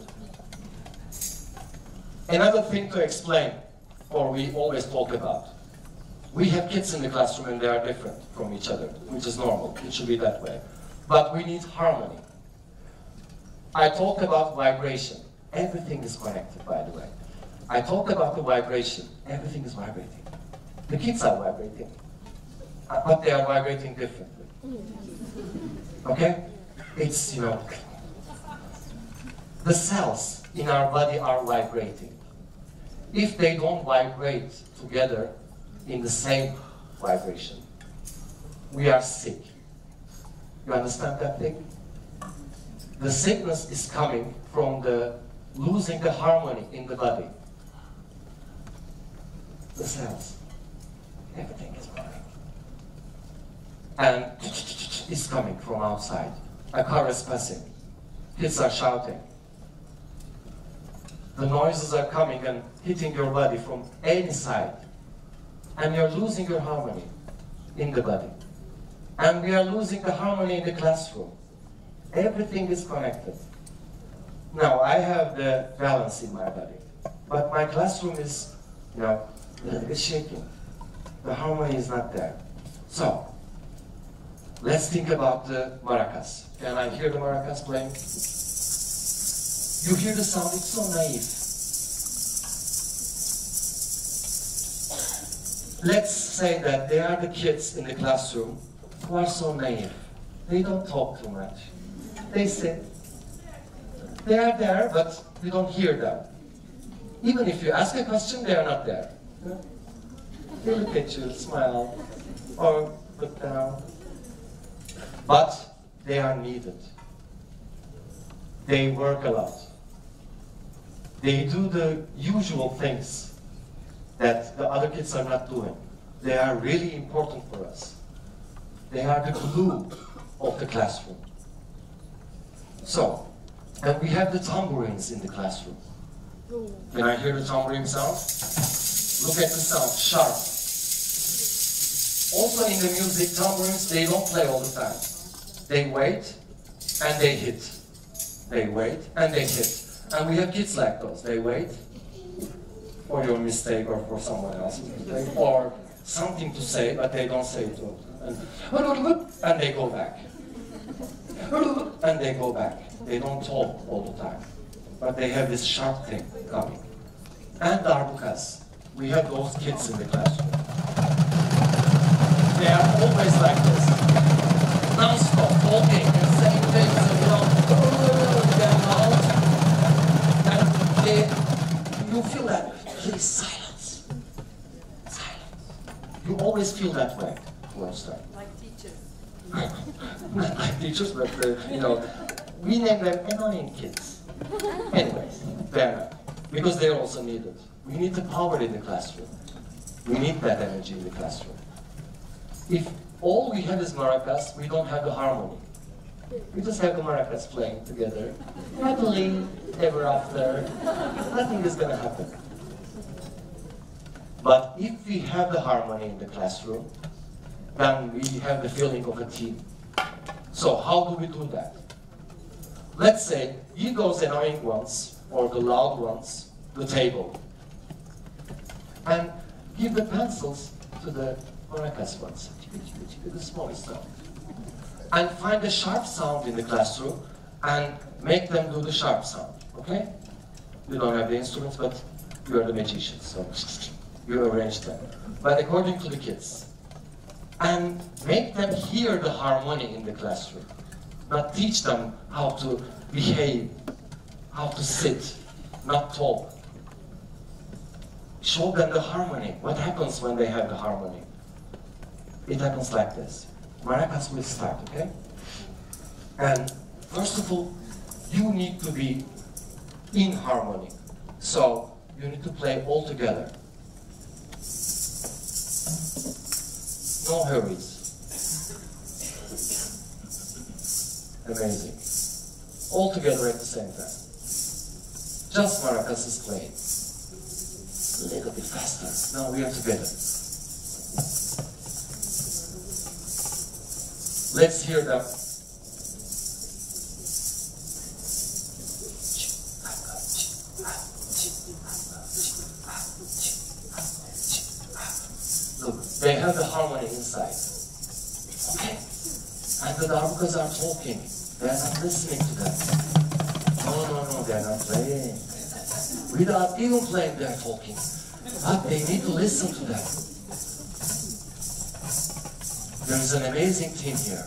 Another thing to explain, or we always talk about. We have kids in the classroom and they are different from each other, which is normal. It should be that way. But we need harmony. I talked about vibration. Everything is connected, by the way. I talked about the vibration. Everything is vibrating. The kids are vibrating, but they are vibrating differently. Okay? It's, the cells in our body are vibrating. If they don't vibrate together in the same vibration, we are sick. You understand that thing? The sickness is coming from losing the harmony in the body. The cells. Everything is burning. And it's coming from outside. A car is passing. Kids are shouting. The noises are coming and hitting your body from any side. And you're losing your harmony in the body. And we are losing the harmony in the classroom. Everything is connected. Now, I have the balance in my body. But my classroom is, a little bit shaking. The harmony is not there. So, let's think about the maracas. Can I hear the maracas playing? You hear the sound, it's so naive. let's say that they are the kids in the classroom who are so naive. They don't talk too much. They sit. They are there, but you don't hear them. Even if you ask a question, they are not there. They look at you, smile, or look down. But they are needed. They work a lot. They do the usual things that the other kids are not doing. They are really important for us. They are the glue of the classroom. So, and we have the tambourines in the classroom. Can I hear the tambourine sound? Look at the sound, sharp. Also in the music, tambourines, they don't play all the time. They wait and they hit. They wait and they hit. And we have kids like those. They wait for your mistake or for someone else's mistake or something to say, but they don't say it all. And they go back. And they go back. They don't talk all the time. But they have this sharp thing coming. And darbukas. We have those kids in the classroom. They are always like this. Non-stop talking and saying things and you feel that, please silence. Silence. You always feel that way towards them. Like teachers. Not like teachers, but you know, we name them annoying kids. Anyways, they're not. Because they're also needed. We need the power in the classroom. We need that energy in the classroom. If all we have is maracas, we don't have the harmony. We just have the maracas playing together, happily ever after. Nothing is going to happen. But if we have the harmony in the classroom, then we have the feeling of a team. So how do we do that? Let's say, give those annoying ones, or the loud ones, the table. And give the pencils to the maracas ones, the smallest sound. And find the sharp sound in the classroom and make them do the sharp sound, okay? You don't have the instruments, but you are the magicians, so you arrange them. But according to the kids. And make them hear the harmony in the classroom. Not teach them how to behave, how to sit, not talk. Show them the harmony. What happens when they have the harmony? It happens like this. Maracas will start, okay? And first of all, you need to be in harmony. So you need to play all together. No hurries. Amazing. All together at the same time. Just maracas is playing. A little bit faster. Now we are together. Let's hear them. Look, they have the harmony inside. Okay? And the darbukas are talking. They are not listening to them. No, they are not playing. Without even playing, they are talking. But they need to listen to them. There is an amazing team here.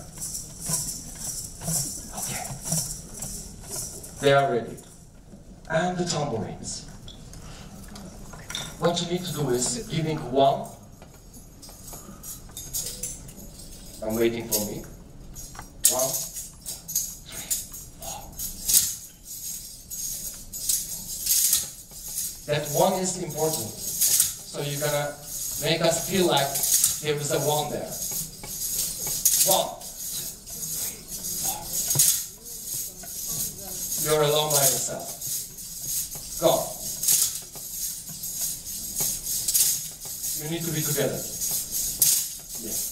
Okay. They are ready. And the tambourines. What you need to do is giving one. I'm waiting for me. 1, 3, 4. That one is important. So you're gonna make us feel like there is a one there. 1, 2, 3, 4. You're alone by yourself. Go. You need to be together. Yes.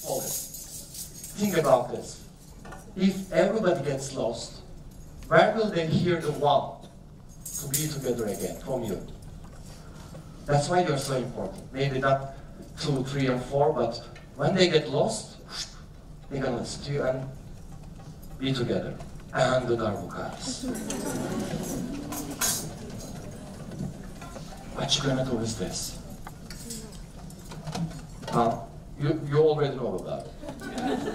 Hold it. Think about this. If everybody gets lost, where will they hear the one to be together again from you? That's why you're so important. Maybe not 2, 3, and 4, but when they get lost, they're gonna listen to you and be together. And the darbukas. What you're gonna do is this. You already know about it.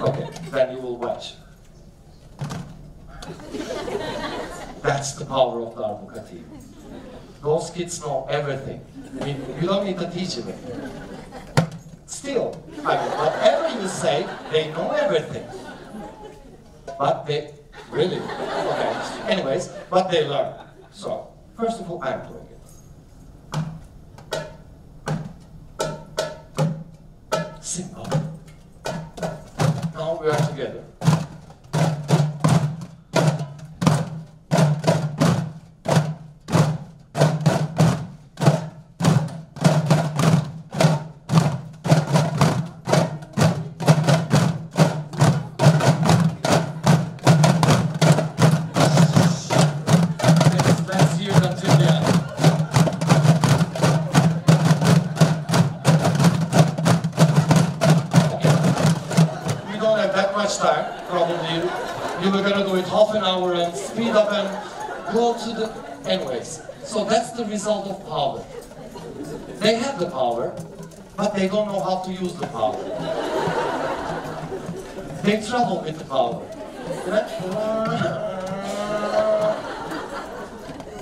Okay, then you will watch. That's the power of the darbuka team. Those kids know everything. I mean, you don't need to teach them. Still, I mean, whatever you say, they know everything. But they, really? Okay. Anyways, but they learn. So, first of all, I'm doing it. Simple. Now we are together. Anyways, so that's the result of power. They have the power, but they don't know how to use the power. They travel with the power.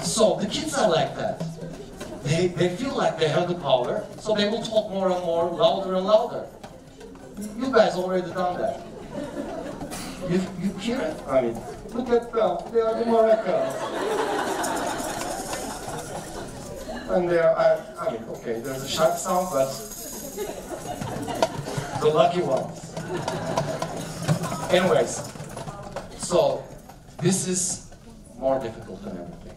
So the kids are like that. They feel like they have the power, so they will talk more and more, louder and louder. You guys already done that. You hear it? I mean, look at them, they are the maracas. And they are, I mean, okay, there's a sharp sound, but the lucky ones. Anyways, so this is more difficult than everything.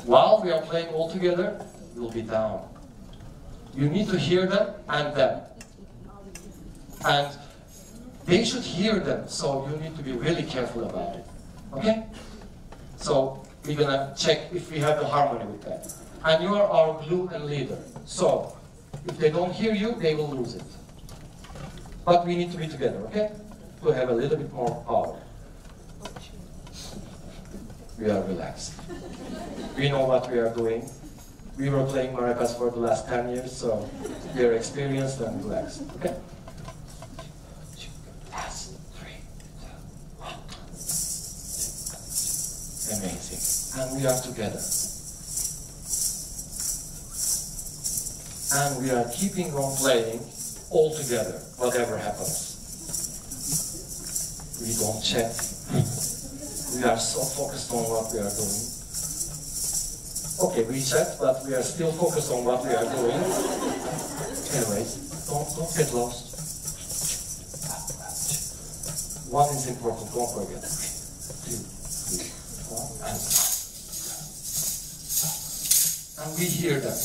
While we are playing all together, you'll be down. You need to hear them and them. And they should hear them, so you need to be really careful about it. Okay? So we're gonna check if we have the harmony with that. And you are our glue and leader. So if they don't hear you, they will lose it. But we need to be together, okay? To have a little bit more power. We are relaxed. We know what we are doing. We were playing maracas for the last 10 years, so we are experienced and relaxed, okay? Last 3, 2, 1. Amazing. And we are together. And we are keeping on playing all together, whatever happens. We don't check. We are so focused on what we are doing. Okay, we checked, but we are still focused on what we are doing. Anyways, don't get lost. One is important, don't forget. 2, 3, 4, and we hear them.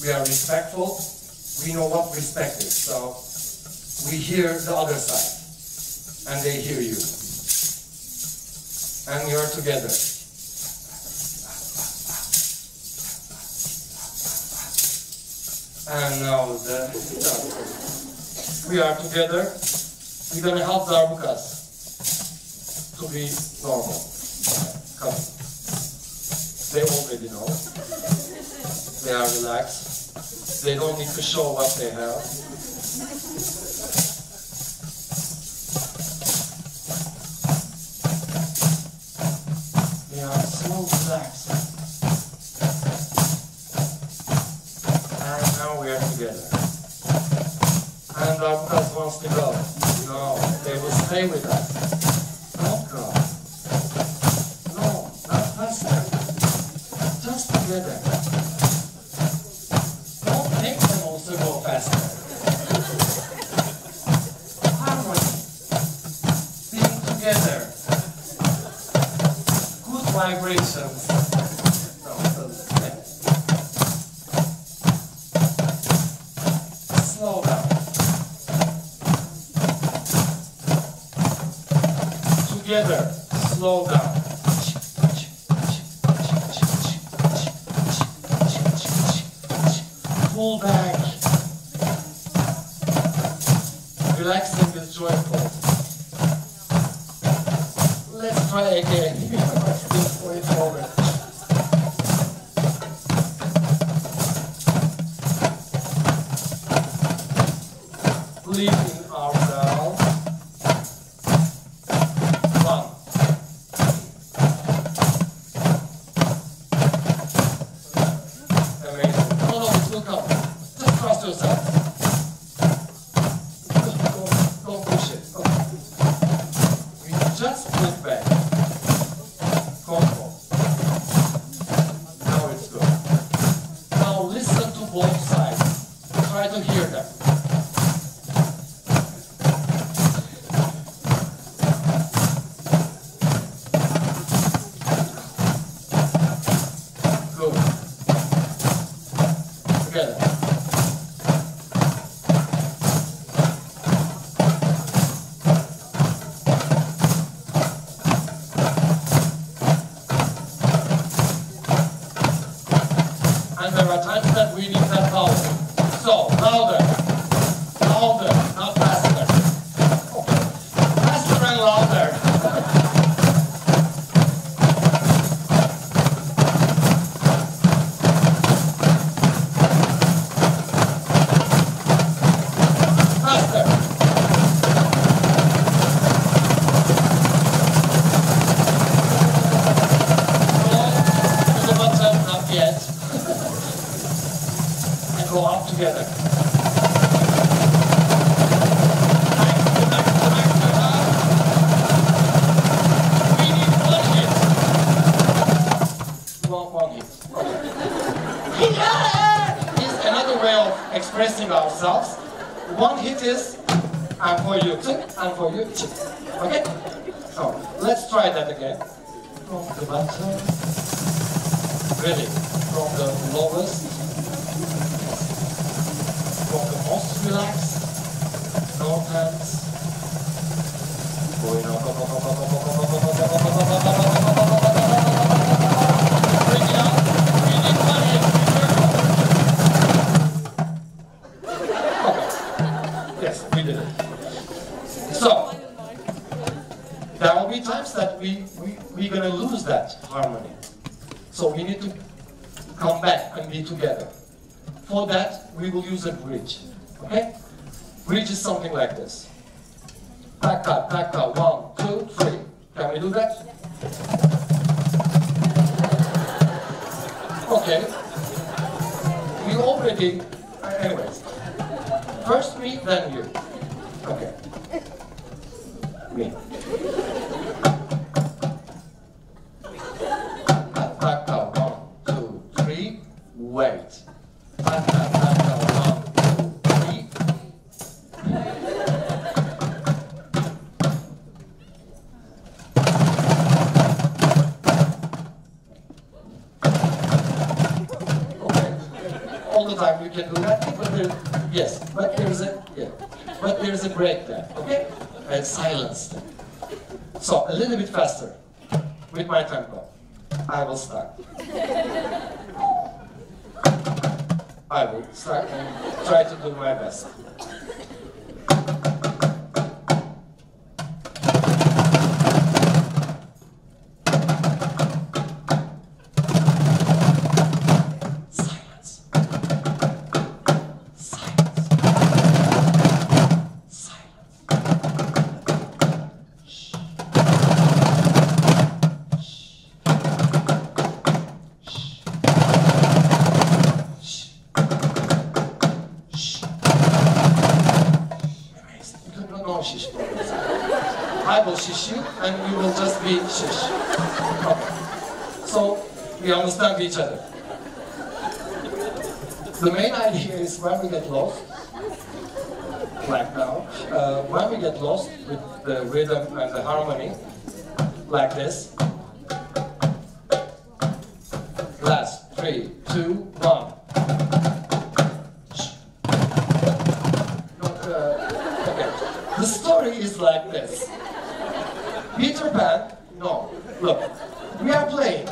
We are respectful. We know what respect is. So we hear the other side, and they hear you, and you are together. And now we are together. We're gonna help the darbukas to be normal. Come. They already know. They are relaxed. They don't need to show what they have. They are so relaxed. And now we are together. And our class wants to go. No, they will stay with us. Don't go. No, not faster. Just together. Vibrations. Slow down. Together, slow down. Pull back. relaxing is joyful. Let's try again. Still going forward. Leaving ourselves. One. Amazing. No, it will come. Just trust yourself. Don't push it. Okay. We just put back. Control. Now it's good. Now listen to both sides. Try to hear them. And there are times that we need that power. So, louder, louder, not faster. Okay. Faster and louder. Faster. Go to the bottom, not yet. Go up together. We need one hit. One hit. Okay. Is another way of expressing ourselves. One hit is and for you too, and for you too. Okay? So let's try that again. From the bottom. Ready. From the lowest. From the most relaxed, no hands, going up, bring it up, we need one hit, okay, yes, we did it. So, there will be times that we're going to lose that harmony. So we need to come back and be together. For that, we will use a bridge, okay? Bridge is something like this. Back up, 1, 2, 3. Can we do that? Okay. We already, anyways. First me, then you. Okay. Me. Back up, 1, 2, 3. Wait. Back up, 1, 2, 3. Okay. All the time you can do that, but there's a break there, okay? And silence. So a little bit faster with my tempo. I will start. I will start and try to do my best. Silence. Silence. Silence. Shh. I will shish you, and you will just be shish. Okay. So, we understand each other. The main idea is when we get lost, like now, when we get lost with the rhythm and the harmony, like this. Last, 3, 2, 1. Okay. The story is like this. Peter Pan, no, look, we are playing.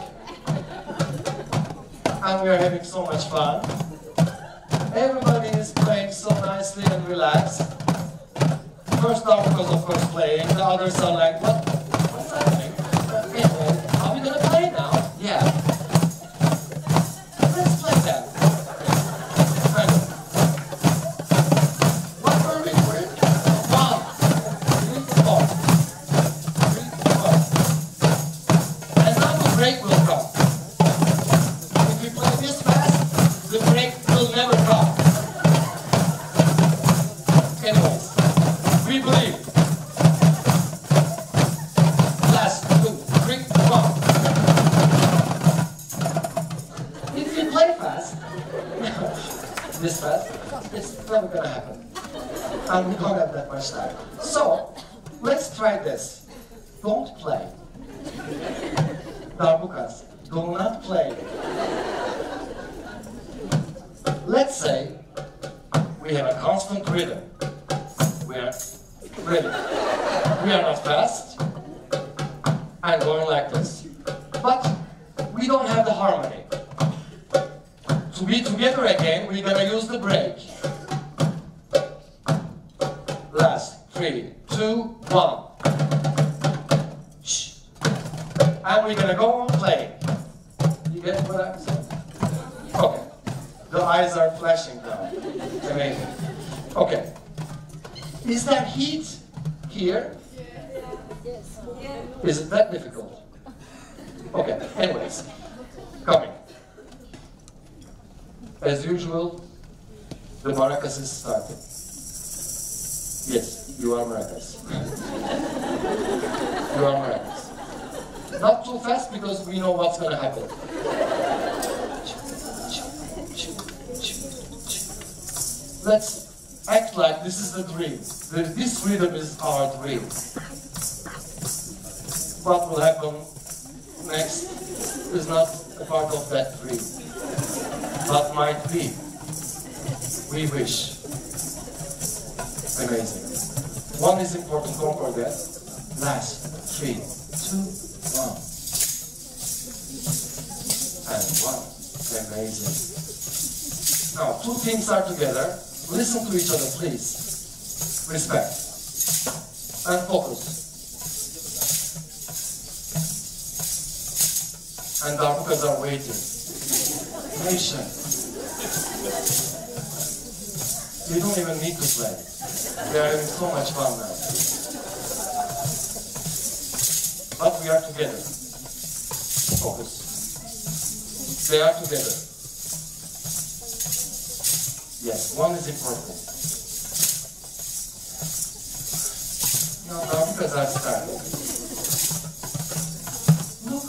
And we are having so much fun. Everybody is playing so nicely and relaxed. first Darbuka's of course playing, the others are like, what's happening? Are we gonna play now? Yeah. Let's play that. What were we doing? 1, 3, 4. 3, 4. And now the break will come. If we play this fast, the break will never come. Anyways, we believe. Last 2, 3, 1. If we play fast, this fast, it's never gonna happen. And we don't have that much time. So, let's try this. Don't play. Darbukas, do not play. Let's say we have a constant rhythm. We are ready. We are not fast and going like this. But we don't have the harmony. To be together again, we're gonna use the break. Last 3, 2, 1. Shh. And we're gonna go on playing. You get what I'm saying? Okay. The eyes are flashing now. Amazing. Okay. Is there heat here? Is it that difficult? Okay, anyways. Coming. As usual, the maracas is starting. Yes, you are maracas. You are maracas. Not too fast because we know what's going to happen. Let's act like this is the dream. This rhythm is our dream. What will happen next is not a part of that dream, but might be. We wish. Amazing. One is important, don't forget. Last 3, 2, 1. And 1. Amazing. Now, 2 teams are together. Listen to each other, please. Respect. And focus. And Darbukas are waiting. Patient. You don't even need to play. We are having so much fun now. But we are together. Focus. They are together. Yes, one is important. Now Darbukas are starting. Look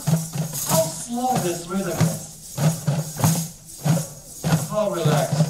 how slow this rhythm is. How relaxed.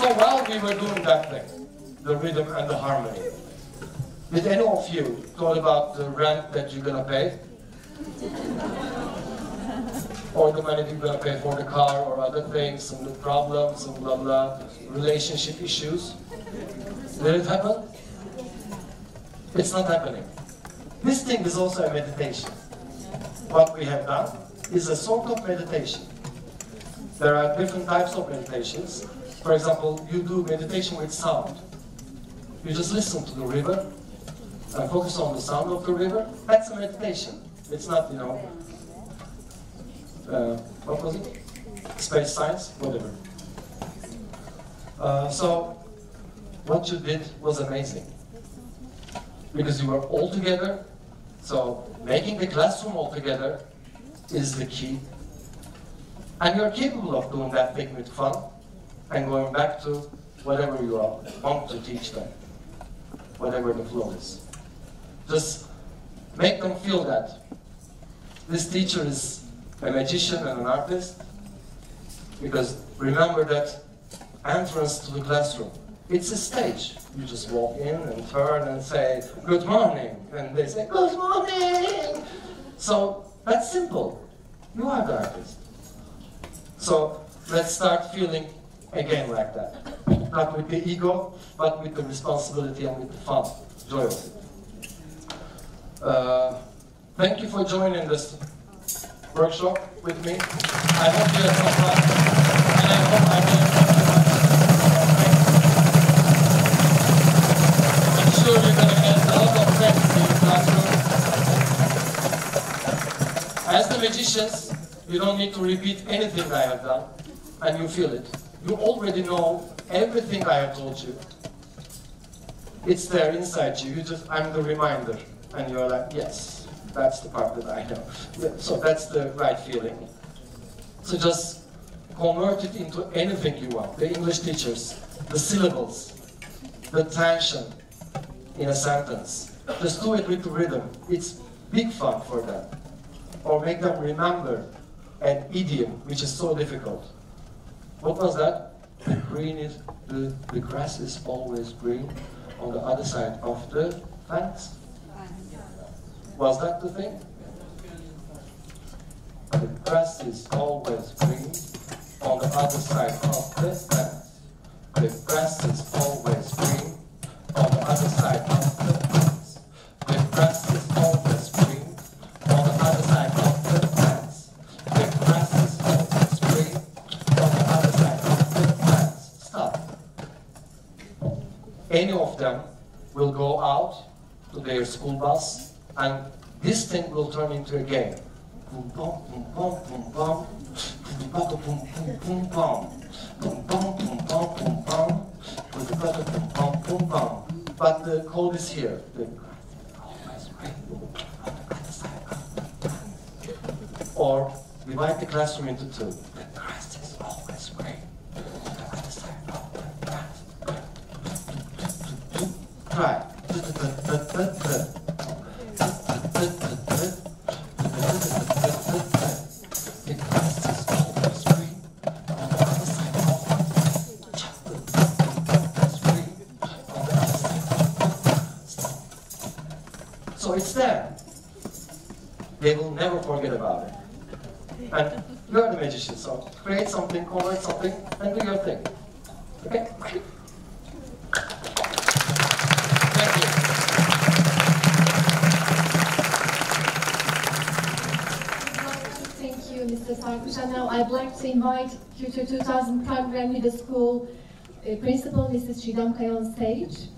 So while we were doing that thing, the rhythm and the harmony, did any of you thought about the rent that you're gonna pay? Or the money you're gonna pay for the car or other things, and the problems and blah blah, relationship issues? Did it happen? It's not happening. This thing is also a meditation. What we have done is a sort of meditation. There are different types of meditations. For example, you do meditation with sound. You just listen to the river and focus on the sound of the river. That's a meditation. It's not, you know, what was it? Space science, whatever. So, what you did was amazing. Because you were all together. So, making the classroom all together is the key. And you're capable of doing that thing with fun and going back to whatever you want to teach them, whatever the flow is. Just make them feel that this teacher is a magician and an artist, because remember that entrance to the classroom, it's a stage. You just walk in and turn and say, good morning, and they say, good morning. So that's simple. You are the artist. So let's start feeling again like that. Not with the ego, but with the responsibility and with the fun, joy of it. Thank you for joining this workshop with me. I hope you had some fun, and I hope I will I'm sure you're going to get a lot of friends in the classroom. As the magicians, you don't need to repeat anything I have done, and you feel it. You already know everything I have told you. It's there inside you. I'm the reminder, and you're like, yes, that's the part that I know. So that's the right feeling. So just convert it into anything you want. The English teachers, the syllables, the tension in a sentence. Just do it with the rhythm. It's big fun for them. Or make them remember an idiom, which is so difficult. What was that? The grass is always green on the other side of the fence. Was that the thing? The grass is always green on the other side of the fence. The grass is always green on the other side of the fence. The grass is always green on the other side of the fence. The grass is always green on the other side of the fence. Stop. Any of them will go out to their school bus, and this thing will turn into a game. Boom, boom, boom, boom, boom, boom. Boom, boom, boom, boom, boom. Boom, boom, boom, boom, boom, boom. Boom, boom, boom, boom, boom. But the code is here. Or divide the classroom into two. The grass is always green. Try. So it's there. They will never forget about it. And you're the magician, so create something, convert something, and do your thing. Okay? Thank you. Thank you, Mr. Sarkuş. And now I'd like to invite Kültür 2000 Program Leader School Principal, Mrs. Çiğdem Kaya, on stage.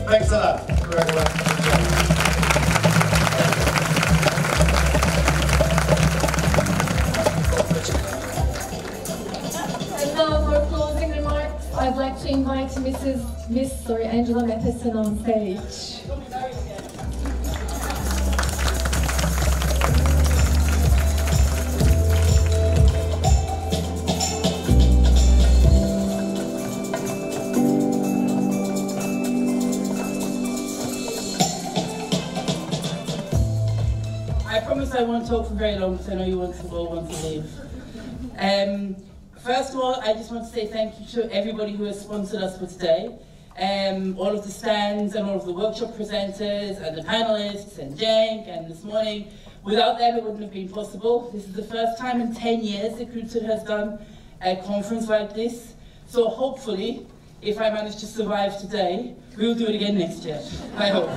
Thanks a lot. very much. And now for closing remarks, I'd like to invite Miss Angela Meteson on stage. I won't talk for very long because I know you want to go, want to leave. First of all, I just want to say thank you to everybody who has sponsored us for today. All of the stands and all of the workshop presenters and the panelists and Cenk and this morning. Without them, it wouldn't have been possible. This is the first time in 10 years that Kültür has done a conference like this. So hopefully, if I manage to survive today, we will do it again next year, I hope.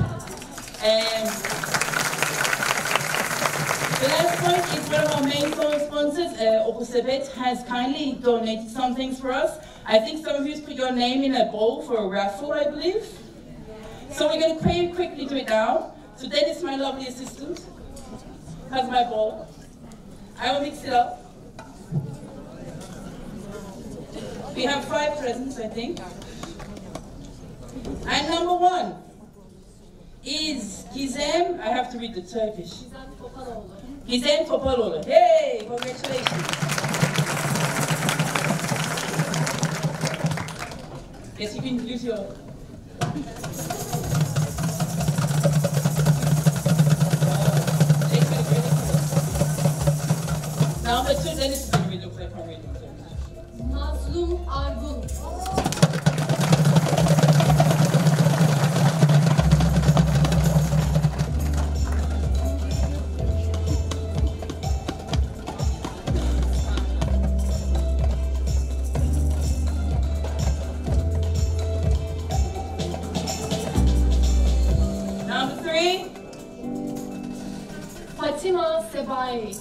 The last point is one of our main sponsors, Okusebet, has kindly donated some things for us. I think some of you put your name in a bowl for a raffle, I believe. So we're going to very quickly do it now. So Dennis, my lovely assistant, has my bowl. I will mix it up. We have 5 presents, I think. And number 1 is Gizem, I have to read the Turkish. Gizem Topaloğlu. Hey, congratulations. Yes, you can use your... Number 2, Dennis is going to read the play from reading. Mazlum Argun. Fatima Sebai.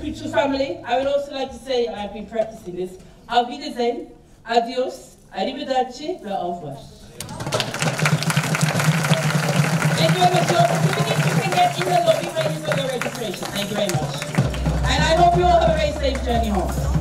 Kültür family, I would also like to say, and I've been practicing this, Auf Wiedersehen, adios, arrivederci ve au revoir. Thank you very much. Your certificates you can get in the lobby when you got your registration. Thank you very much. And I hope you all have a very safe journey home.